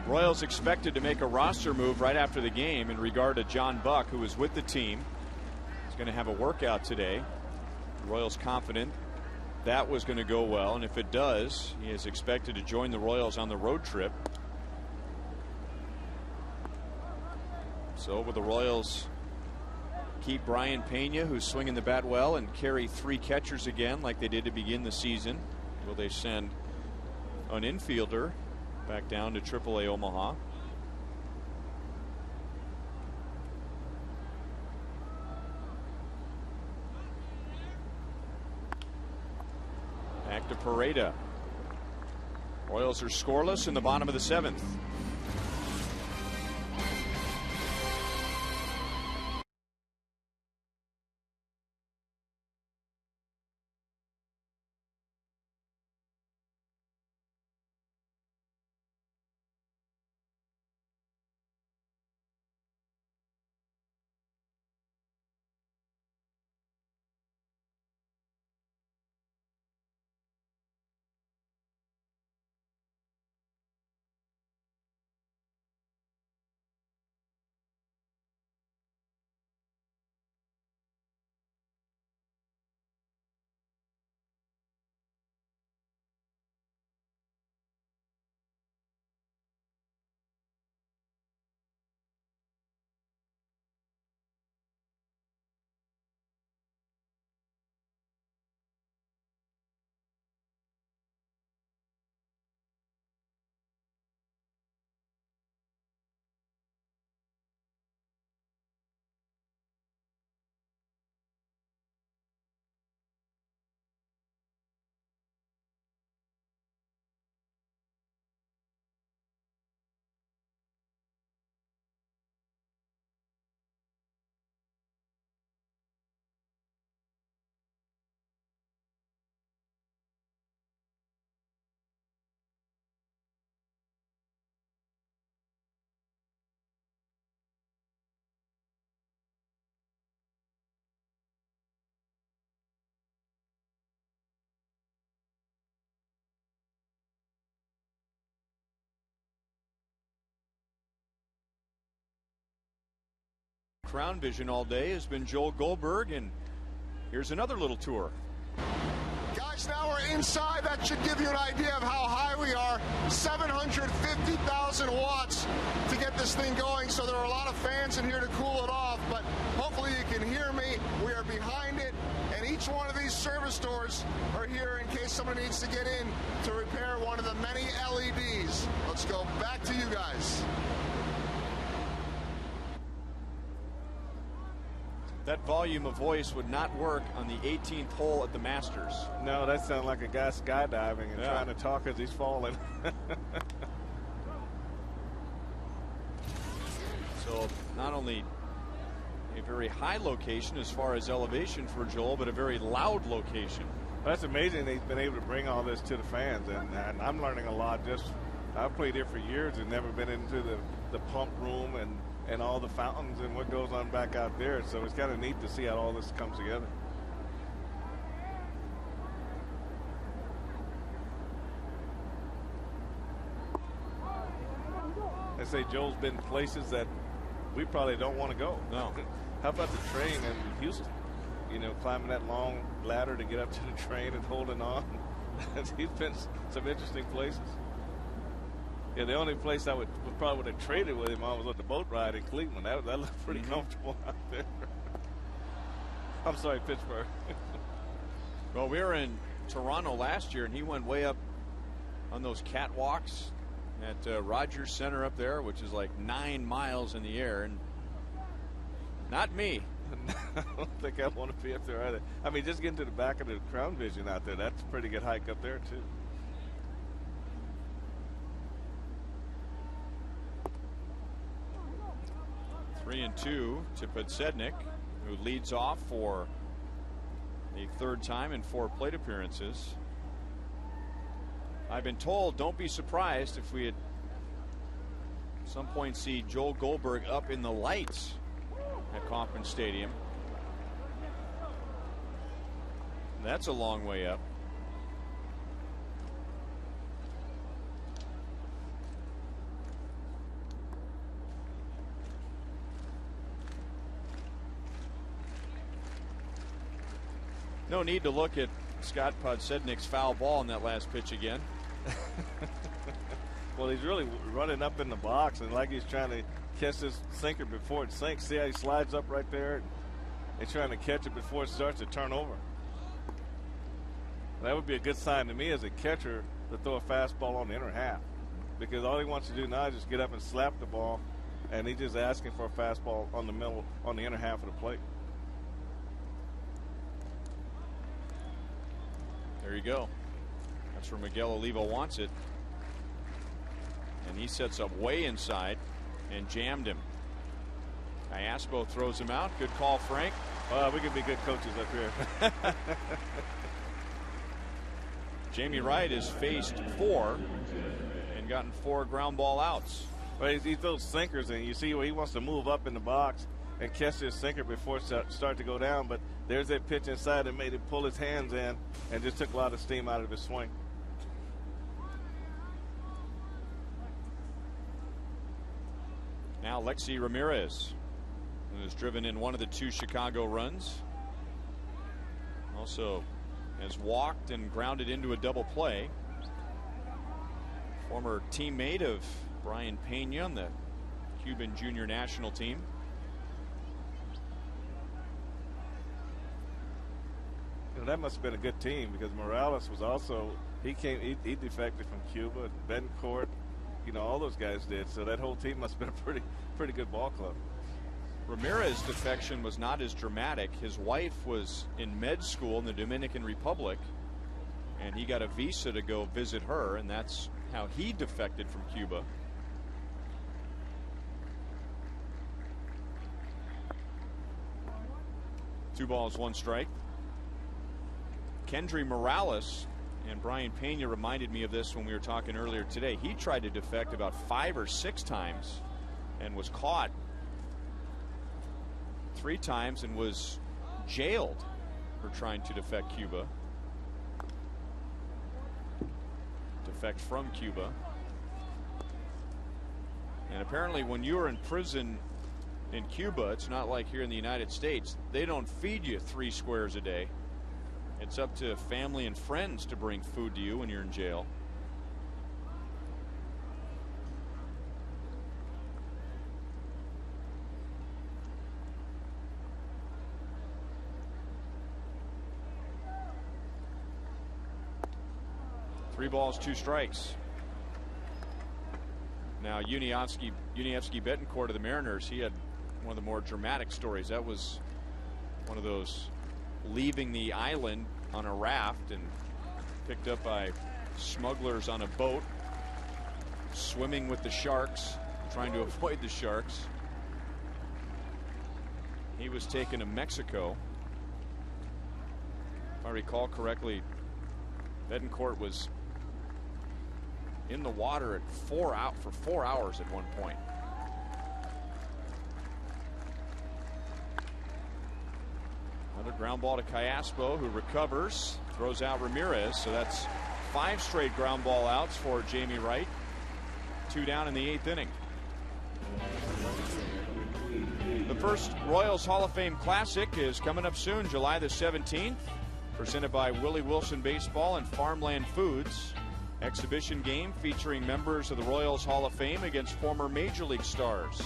Royals expected to make a roster move right after the game in regard to John Buck, who was with the team. He's going to have a workout today. The Royals confident that was going to go well, and if it does, he is expected to join the Royals on the road trip. So will the Royals keep Brian Pena, who's swinging the bat well, and carry 3 catchers again like they did to begin the season? Will they send an infielder back down to AAA Omaha? Back to Pareda. Royals are scoreless in the bottom of the 7th. Crown Vision all day has been Joel Goldberg, and here's another little tour. Guys, now we're inside. That should give you an idea of how high we are. 750,000 watts to get this thing going, so there are a lot of fans in here to cool it off, but hopefully you can hear me. We are behind it, and each one of these service doors are here in case someone needs to get in to repair one of the many LEDs. Let's go back to you guys. That volume of voice would not work on the 18th hole at the Masters. No, that sounds like a guy skydiving and trying to talk as he's falling. So not only a very high location as far as elevation for Joel, but a very loud location. That's amazing they've been able to bring all this to the fans, and I'm learning a lot. I've played here for years and never been into the pump room and all the fountains and what goes on back out there. So it's kind of neat to see how all this comes together. I say Joel's been places that we probably don't want to go. No. How about the train in Houston? You know, climbing that long ladder to get up to the train and holding on. He's been some interesting places. Yeah, the only place I would probably have traded with him on was the boat ride in Cleveland. That looked pretty comfortable out there. I'm sorry, Pittsburgh. Well, we were in Toronto last year, and he went way up on those catwalks at Rogers Center up there, which is like 9 miles in the air, and not me. I don't think I want to be up there either. I mean, just getting to the back of the Crown Vision out there, that's a pretty good hike up there, too. Three and two to Podsednik, who leads off for the third time in 4 plate appearances. I've been told don't be surprised if we at some point see Joel Goldberg up in the lights at Kauffman Stadium. That's a long way up. No need to look at Scott Podsednik's foul ball in that last pitch again. Well, he's really running up in the box, and like he's trying to catch this sinker before it sinks. See how he slides up right there and trying to catch it before it starts to turn over. That would be a good sign to me as a catcher to throw a fastball on the inner half, because all he wants to do now is just get up and slap the ball, and he's just asking for a fastball on the middle, on the inner half of the plate. There you go. That's where Miguel Oliva wants it. And he sets up way inside and jammed him. Iaspo throws him out. Good call, Frank. We can be good coaches up here. Jamie Wright has faced 4 and gotten 4 ground ball outs. Well, he throws sinkers, and you see where he wants to move up in the box and catch this sinker before it start to go down. But there's that pitch inside that made him pull his hands in and just took a lot of steam out of his swing. Now Lexi Ramirez, who has driven in one of the 2 Chicago runs, also has walked and grounded into a double play. Former teammate of Brian Pena on the Cuban junior national team. That must have been a good team, because Morales was also, he defected from Cuba. Bencourt, you know, all those guys did. So that whole team must have been a pretty good ball club. Ramirez's defection was not as dramatic. His wife was in med school in the Dominican Republic, and he got a visa to go visit her, and that's how he defected from Cuba. Two balls, 1 strike. Kendry Morales, and Brian Pena reminded me of this when we were talking earlier today. He tried to defect about 5 or 6 times and was caught 3 times and was jailed for trying to defect Cuba. Defect from Cuba. And apparently when you are in prison in Cuba, it's not like here in the United States. They don't feed you 3 squares a day. It's up to family and friends to bring food to you when you're in jail. Three balls, 2 strikes. Now Yunievsky Betancourt of the Mariners, he had one of the more dramatic stories. That was one of those leaving the island on a raft and picked up by smugglers on a boat, swimming with the sharks, trying to avoid the sharks. He was taken to Mexico. If I recall correctly, Betancourt was in the water for 4 hours at one point. Another ground ball to Callaspo, who recovers, throws out Ramirez. So that's 5 straight ground ball outs for Jamie Wright. 2 down in the 8th inning. The first Royals Hall of Fame Classic is coming up soon, July the 17th. Presented by Willie Wilson Baseball and Farmland Foods. Exhibition game featuring members of the Royals Hall of Fame against former Major League stars.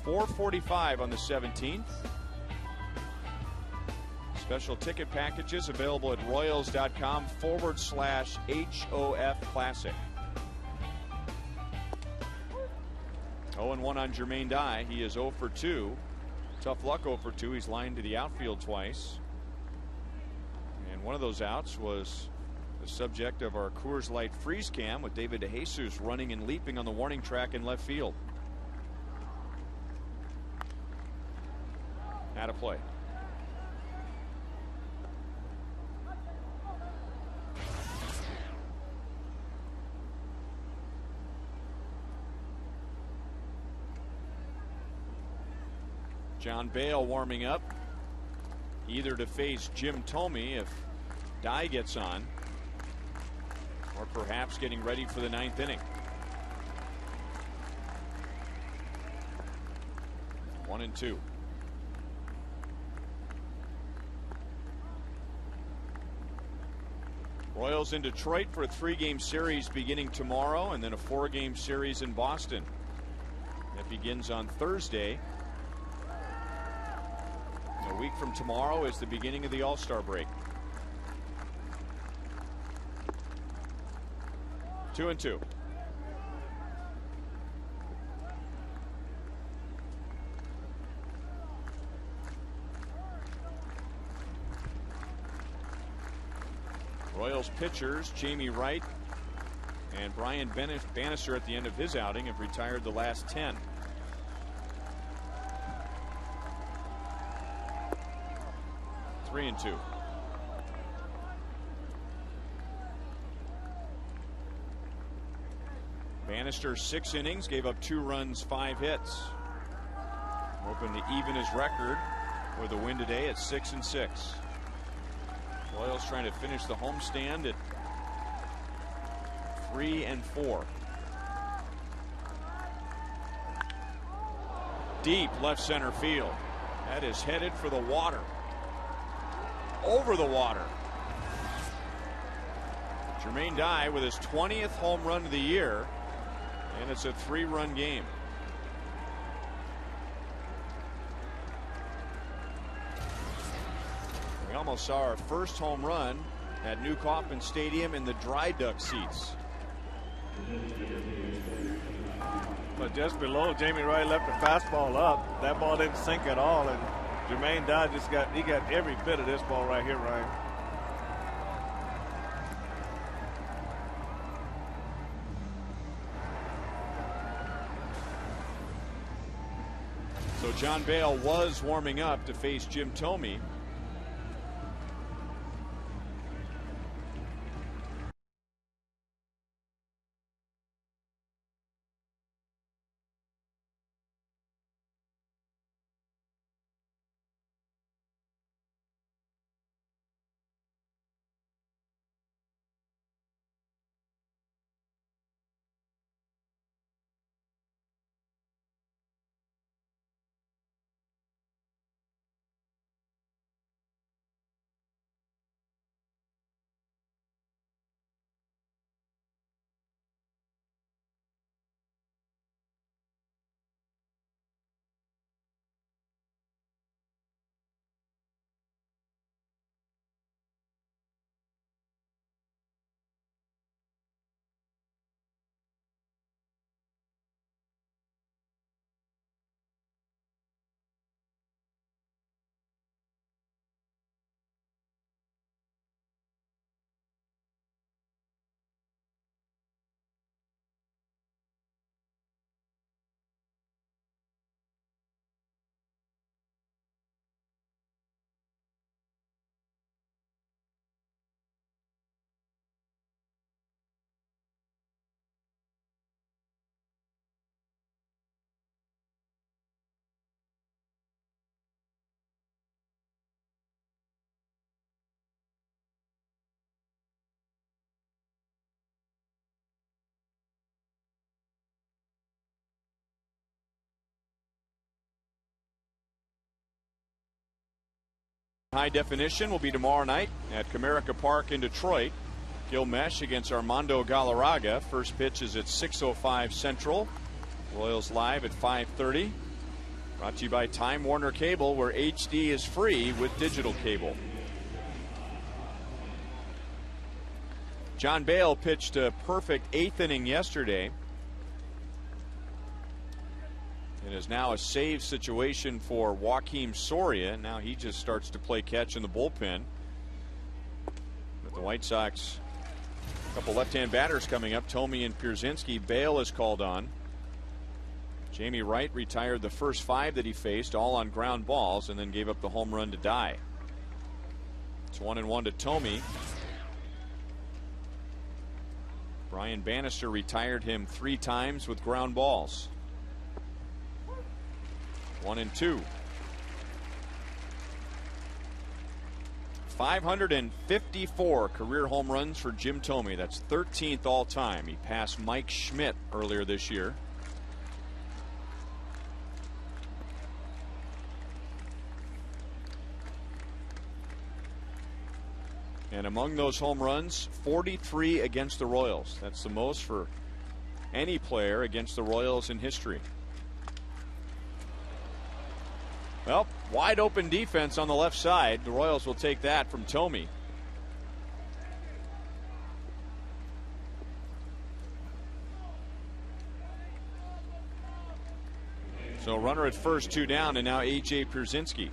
4:45 on the 17th. Special ticket packages available at royals.com/HOF Classic. 0-1 on Jermaine Dye. He is 0 for 2. Tough luck 0 for 2. He's lined to the outfield twice. And one of those outs was the subject of our Coors Light freeze cam with David DeJesus running and leaping on the warning track in left field. Out of play. John Bale warming up, either to face Jim Thome if Dye gets on, or perhaps getting ready for the 9th inning. 1-2. Royals in Detroit for a 3-game series beginning tomorrow, and then a 4-game series in Boston. That begins on Thursday. A week from tomorrow is the beginning of the All-Star break. 2-2. Royals pitchers Jamie Wright and Brian Bannister at the end of his outing have retired the last 10. Three and 2. Bannister 6 innings, gave up 2 runs, 5 hits. Hoping to even his record with a win today at 6-6. Royals trying to finish the homestand at 3-4. Deep left center field. That is headed for the water. Over the water. Jermaine Dye with his 20th home run of the year, and it's a 3-run game. We almost saw our first home run at New Kauffman Stadium in the dry duck seats. But just below, Jamie Wright left the fastball up. That ball didn't sink at all, and Jermaine Dye he got every bit of this ball right here, Ryan. So John Bale was warming up to face Jim Thome. High definition will be tomorrow night at Comerica Park in Detroit. Gil Mesh against Armando Galarraga. First pitch is at 6:05 Central. Royals live at 5:30. Brought to you by Time Warner Cable, where HD is free with digital cable. John Bale pitched a perfect 8th inning yesterday. It is now a save situation for Joakim Soria. Now he just starts to play catch in the bullpen. But the White Sox, a couple left-hand batters coming up, Thome and Pierzynski. Bale is called on. Jamie Wright retired the first 5 that he faced, all on ground balls, and then gave up the home run to die. It's 1-1 to Thome. Brian Bannister retired him 3 times with ground balls. 1-2. 554 career home runs for Jim Thome. That's 13th all time. He passed Mike Schmidt earlier this year. And among those home runs, 43 against the Royals. That's the most for any player against the Royals in history. Well, wide open defense on the left side. The Royals will take that from Thome. So runner at first, 2 down, and now A.J. Pierzynski.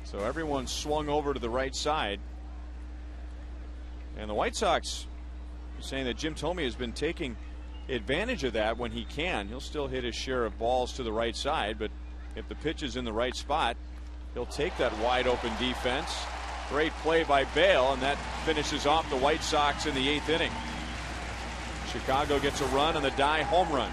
So everyone swung over to the right side. And the White Sox are saying that Jim Thome has been taking advantage of that when he can. He'll still hit his share of balls to the right side, but if the pitch is in the right spot, he'll take that wide open defense. Great play by Bale, and that finishes off the White Sox in the 8th inning. Chicago gets a run on the Dye home run.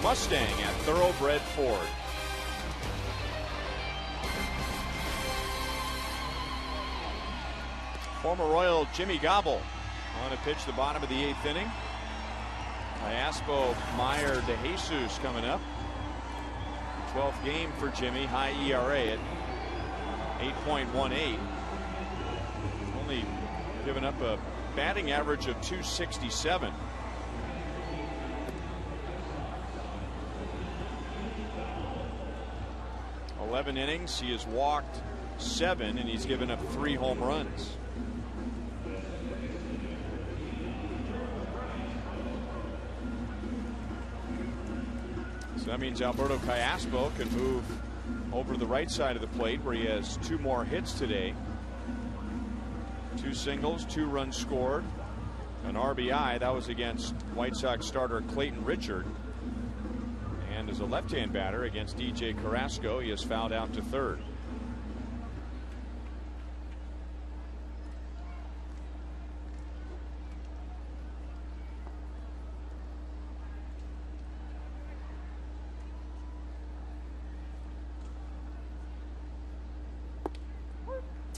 Mustang at Thoroughbred Ford. Former Royal Jimmy Gobble on to pitch the bottom of the 8th inning. Iaspo Meyer de Jesus coming up. 12th game for Jimmy. High ERA at 8.18. Only given up a batting average of .267. 11 innings. He has walked 7, and he's given up 3 home runs. So that means Alberto Callaspo can move over to the right side of the plate, where he has 2 more hits today. 2 singles, 2 runs scored, an RBI. That was against White Sox starter Clayton Richard. And as a left-hand batter against DJ Carrasco, he has fouled out to third.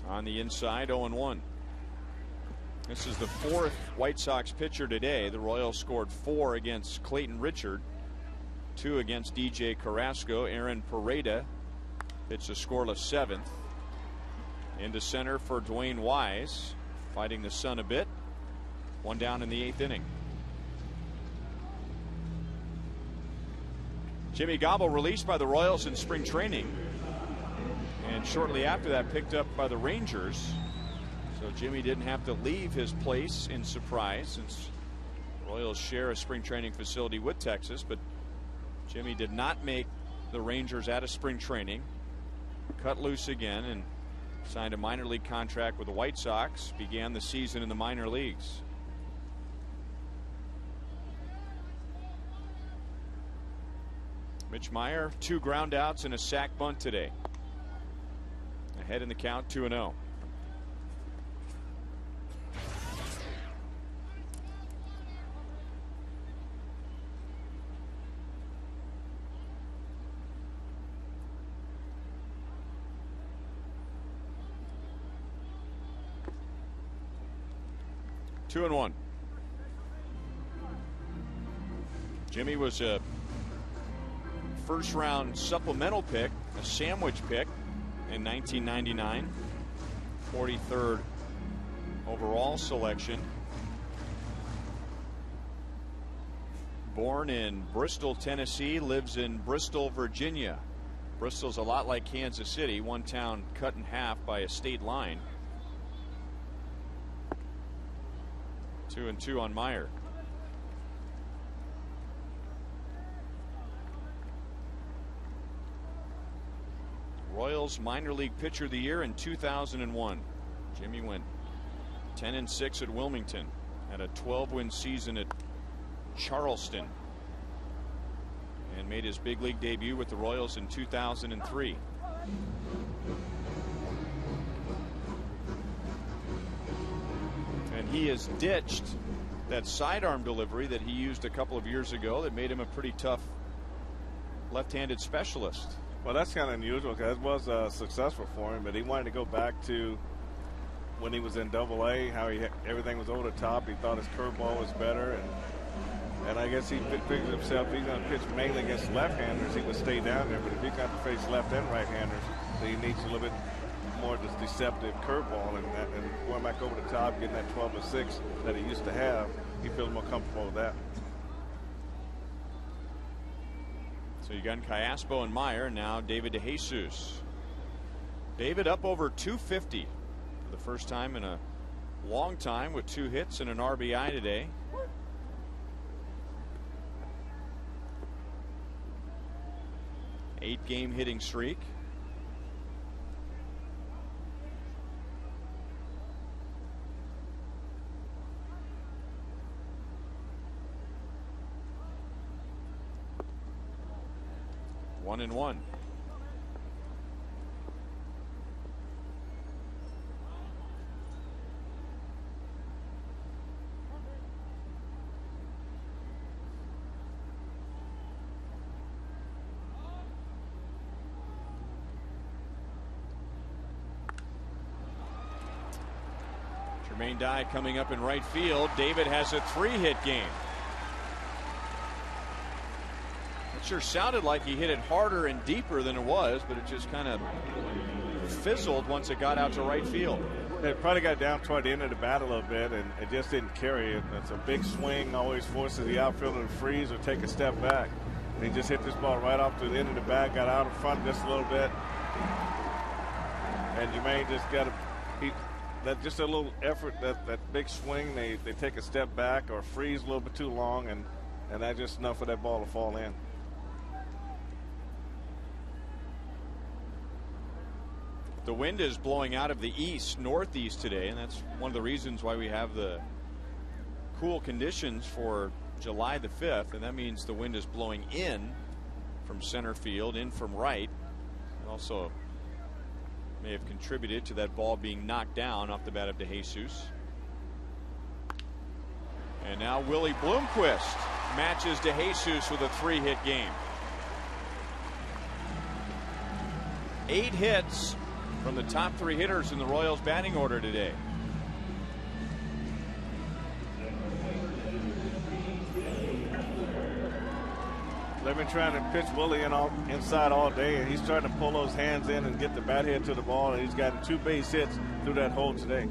On the inside, 0-1. This is the 4th White Sox pitcher today. The Royals scored 4 against Clayton Richard, 2 against DJ Carrasco. Aaron Pareda pitched a scoreless 7th. Into center for Dwayne Wise, fighting the sun a bit. 1 down in the 8th inning. Jimmy Gobble released by the Royals in spring training, and shortly after that picked up by the Rangers. So Jimmy didn't have to leave his place in Surprise, since the Royals share a spring training facility with Texas. But Jimmy did not make the Rangers out of spring training. Cut loose again and signed a minor league contract with the White Sox. Began the season in the minor leagues. Mitch Meyer, 2 ground outs and a sac bunt today. Ahead in the count, 2-0. Two and 1. Jimmy was a first-round supplemental pick, a sandwich pick in 1999. 43rd overall selection. Born in Bristol, Tennessee, lives in Bristol, Virginia. Bristol's a lot like Kansas City, one town cut in half by a state line. 2-2 on Meyer. Royals minor league pitcher of the year in 2001. Jimmy went 10-6 at Wilmington, had a 12-win season at Charleston, and made his big league debut with the Royals in 2003. And he has ditched that sidearm delivery that he used a couple of years ago that made him a pretty tough left-handed specialist. Well, that's kind of unusual because it was successful for him, but he wanted to go back to when he was in Double-A, how everything was over the top. He thought his curveball was better, and I guess he figured himself he's going to pitch mainly against left-handers. He would stay down there, but if he got to face left and right-handers, then he needs a little bit more deceptive curveball, and going back over the top, getting that 12-6 that he used to have, he feels more comfortable with that. So you got Callaspo and Meyer, and now David DeJesus. David up over 250 for the first time in a long time, with 2 hits and an RBI today. Eight-game hitting streak. One and 1. Jermaine Dye coming up in right field. David has a 3-hit game. It sure sounded like he hit it harder and deeper than it was, but it just kind of fizzled once it got out to right field. It probably got down toward the end of the bat a little bit, and it just didn't carry it. It's a big swing, always forces the outfielder to freeze or take a step back. And he just hit this ball right off to the end of the bat, got out in front just a little bit. And Jermaine just got just a little effort, that big swing, they take a step back or freeze a little bit too long, and that's just enough for that ball to fall in. The wind is blowing out of the east northeast today, and that's one of the reasons why we have the cool conditions for July the 5th, and that means the wind is blowing in from center field, in from right. It also may have contributed to that ball being knocked down off the bat of DeJesus. And now Willie Bloomquist matches DeJesus with a 3-hit game. 8 hits from the top 3 hitters in the Royals batting order today. They've been trying to pitch Willie inside all day, and he's trying to pull those hands in and get the bat head to the ball, and he's gotten 2 base hits through that hole today.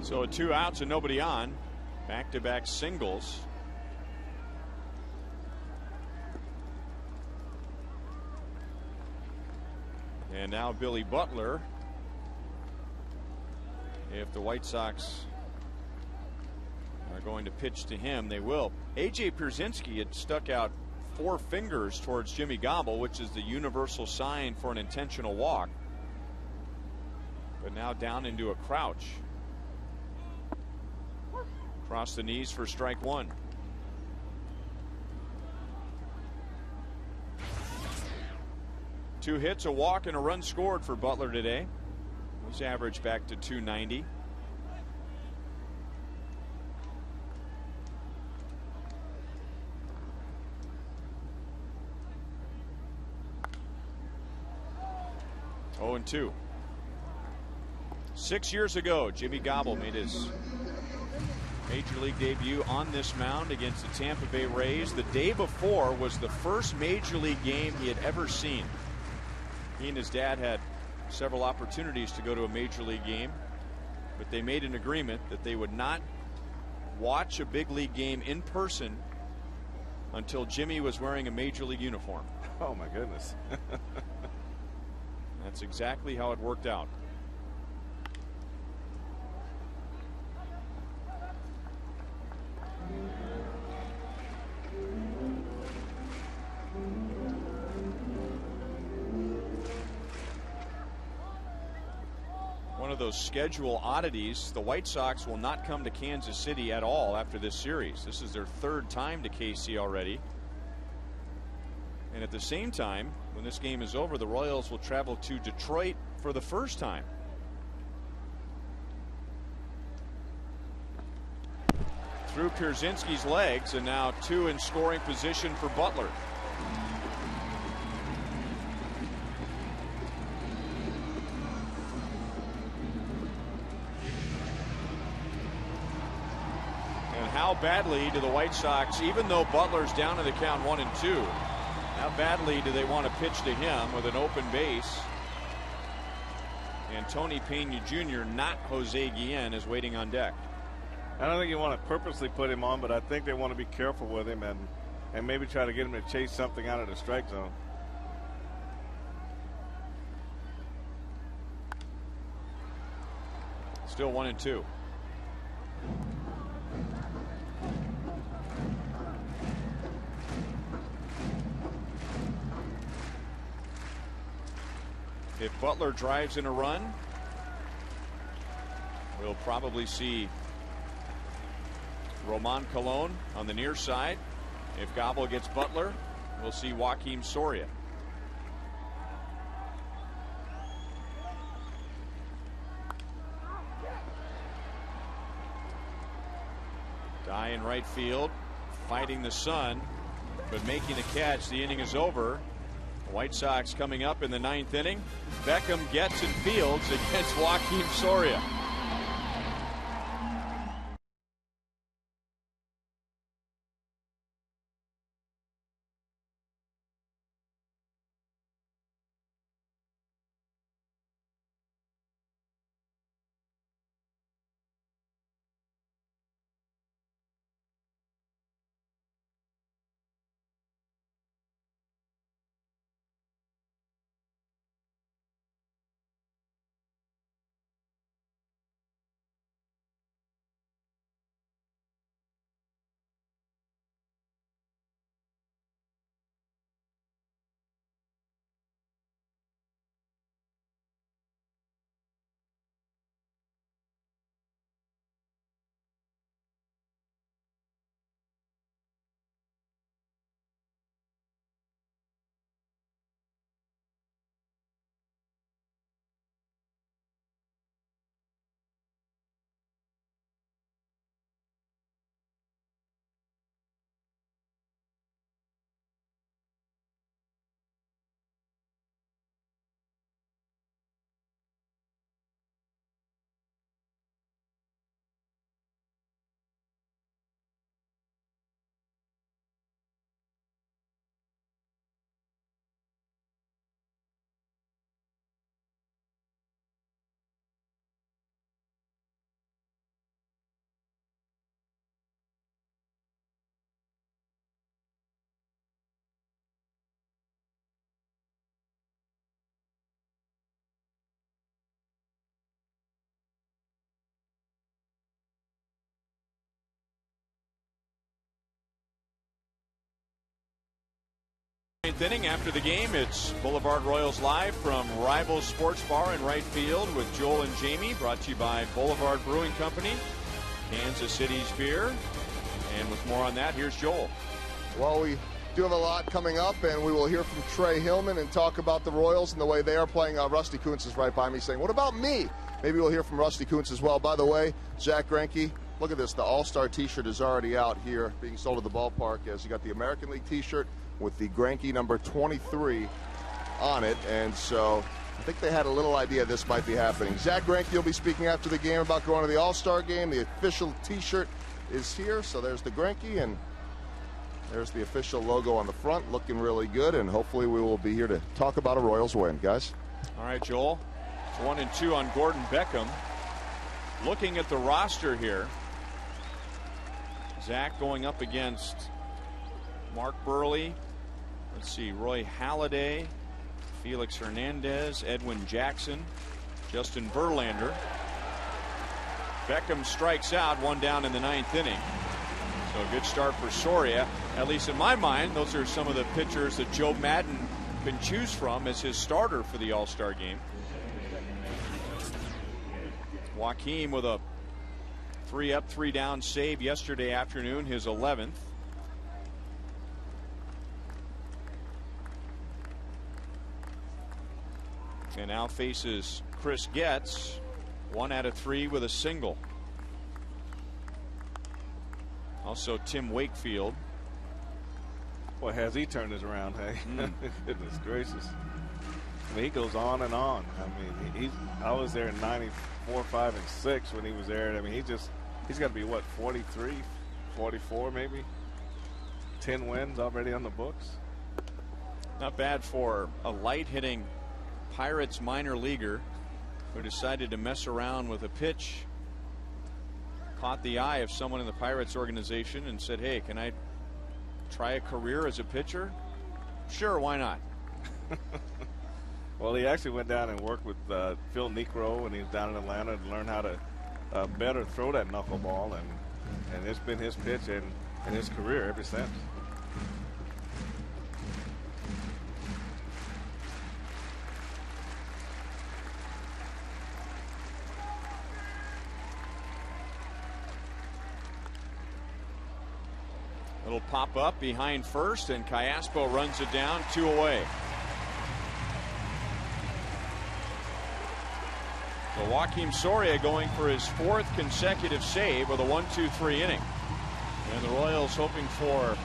So 2 outs and nobody on. Back-to-back singles. And now Billy Butler. If the White Sox are going to pitch to him, they will. AJ Pierzynski had stuck out 4 fingers towards Jimmy Gobble, which is the universal sign for an intentional walk. But now down into a crouch. Across the knees for strike 1. Two hits, a walk, and a run scored for Butler today. He's averaged back to 290. Oh, and 2. 6 years ago, Jimmy Gobble made his major league debut on this mound against the Tampa Bay Rays. The day before was the first major league game he had ever seen. He and his dad had several opportunities to go to a major league game, but they made an agreement that they would not watch a big league game in person until Jimmy was wearing a major league uniform. Oh my goodness. That's exactly how it worked out. One of those schedule oddities. The White Sox will not come to Kansas City at all after this series. This is their 3rd time to KC already. And at the same time, when this game is over, the Royals will travel to Detroit for the first time. Through Pierzynski's legs, and now 2 in scoring position for Butler. How badly do the White Sox, even though Butler's down to the count 1 and 2, how badly do they want to pitch to him with an open base? And Tony Pena Jr., not Jose Guillen, is waiting on deck. I don't think you want to purposely put him on, but I think they want to be careful with him and maybe try to get him to chase something out of the strike zone. Still 1 and 2. If Butler drives in a run, we'll probably see Roman Colon on the near side. If Gobble gets Butler, we'll see Joakim Soria. Dye in right field, fighting the sun, but making a catch. The inning is over. The White Sox coming up in the 9th inning. Beckham gets and fields against Joakim Soria. 9th inning. After the game, it's Boulevard Royals Live from Rivals Sports Bar in right field with Joel and Jamie, brought to you by Boulevard Brewing Company, Kansas City's beer. And with more on that, here's Joel. Well, we do have a lot coming up, and we will hear from Trey Hillman and talk about the Royals and the way they are playing. Rusty Kuntz is right by me saying, what about me? Maybe we'll hear from Rusty Kuntz as well. By the way, Zach Greinke, look at this. The All-Star T-shirt is already out here being sold at the ballpark. As you got the American League T-shirt with the Greinke number 23 on it. And so I think they had a little idea this might be happening. Zach Greinke will be speaking after the game about going to the All-Star game. The official T-shirt is here. So there's the Greinke, and there's the official logo on the front, looking really good. And hopefully we will be here to talk about a Royals win, guys. All right, Joel. It's 1-2 on Gordon Beckham. Looking at the roster here, Zach going up against Mark Burley. Let's see, Roy Halladay, Felix Hernandez, Edwin Jackson, Justin Verlander. Beckham strikes out, one down in the 9th inning. So a good start for Soria. At least in my mind, those are some of the pitchers that Joe Madden can choose from as his starter for the All-Star game. Joaquim with a 3-up, 3-down save yesterday afternoon, his 11th. And now faces Chris Getz, 1 out of 3 with a single. Also Tim Wakefield. Boy, has he turned this around, hey? Goodness gracious. I mean, he goes on and on. I mean, I was there in 94, 5, and 6 when he was there. I mean, he's got to be, what, 43, 44 maybe? 10 wins already on the books. Not bad for a light-hitting Pirates minor leaguer who decided to mess around with a pitch. Caught the eye of someone in the Pirates organization and said, hey, can I try a career as a pitcher? Sure, why not? Well, he actually went down and worked with Phil Niekro when he was down in Atlanta to learn how to better throw that knuckleball, and it's been his pitch in his career ever since. It'll pop up behind first, and Callaspo runs it down, 2 away. So Joaquim Soria going for his 4th consecutive save with a 1-2-3 inning. And the Royals hoping for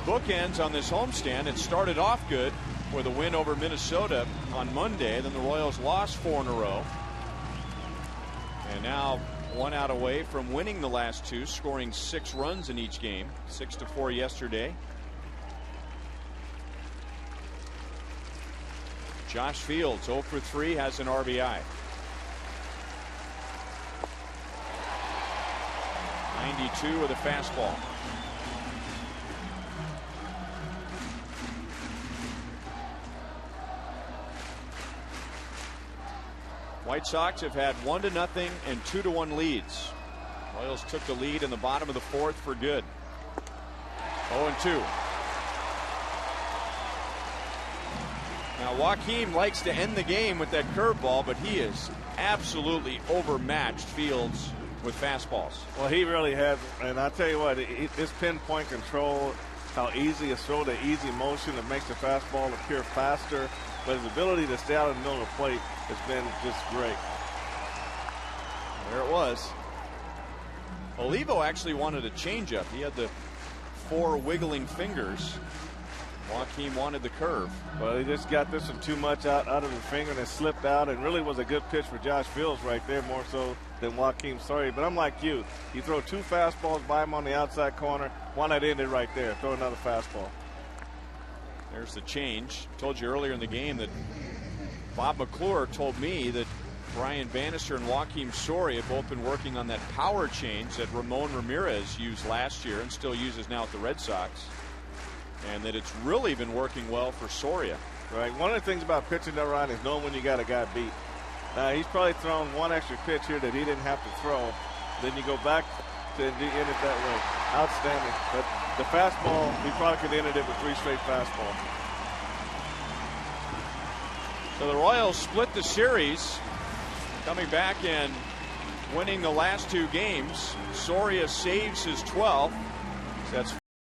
bookends on this homestand. It started off good with a win over Minnesota on Monday. Then the Royals lost 4 in a row. And now 1 out away from winning the last 2, scoring 6 runs in each game, 6-4 yesterday. Josh Fields 0 for 3, has an RBI. 92 with a fastball. White Sox have had 1-0 and 2-1 leads. Royals took the lead in the bottom of the 4th for good. 0-2. Now Joaquim likes to end the game with that curveball, but he is absolutely overmatched Fields with fastballs. Well, he really has, and I'll tell you what, his pinpoint control, how easy a throw, the easy motion that makes the fastball appear faster, but his ability to stay out in the middle of the plate has been just great. There it was. Olivo actually wanted a changeup. He had the 4 wiggling fingers. Joaquim wanted the curve. Well, he just got this one too much out of the finger and it slipped out, and really was a good pitch for Josh Fields right there, more so than Joaquim Soria. But I'm like you throw 2 fastballs by him on the outside corner, why not end it right there? Throw another fastball. There's the change. Told you earlier in the game that Bob McClure told me that Brian Bannister and Joaquim Soria have both been working on that power change that Ramon Ramirez used last year and still uses now at the Red Sox, and that it's really been working well for Soria. Right. One of the things about pitching that Ryan is knowing when you got a guy beat. He's probably thrown 1 extra pitch here that he didn't have to throw. Then you go back to end it that way. Outstanding. But the fastball, he probably could have ended it with 3 straight fastballs. So the Royals split the series, coming back and winning the last 2 games. Soria saves his 12th. That's